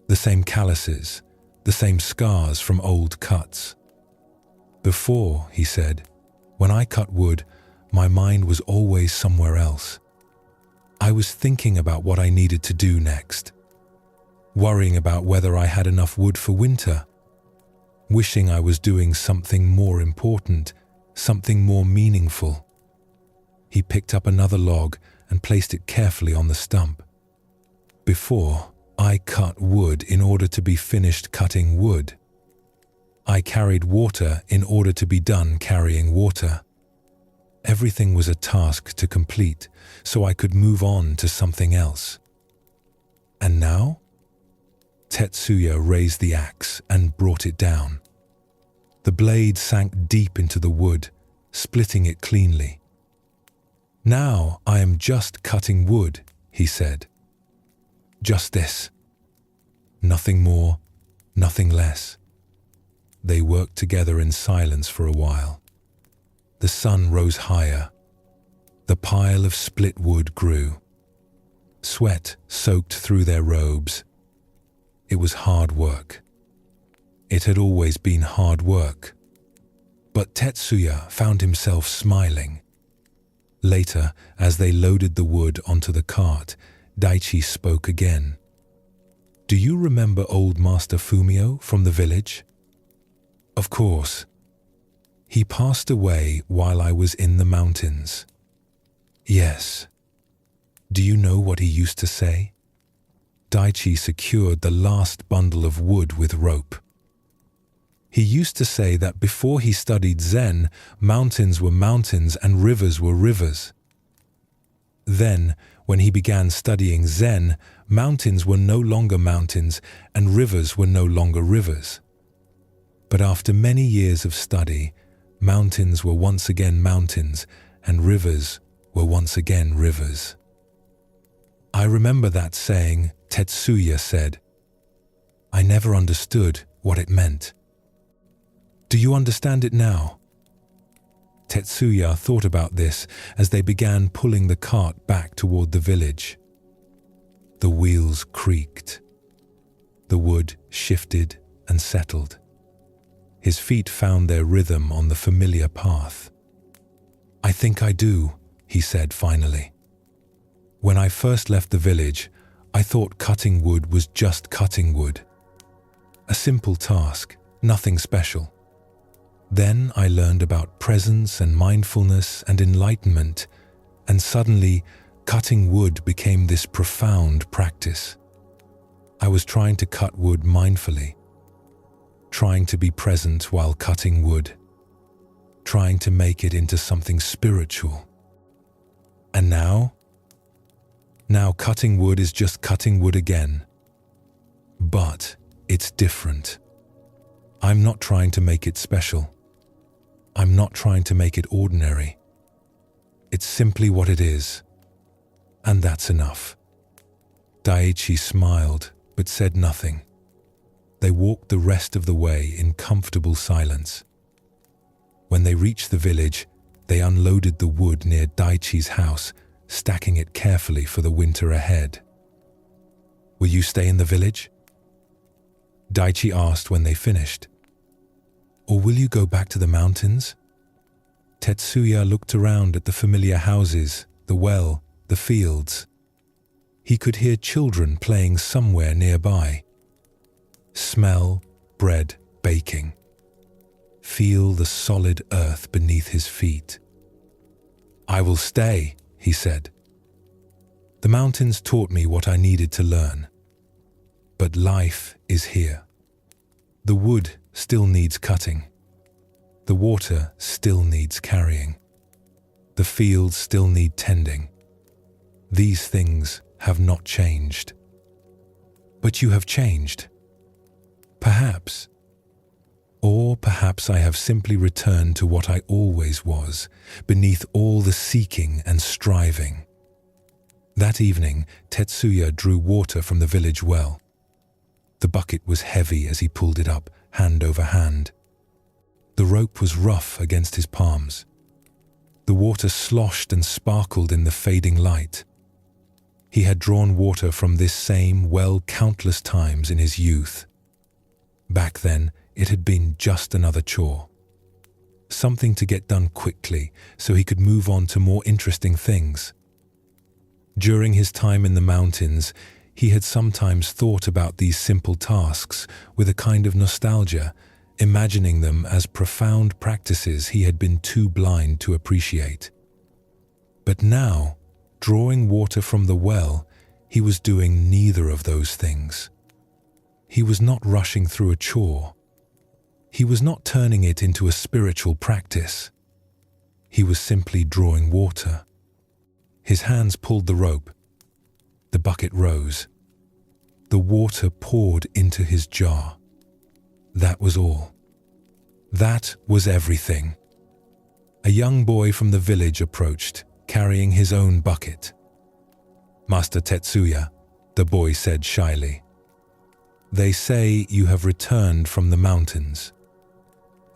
The same calluses, the same scars from old cuts. "Before," he said, "when I cut wood, my mind was always somewhere else. I was thinking about what I needed to do next, worrying about whether I had enough wood for winter, wishing I was doing something more important, something more meaningful." He picked up another log and placed it carefully on the stump. "Before, I cut wood in order to be finished cutting wood. I carried water in order to be done carrying water. Everything was a task to complete, so I could move on to something else. And now?" Tetsuya raised the axe and brought it down. The blade sank deep into the wood, splitting it cleanly. "Now I am just cutting wood," he said. "Just this. Nothing more, nothing less." They worked together in silence for a while. The sun rose higher. The pile of split wood grew. Sweat soaked through their robes. It was hard work. It had always been hard work. But Tetsuya found himself smiling. Later, as they loaded the wood onto the cart, Daichi spoke again. "Do you remember old Master Fumio from the village?" "Of course. He passed away while I was in the mountains." "Yes. Do you know what he used to say?" Daichi secured the last bundle of wood with rope. "He used to say that before he studied Zen, mountains were mountains and rivers were rivers. Then, when he began studying Zen, mountains were no longer mountains and rivers were no longer rivers. But after many years of study, mountains were once again mountains and rivers were once again rivers." "I remember that saying," Tetsuya said. "I never understood what it meant. Do you understand it now?" Tetsuya thought about this as they began pulling the cart back toward the village. The wheels creaked. The wood shifted and settled. His feet found their rhythm on the familiar path. "I think I do," he said finally. "When I first left the village, I thought cutting wood was just cutting wood. A simple task, nothing special. Then I learned about presence and mindfulness and enlightenment, and suddenly cutting wood became this profound practice. I was trying to cut wood mindfully, trying to be present while cutting wood, trying to make it into something spiritual. And now cutting wood is just cutting wood again. But it's different. I'm not trying to make it special. I'm not trying to make it ordinary. It's simply what it is. And that's enough." Daiichi smiled, but said nothing. They walked the rest of the way in comfortable silence. When they reached the village, they unloaded the wood near Daiichi's house, stacking it carefully for the winter ahead. "Will you stay in the village?" Daiichi asked when they finished. "Or will you go back to the mountains?" Tetsuya looked around at the familiar houses, the well, the fields. He could hear children playing somewhere nearby. Smell bread baking. Feel the solid earth beneath his feet. "I will stay," he said. "The mountains taught me what I needed to learn. But life is here. The wood still needs cutting. The water still needs carrying. The fields still need tending. These things have not changed." "But you have changed." "Perhaps. Or perhaps I have simply returned to what I always was, beneath all the seeking and striving." That evening, Tetsuya drew water from the village well. The bucket was heavy as he pulled it up, hand over hand. The rope was rough against his palms. The water sloshed and sparkled in the fading light. He had drawn water from this same well countless times in his youth. Back then, it had been just another chore. Something to get done quickly so he could move on to more interesting things. During his time in the mountains, he had sometimes thought about these simple tasks with a kind of nostalgia, imagining them as profound practices he had been too blind to appreciate. But now, drawing water from the well, he was doing neither of those things. He was not rushing through a chore. He was not turning it into a spiritual practice. He was simply drawing water. His hands pulled the rope. The bucket rose. The water poured into his jar. That was all. That was everything. A young boy from the village approached, carrying his own bucket. "Master Tetsuya," the boy said shyly. "They say you have returned from the mountains,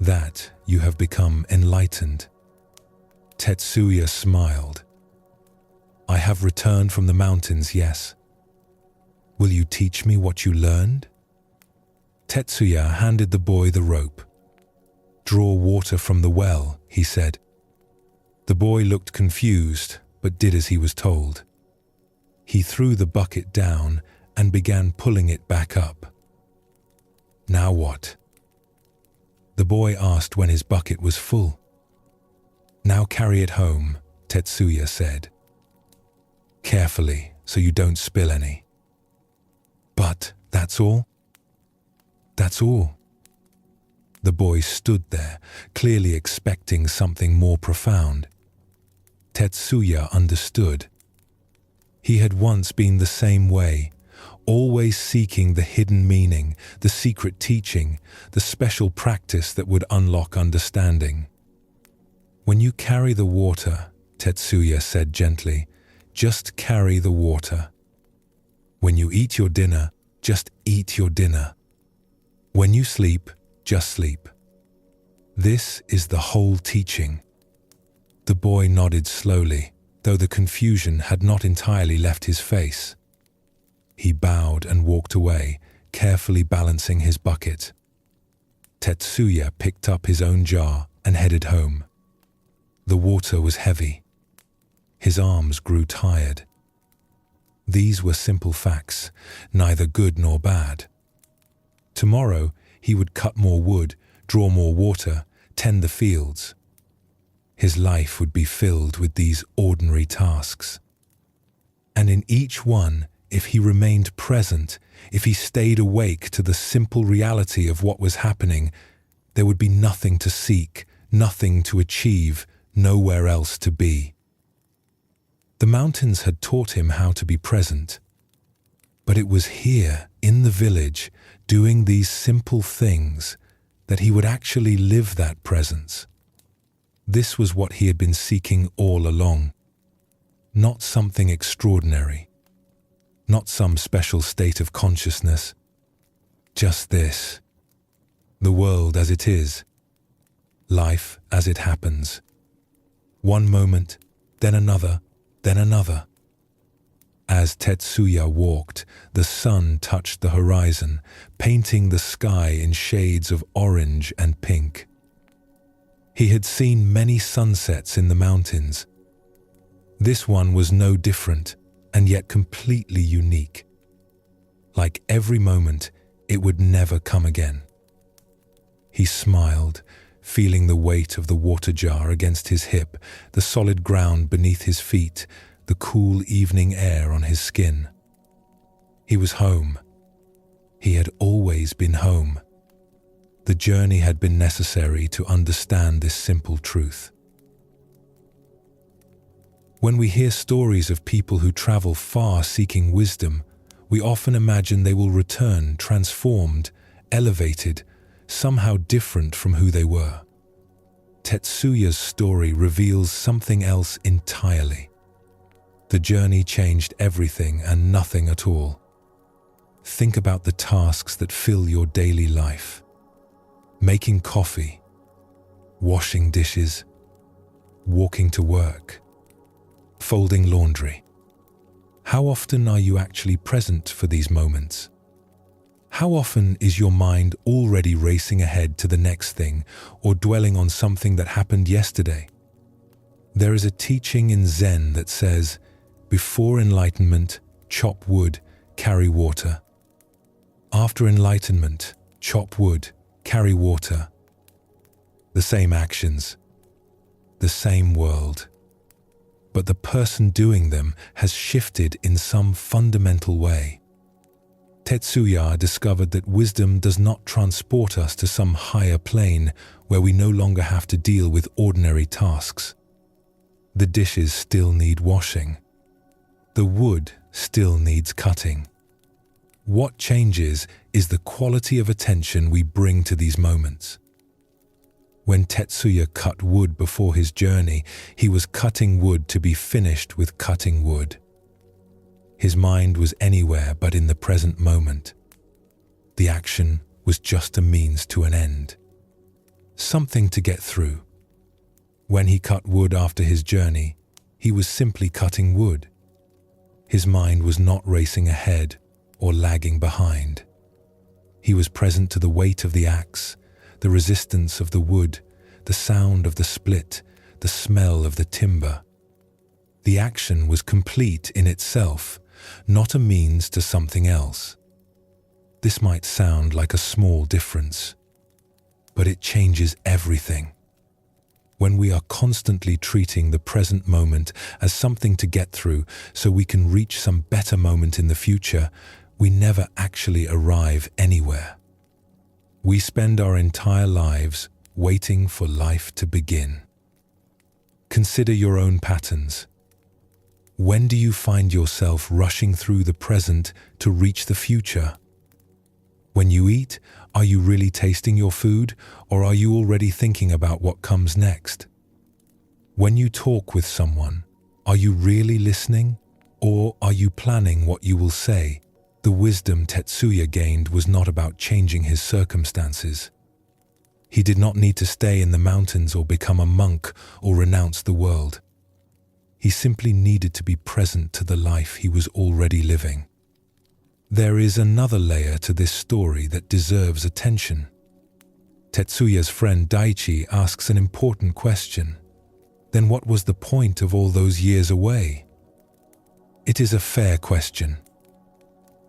that you have become enlightened." Tetsuya smiled. "I have returned from the mountains, yes. Will you teach me what you learned?" Tetsuya handed the boy the rope. "Draw water from the well," he said. The boy looked confused, but did as he was told. He threw the bucket down and began pulling it back up. "Now what?" The boy asked when his bucket was full. "Now carry it home," Tetsuya said. "Carefully, so you don't spill any." "But that's all?" "That's all." The boy stood there, clearly expecting something more profound. Tetsuya understood. He had once been the same way, always seeking the hidden meaning, the secret teaching, the special practice that would unlock understanding. "When you carry the water," Tetsuya said gently, "just carry the water. When you eat your dinner, just eat your dinner. When you sleep, just sleep. This is the whole teaching. The boy nodded slowly, though the confusion had not entirely left his face. He bowed and walked away, carefully balancing his bucket. Tetsuya picked up his own jar and headed home. The water was heavy. His arms grew tired. These were simple facts, neither good nor bad. Tomorrow, he would cut more wood, draw more water, tend the fields. His life would be filled with these ordinary tasks. And in each one, if he remained present, if he stayed awake to the simple reality of what was happening, there would be nothing to seek, nothing to achieve, nowhere else to be. The mountains had taught him how to be present. But it was here, in the village, doing these simple things, that he would actually live that presence. This was what he had been seeking all along. Not something extraordinary. Not some special state of consciousness. Just this. The world as it is. Life as it happens. One moment, then another, then another. As Tetsuya walked, the sun touched the horizon, painting the sky in shades of orange and pink. He had seen many sunsets in the mountains. This one was no different, and yet completely unique. Like every moment, it would never come again. He smiled, feeling the weight of the water jar against his hip, the solid ground beneath his feet, the cool evening air on his skin. He was home. He had always been home. The journey had been necessary to understand this simple truth. When we hear stories of people who travel far seeking wisdom, we often imagine they will return transformed, elevated, somehow different from who they were. Tetsuya's story reveals something else entirely. The journey changed everything and nothing at all. Think about the tasks that fill your daily life. Making coffee, washing dishes, walking to work, folding laundry. How often are you actually present for these moments? How often is your mind already racing ahead to the next thing or dwelling on something that happened yesterday? There is a teaching in Zen that says, before enlightenment, chop wood, carry water. After enlightenment, chop wood, carry water. The same actions, the same world. But the person doing them has shifted in some fundamental way. Tetsuya discovered that wisdom does not transport us to some higher plane where we no longer have to deal with ordinary tasks. The dishes still need washing. The wood still needs cutting. What changes is the quality of attention we bring to these moments. When Tetsuya cut wood before his journey, he was cutting wood to be finished with cutting wood. His mind was anywhere but in the present moment. The action was just a means to an end. Something to get through. When he cut wood after his journey, he was simply cutting wood. His mind was not racing ahead or lagging behind. He was present to the weight of the axe, the resistance of the wood, the sound of the split, the smell of the timber. The action was complete in itself, not a means to something else. This might sound like a small difference, but it changes everything. When we are constantly treating the present moment as something to get through so we can reach some better moment in the future, we never actually arrive anywhere. We spend our entire lives waiting for life to begin. Consider your own patterns. When do you find yourself rushing through the present to reach the future? When you eat, are you really tasting your food, or are you already thinking about what comes next? When you talk with someone, are you really listening, or are you planning what you will say? The wisdom Tetsuya gained was not about changing his circumstances. He did not need to stay in the mountains or become a monk or renounce the world. He simply needed to be present to the life he was already living. There is another layer to this story that deserves attention. Tetsuya's friend Daichi asks an important question. Then what was the point of all those years away? It is a fair question.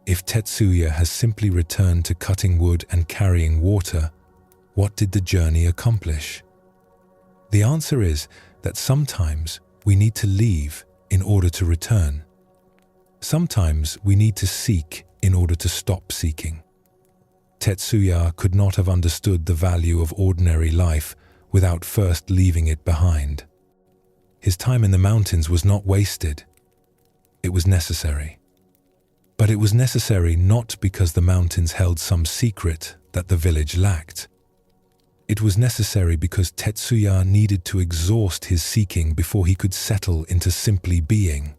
If Tetsuya has simply returned to cutting wood and carrying water, what did the journey accomplish? The answer is that sometimes we need to leave in order to return. Sometimes we need to seek in order to stop seeking. Tetsuya could not have understood the value of ordinary life without first leaving it behind. His time in the mountains was not wasted. It was necessary. But it was necessary not because the mountains held some secret that the village lacked. It was necessary because Tetsuya needed to exhaust his seeking before he could settle into simply being.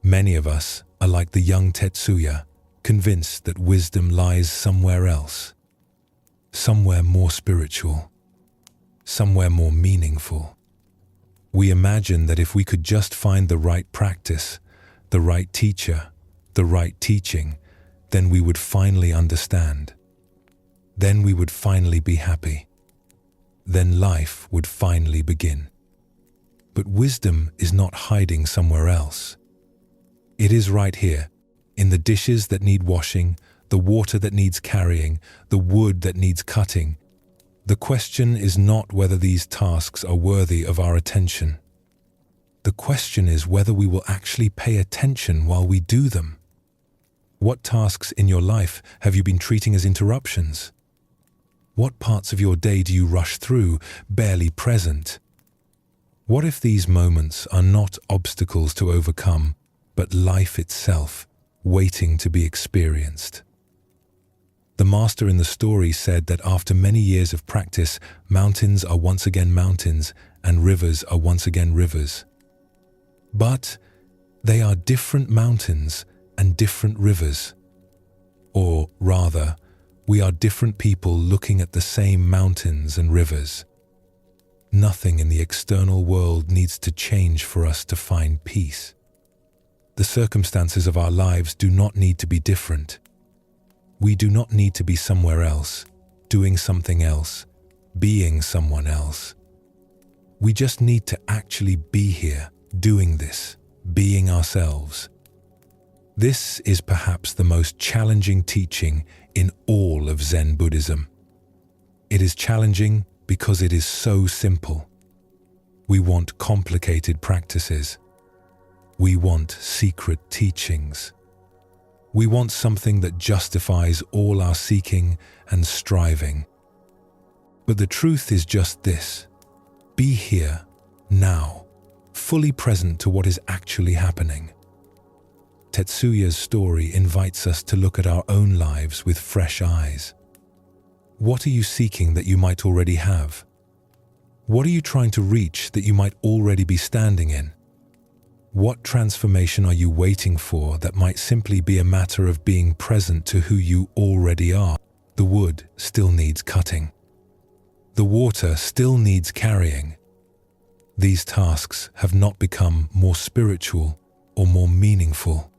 Many of us are like the young Tetsuya, convinced that wisdom lies somewhere else, somewhere more spiritual, somewhere more meaningful. We imagine that if we could just find the right practice, the right teacher, the right teaching, then we would finally understand. Then we would finally be happy. Then life would finally begin. But wisdom is not hiding somewhere else. It is right here, in the dishes that need washing, the water that needs carrying, the wood that needs cutting. The question is not whether these tasks are worthy of our attention. The question is whether we will actually pay attention while we do them. What tasks in your life have you been treating as interruptions? What parts of your day do you rush through, barely present? What if these moments are not obstacles to overcome, but life itself, waiting to be experienced? The master in the story said that after many years of practice, mountains are once again mountains and rivers are once again rivers. But they are different mountains and different rivers. Or rather, we are different people looking at the same mountains and rivers. Nothing in the external world needs to change for us to find peace. The circumstances of our lives do not need to be different. We do not need to be somewhere else, doing something else, being someone else. We just need to actually be here, doing this, being ourselves. This is perhaps the most challenging teaching in all of Zen Buddhism. It is challenging because it is so simple. We want complicated practices. We want secret teachings. We want something that justifies all our seeking and striving. But the truth is just this: be here, now, fully present to what is actually happening. Tetsuya's story invites us to look at our own lives with fresh eyes. What are you seeking that you might already have? What are you trying to reach that you might already be standing in? What transformation are you waiting for that might simply be a matter of being present to who you already are? The wood still needs cutting. The water still needs carrying. These tasks have not become more spiritual or more meaningful.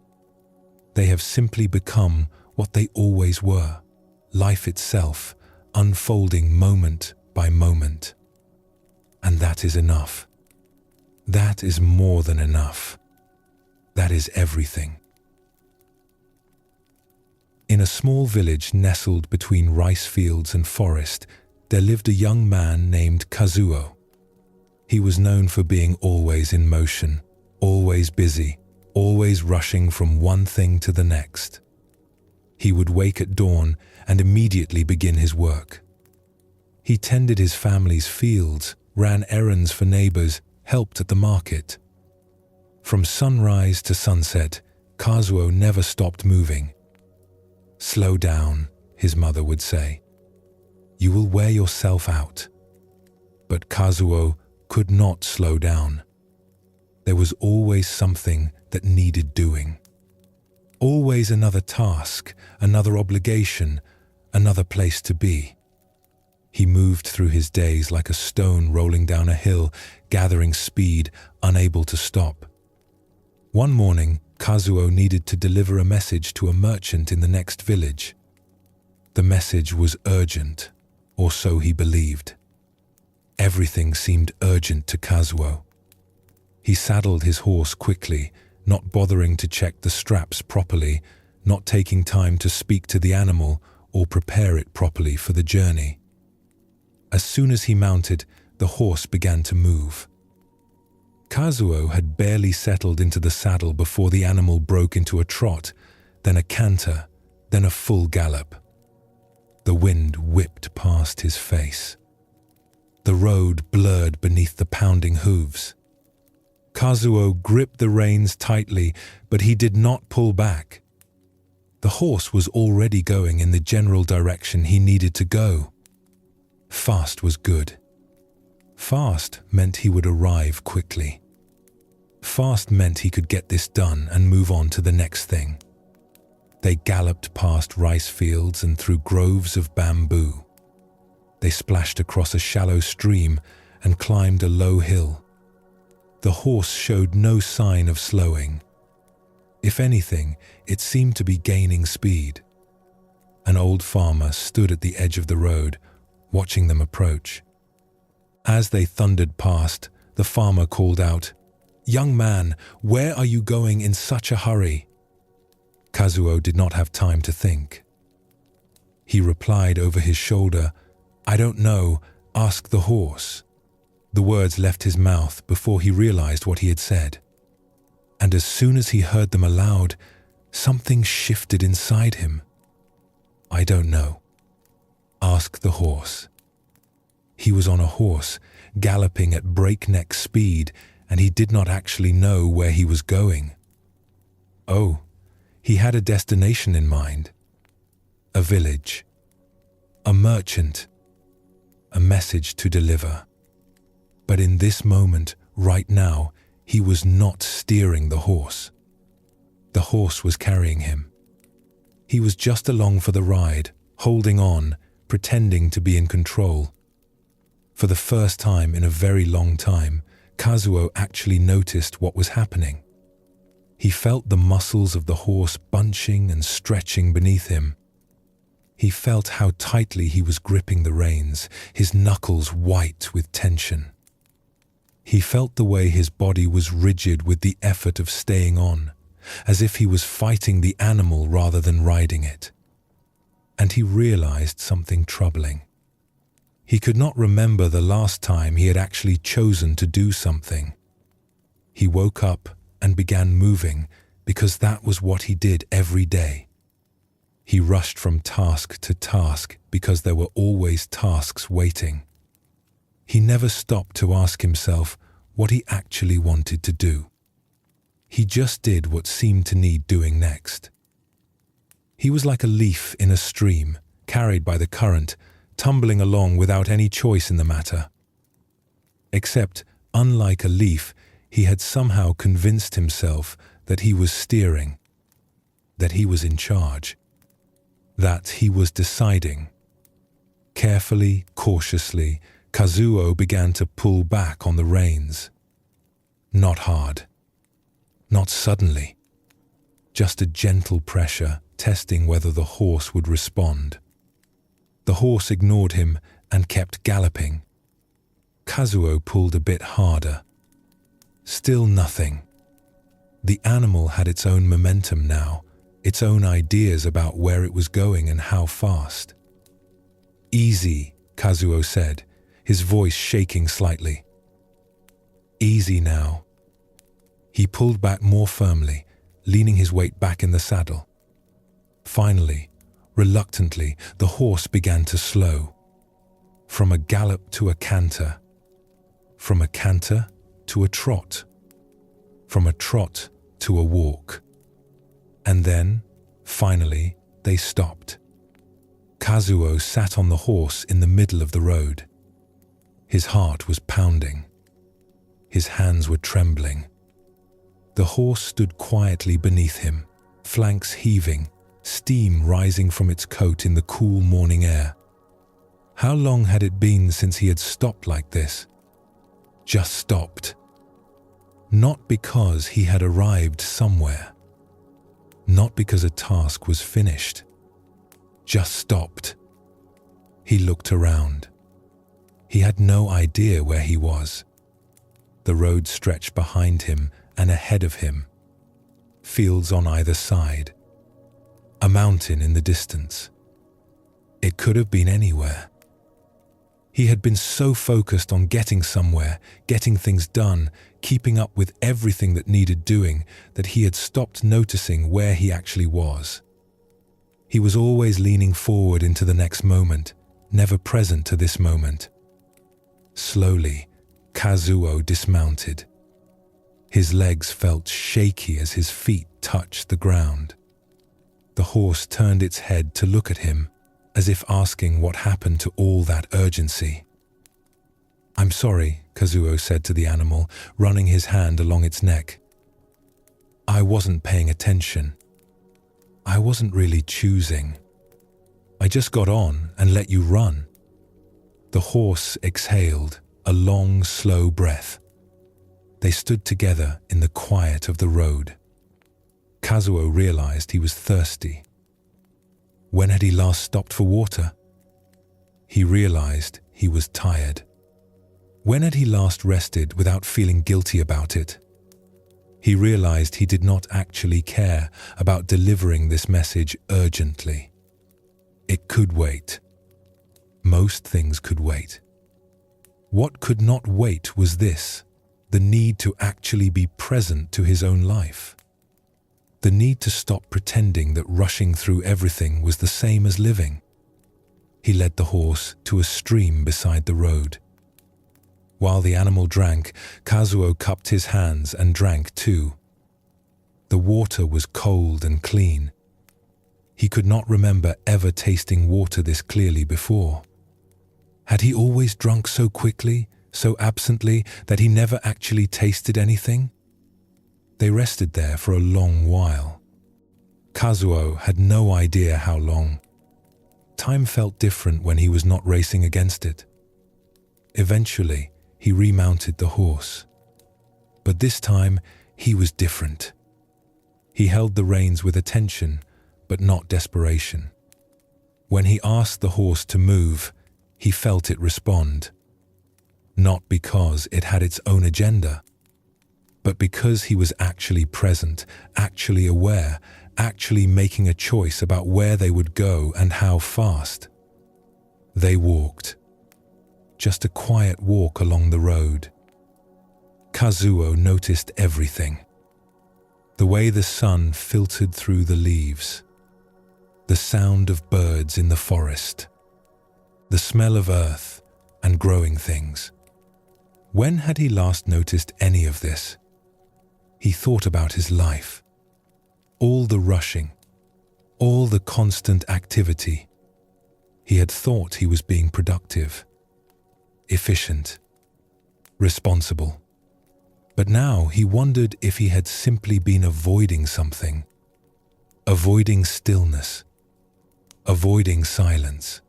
They have simply become what they always were, life itself, unfolding moment by moment. And that is enough. That is more than enough. That is everything. In a small village nestled between rice fields and forest, there lived a young man named Kazuo. He was known for being always in motion, always busy, always rushing from one thing to the next. He would wake at dawn and immediately begin his work. He tended his family's fields, ran errands for neighbors, helped at the market. From sunrise to sunset, Kazuo never stopped moving. "Slow down," his mother would say. "You will wear yourself out." But Kazuo could not slow down. There was always something that needed doing. Always another task, another obligation, another place to be. He moved through his days like a stone rolling down a hill, gathering speed, unable to stop. One morning, Kazuo needed to deliver a message to a merchant in the next village. The message was urgent, or so he believed. Everything seemed urgent to Kazuo. He saddled his horse quickly, not bothering to check the straps properly, not taking time to speak to the animal or prepare it properly for the journey. As soon as he mounted, the horse began to move. Kazuo had barely settled into the saddle before the animal broke into a trot, then a canter, then a full gallop. The wind whipped past his face. The road blurred beneath the pounding hooves. Kazuo gripped the reins tightly, but he did not pull back. The horse was already going in the general direction he needed to go. Fast was good. Fast meant he would arrive quickly. Fast meant he could get this done and move on to the next thing. They galloped past rice fields and through groves of bamboo. They splashed across a shallow stream and climbed a low hill. The horse showed no sign of slowing. If anything, it seemed to be gaining speed. An old farmer stood at the edge of the road, watching them approach. As they thundered past, the farmer called out, "Young man, where are you going in such a hurry?" Kazuo did not have time to think. He replied over his shoulder, "I don't know, ask the horse." The words left his mouth before he realized what he had said. And as soon as he heard them aloud, something shifted inside him. "I don't know. Ask the horse." He was on a horse, galloping at breakneck speed, and he did not actually know where he was going. Oh, he had a destination in mind. A village. A merchant. A message to deliver. But in this moment, right now, he was not steering the horse. The horse was carrying him. He was just along for the ride, holding on, pretending to be in control. For the first time in a very long time, Kazuo actually noticed what was happening. He felt the muscles of the horse bunching and stretching beneath him. He felt how tightly he was gripping the reins, his knuckles white with tension. He felt the way his body was rigid with the effort of staying on, as if he was fighting the animal rather than riding it. And he realized something troubling. He could not remember the last time he had actually chosen to do something. He woke up and began moving because that was what he did every day. He rushed from task to task because there were always tasks waiting. He never stopped to ask himself what he actually wanted to do. He just did what seemed to need doing next. He was like a leaf in a stream, carried by the current, tumbling along without any choice in the matter. Except, unlike a leaf, he had somehow convinced himself that he was steering, that he was in charge, that he was deciding. Carefully, cautiously, Kazuo began to pull back on the reins. Not hard. Not suddenly. Just a gentle pressure, testing whether the horse would respond. The horse ignored him and kept galloping. Kazuo pulled a bit harder. Still nothing. The animal had its own momentum now, its own ideas about where it was going and how fast. "Easy," Kazuo said, his voice shaking slightly. "Easy now." He pulled back more firmly, leaning his weight back in the saddle. Finally, reluctantly, the horse began to slow. From a gallop to a canter. From a canter to a trot. From a trot to a walk. And then, finally, they stopped. Kazuo sat on the horse in the middle of the road. His heart was pounding. His hands were trembling. The horse stood quietly beneath him, flanks heaving, steam rising from its coat in the cool morning air. How long had it been since he had stopped like this? Just stopped. Not because he had arrived somewhere. Not because a task was finished. Just stopped. He looked around. He had no idea where he was. The road stretched behind him and ahead of him. Fields on either side. A mountain in the distance. It could have been anywhere. He had been so focused on getting somewhere, getting things done, keeping up with everything that needed doing, that he had stopped noticing where he actually was. He was always leaning forward into the next moment, never present to this moment. Slowly, Kazuo dismounted. His legs felt shaky as his feet touched the ground. The horse turned its head to look at him, as if asking what happened to all that urgency. "I'm sorry," Kazuo said to the animal, running his hand along its neck. "I wasn't paying attention. I wasn't really choosing. I just got on and let you run." The horse exhaled a long, slow breath. They stood together in the quiet of the road. Kazuo realized he was thirsty. When had he last stopped for water? He realized he was tired. When had he last rested without feeling guilty about it? He realized he did not actually care about delivering this message urgently. It could wait. Most things could wait. What could not wait was this, the need to actually be present to his own life. The need to stop pretending that rushing through everything was the same as living. He led the horse to a stream beside the road. While the animal drank, Kazuo cupped his hands and drank too. The water was cold and clean. He could not remember ever tasting water this clearly before. Had he always drunk so quickly, so absently, that he never actually tasted anything? They rested there for a long while. Kazuo had no idea how long. Time felt different when he was not racing against it. Eventually, he remounted the horse. But this time, he was different. He held the reins with attention, but not desperation. When he asked the horse to move, he felt it respond. Not because it had its own agenda, but because he was actually present, actually aware, actually making a choice about where they would go and how fast. They walked. Just a quiet walk along the road. Kazuo noticed everything. The way the sun filtered through the leaves. The sound of birds in the forest. The smell of earth and growing things. When had he last noticed any of this? He thought about his life. All the rushing, all the constant activity. He had thought he was being productive, efficient, responsible. But now he wondered if he had simply been avoiding something. Avoiding stillness. Avoiding silence.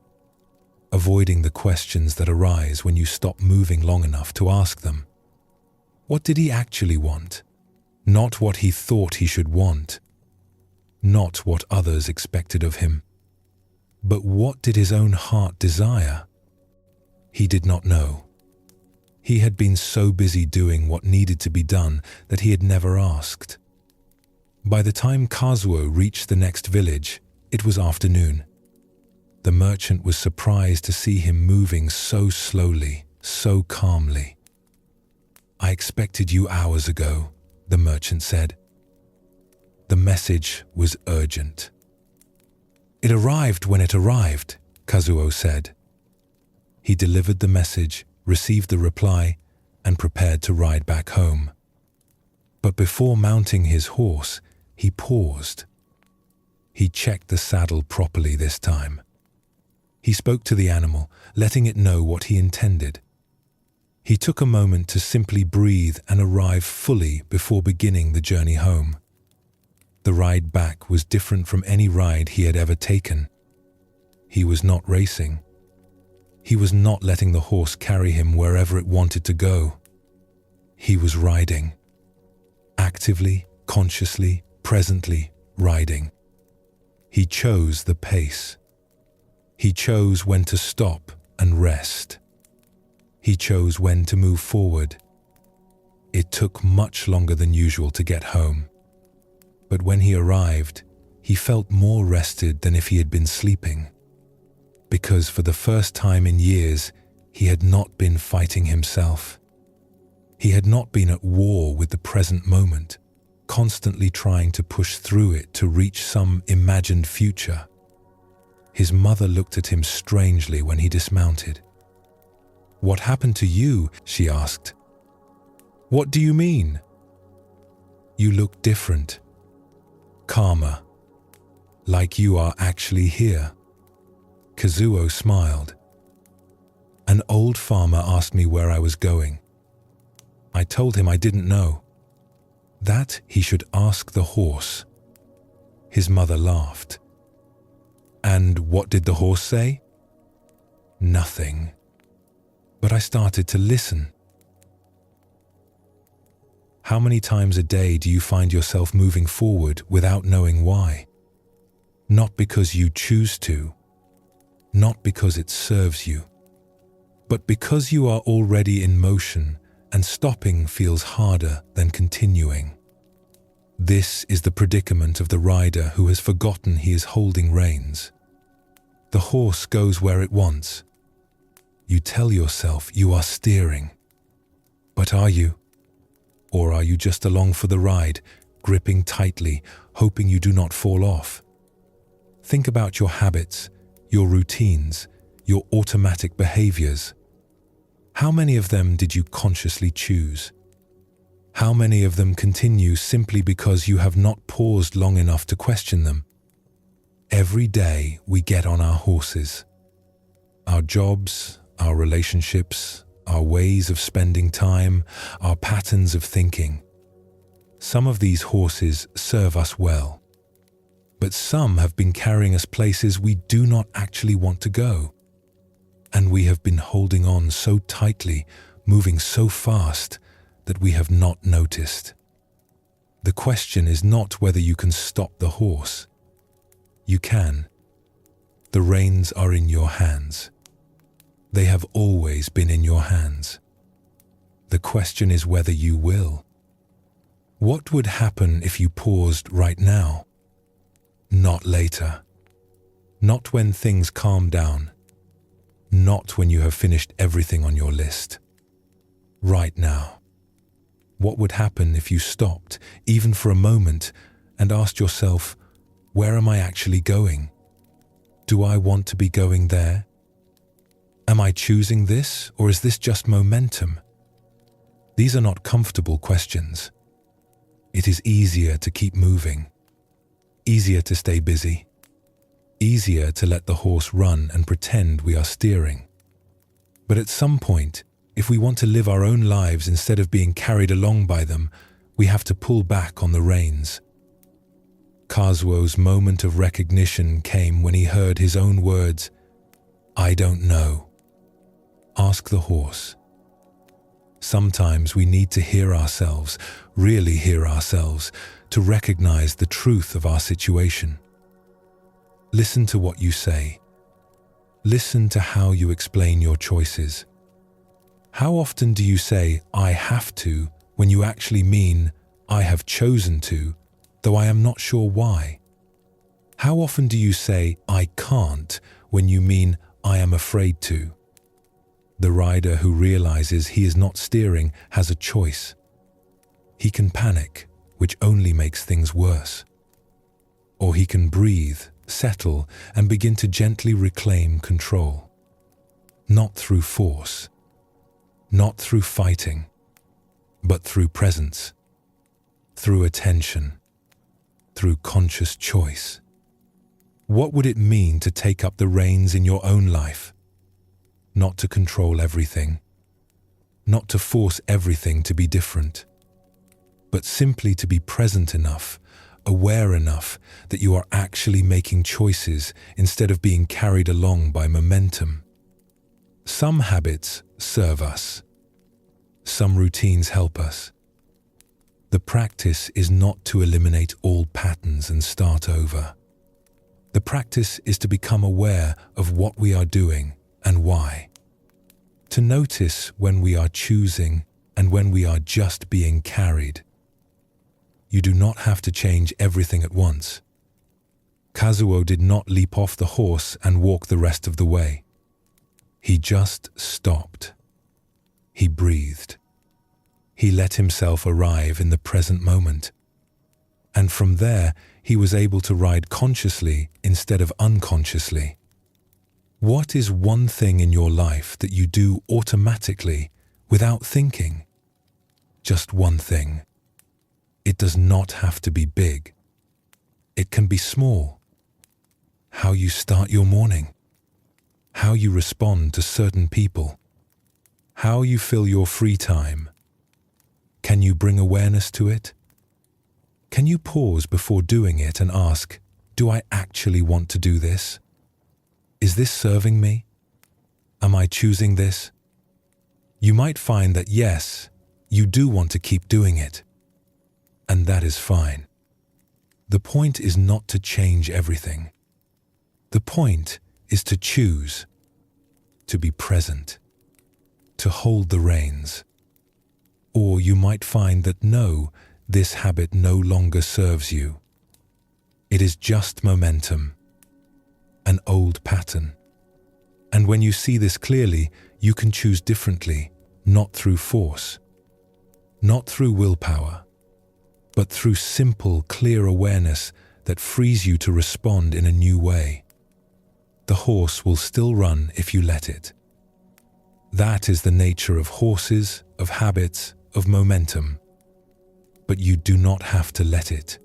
Avoiding the questions that arise when you stop moving long enough to ask them. What did he actually want? Not what he thought he should want. Not what others expected of him. But what did his own heart desire? He did not know. He had been so busy doing what needed to be done that he had never asked. By the time Kazuo reached the next village, it was afternoon. The merchant was surprised to see him moving so slowly, so calmly. "I expected you hours ago," the merchant said. The message was urgent. "It arrived when it arrived," Kazuo said. He delivered the message, received the reply, and prepared to ride back home. But before mounting his horse, he paused. He checked the saddle properly this time. He spoke to the animal, letting it know what he intended. He took a moment to simply breathe and arrive fully before beginning the journey home. The ride back was different from any ride he had ever taken. He was not racing. He was not letting the horse carry him wherever it wanted to go. He was riding. Actively, consciously, presently riding. He chose the pace. He chose when to stop and rest. He chose when to move forward. It took much longer than usual to get home. But when he arrived, he felt more rested than if he had been sleeping. Because for the first time in years, he had not been fighting himself. He had not been at war with the present moment, constantly trying to push through it to reach some imagined future. His mother looked at him strangely when he dismounted. "What happened to you?" she asked. "What do you mean?" "You look different. Calmer. Like you are actually here." Kazuo smiled. "An old farmer asked me where I was going. I told him I didn't know. That he should ask the horse." His mother laughed. "And what did the horse say?" "Nothing. But I started to listen." How many times a day do you find yourself moving forward without knowing why? Not because you choose to, not because it serves you, but because you are already in motion and stopping feels harder than continuing. This is the predicament of the rider who has forgotten he is holding reins. The horse goes where it wants. You tell yourself you are steering. But are you? Or are you just along for the ride, gripping tightly, hoping you do not fall off? Think about your habits, your routines, your automatic behaviors. How many of them did you consciously choose? How many of them continue simply because you have not paused long enough to question them? Every day we get on our horses. Our jobs, our relationships, our ways of spending time, our patterns of thinking. Some of these horses serve us well, but some have been carrying us places we do not actually want to go. And we have been holding on so tightly, moving so fast, that we have not noticed. The question is not whether you can stop the horse. You can. The reins are in your hands. They have always been in your hands. The question is whether you will. What would happen if you paused right now? Not later. Not when things calm down. Not when you have finished everything on your list. Right now. What would happen if you stopped, even for a moment, and asked yourself, where am I actually going? Do I want to be going there? Am I choosing this, or is this just momentum? These are not comfortable questions. It is easier to keep moving. Easier to stay busy. Easier to let the horse run and pretend we are steering. But at some point, if we want to live our own lives instead of being carried along by them, we have to pull back on the reins. Kazuo's moment of recognition came when he heard his own words, "I don't know. Ask the horse." Sometimes we need to hear ourselves, really hear ourselves, to recognize the truth of our situation. Listen to what you say. Listen to how you explain your choices. How often do you say, "I have to," when you actually mean, "I have chosen to," though I am not sure why? How often do you say, "I can't," when you mean, "I am afraid to"? The rider who realizes he is not steering has a choice. He can panic, which only makes things worse. Or he can breathe, settle, and begin to gently reclaim control. Not through force, not through fighting, but through presence, through attention, through conscious choice. What would it mean to take up the reins in your own life? Not to control everything, not to force everything to be different, but simply to be present enough, aware enough that you are actually making choices instead of being carried along by momentum. Some habits serve us. Some routines help us. The practice is not to eliminate all patterns and start over. The practice is to become aware of what we are doing and why. To notice when we are choosing and when we are just being carried. You do not have to change everything at once. Kazuo did not leap off the horse and walk the rest of the way. He just stopped. He breathed. He let himself arrive in the present moment. And from there, he was able to ride consciously instead of unconsciously. What is one thing in your life that you do automatically without thinking? Just one thing. It does not have to be big. It can be small. How you start your morning. How you respond to certain people. How you fill your free time. Can you bring awareness to it? Can you pause before doing it and ask, do I actually want to do this? Is this serving me? Am I choosing this? You might find that yes, you do want to keep doing it. And that is fine. The point is not to change everything. The point is to choose, to be present, to hold the reins. Or you might find that no, this habit no longer serves you. It is just momentum, an old pattern. And when you see this clearly, you can choose differently, not through force, not through willpower, but through simple, clear awareness that frees you to respond in a new way. The horse will still run if you let it. That is the nature of horses, of habits, of momentum. But you do not have to let it.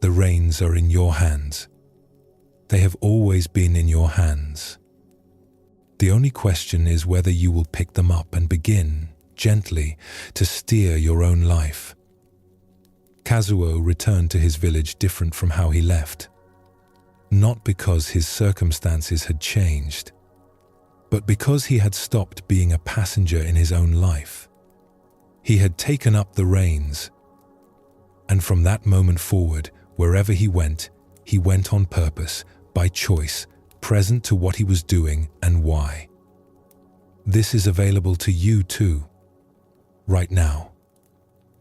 The reins are in your hands. They have always been in your hands. The only question is whether you will pick them up and begin, gently, to steer your own life. Kazuo returned to his village different from how he left. Not because his circumstances had changed, but because he had stopped being a passenger in his own life. He had taken up the reins, and from that moment forward, wherever he went on purpose, by choice, present to what he was doing and why. This is available to you too, right now.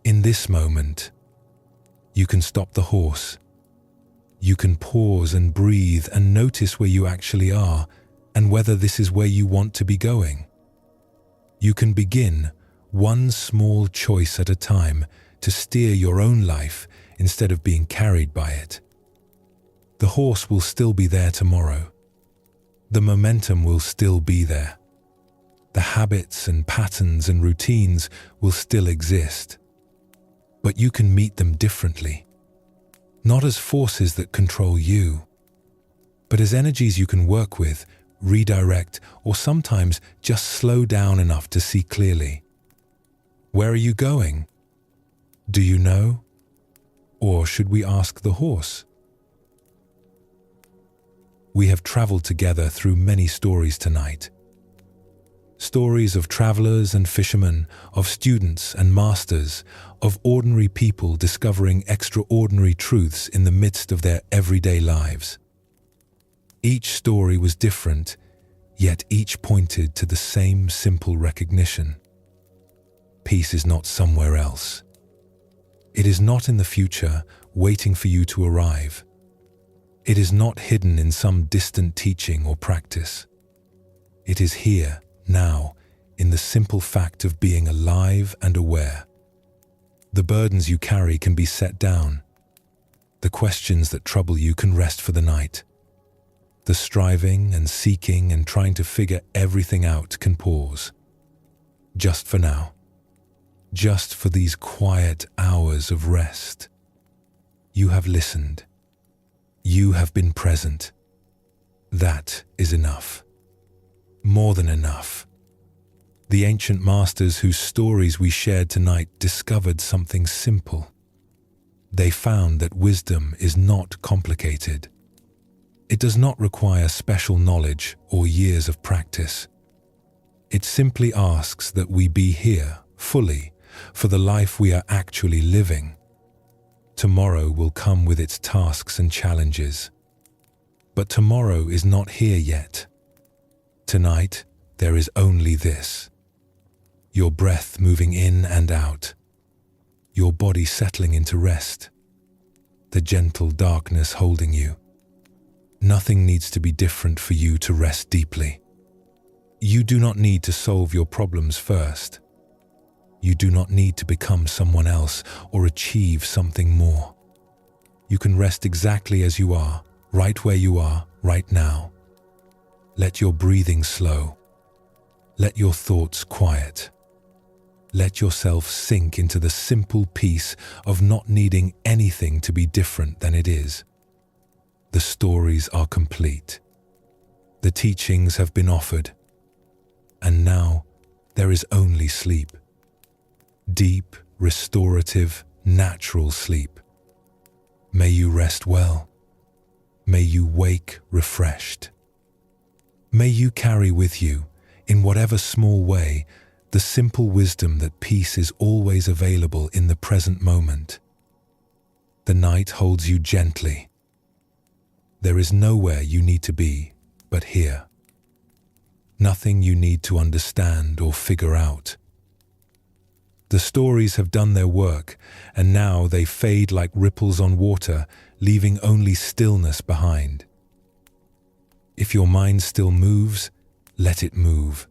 In this moment, you can stop the horse. You can pause and breathe and notice where you actually are and whether this is where you want to be going. You can begin one small choice at a time to steer your own life instead of being carried by it. The horse will still be there tomorrow. The momentum will still be there. The habits and patterns and routines will still exist. But you can meet them differently. Not as forces that control you, but as energies you can work with, redirect, or sometimes just slow down enough to see clearly. Where are you going? Do you know? Or should we ask the horse? We have traveled together through many stories tonight. Stories of travelers and fishermen, of students and masters, of ordinary people discovering extraordinary truths in the midst of their everyday lives. Each story was different, yet each pointed to the same simple recognition. Peace is not somewhere else. It is not in the future, waiting for you to arrive. It is not hidden in some distant teaching or practice. It is here, now, in the simple fact of being alive and aware. The burdens you carry can be set down. The questions that trouble you can rest for the night. The striving and seeking and trying to figure everything out can pause. Just for now. Just for these quiet hours of rest. You have listened. You have been present. That is enough. More than enough. The ancient masters whose stories we shared tonight discovered something simple. They found that wisdom is not complicated. It does not require special knowledge or years of practice. It simply asks that we be here, fully, for the life we are actually living. Tomorrow will come with its tasks and challenges. But tomorrow is not here yet. Tonight, there is only this. Your breath moving in and out. Your body settling into rest. The gentle darkness holding you. Nothing needs to be different for you to rest deeply. You do not need to solve your problems first. You do not need to become someone else or achieve something more. You can rest exactly as you are, right where you are, right now. Let your breathing slow. Let your thoughts quiet. Let yourself sink into the simple peace of not needing anything to be different than it is. The stories are complete. The teachings have been offered. And now there is only sleep. Deep, restorative, natural sleep. May you rest well. May you wake refreshed. May you carry with you, in whatever small way, the simple wisdom that peace is always available in the present moment. The night holds you gently. There is nowhere you need to be but here. Nothing you need to understand or figure out. The stories have done their work, and now they fade like ripples on water, leaving only stillness behind. If your mind still moves, let it move.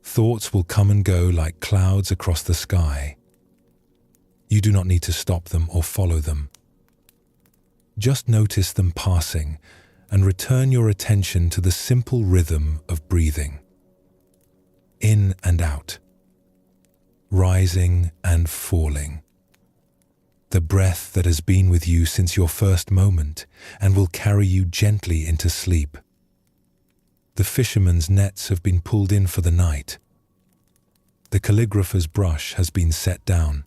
Thoughts will come and go like clouds across the sky. You do not need to stop them or follow them. Just notice them passing and return your attention to the simple rhythm of breathing. In and out. Rising and falling. The breath that has been with you since your first moment and will carry you gently into sleep. The fisherman's nets have been pulled in for the night. The calligrapher's brush has been set down.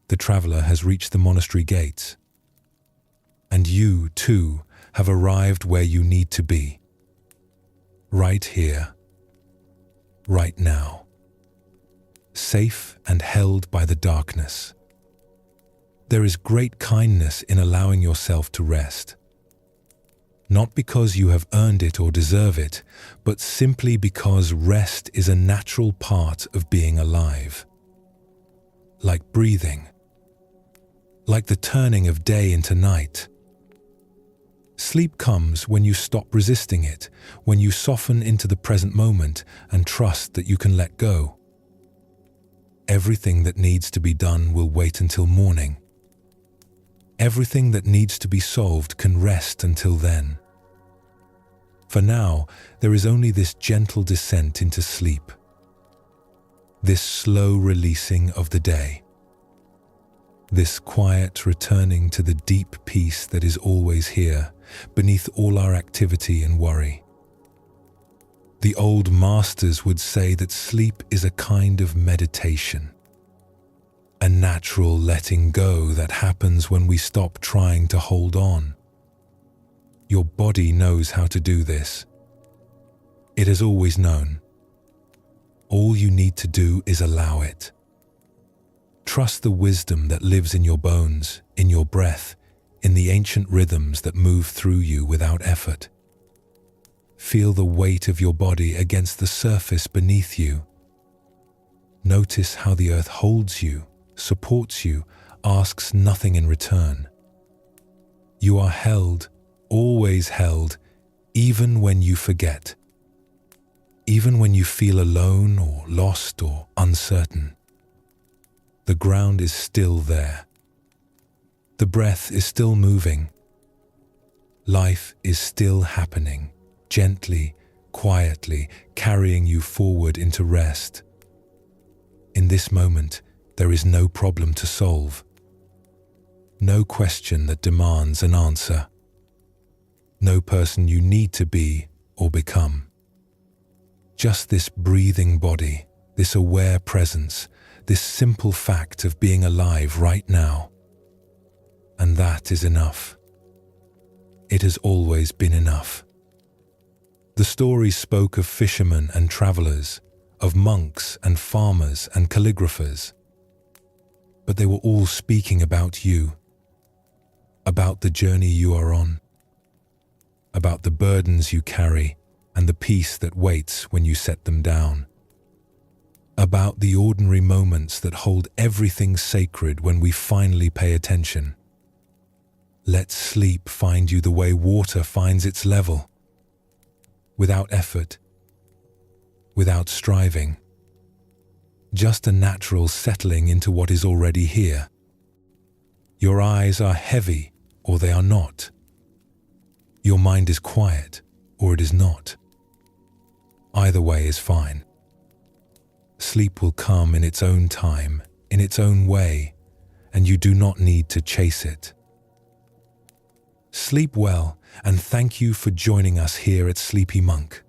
The traveler has reached the monastery gates. And you, too, have arrived where you need to be. Right here. Right now. Safe and held by the darkness. There is great kindness in allowing yourself to rest. Not because you have earned it or deserve it, but simply because rest is a natural part of being alive. Like breathing. Like the turning of day into night. Sleep comes when you stop resisting it, when you soften into the present moment and trust that you can let go. Everything that needs to be done will wait until morning. Everything that needs to be solved can rest until then. For now, there is only this gentle descent into sleep. This slow releasing of the day. This quiet returning to the deep peace that is always here, beneath all our activity and worry. The old masters would say that sleep is a kind of meditation. A natural letting go that happens when we stop trying to hold on. Your body knows how to do this. It has always known. All you need to do is allow it. Trust the wisdom that lives in your bones, in your breath, in the ancient rhythms that move through you without effort. Feel the weight of your body against the surface beneath you. Notice how the earth holds you, supports you, asks nothing in return. You are held, always held, even when you forget. Even when you feel alone or lost or uncertain. The ground is still there. The breath is still moving. Life is still happening, gently, quietly, carrying you forward into rest. In this moment, there is no problem to solve. No question that demands an answer. No person you need to be or become. Just this breathing body, this aware presence, this simple fact of being alive right now. And that is enough. It has always been enough. The stories spoke of fishermen and travelers, of monks and farmers and calligraphers. But they were all speaking about you, about the journey you are on, about the burdens you carry and the peace that waits when you set them down, about the ordinary moments that hold everything sacred when we finally pay attention. Let sleep find you the way water finds its level, without effort, without striving, just a natural settling into what is already here. Your eyes are heavy or they are not. Your mind is quiet or it is not. Either way is fine. Sleep will come in its own time, in its own way, and you do not need to chase it. Sleep well, and thank you for joining us here at Sleepy Monk.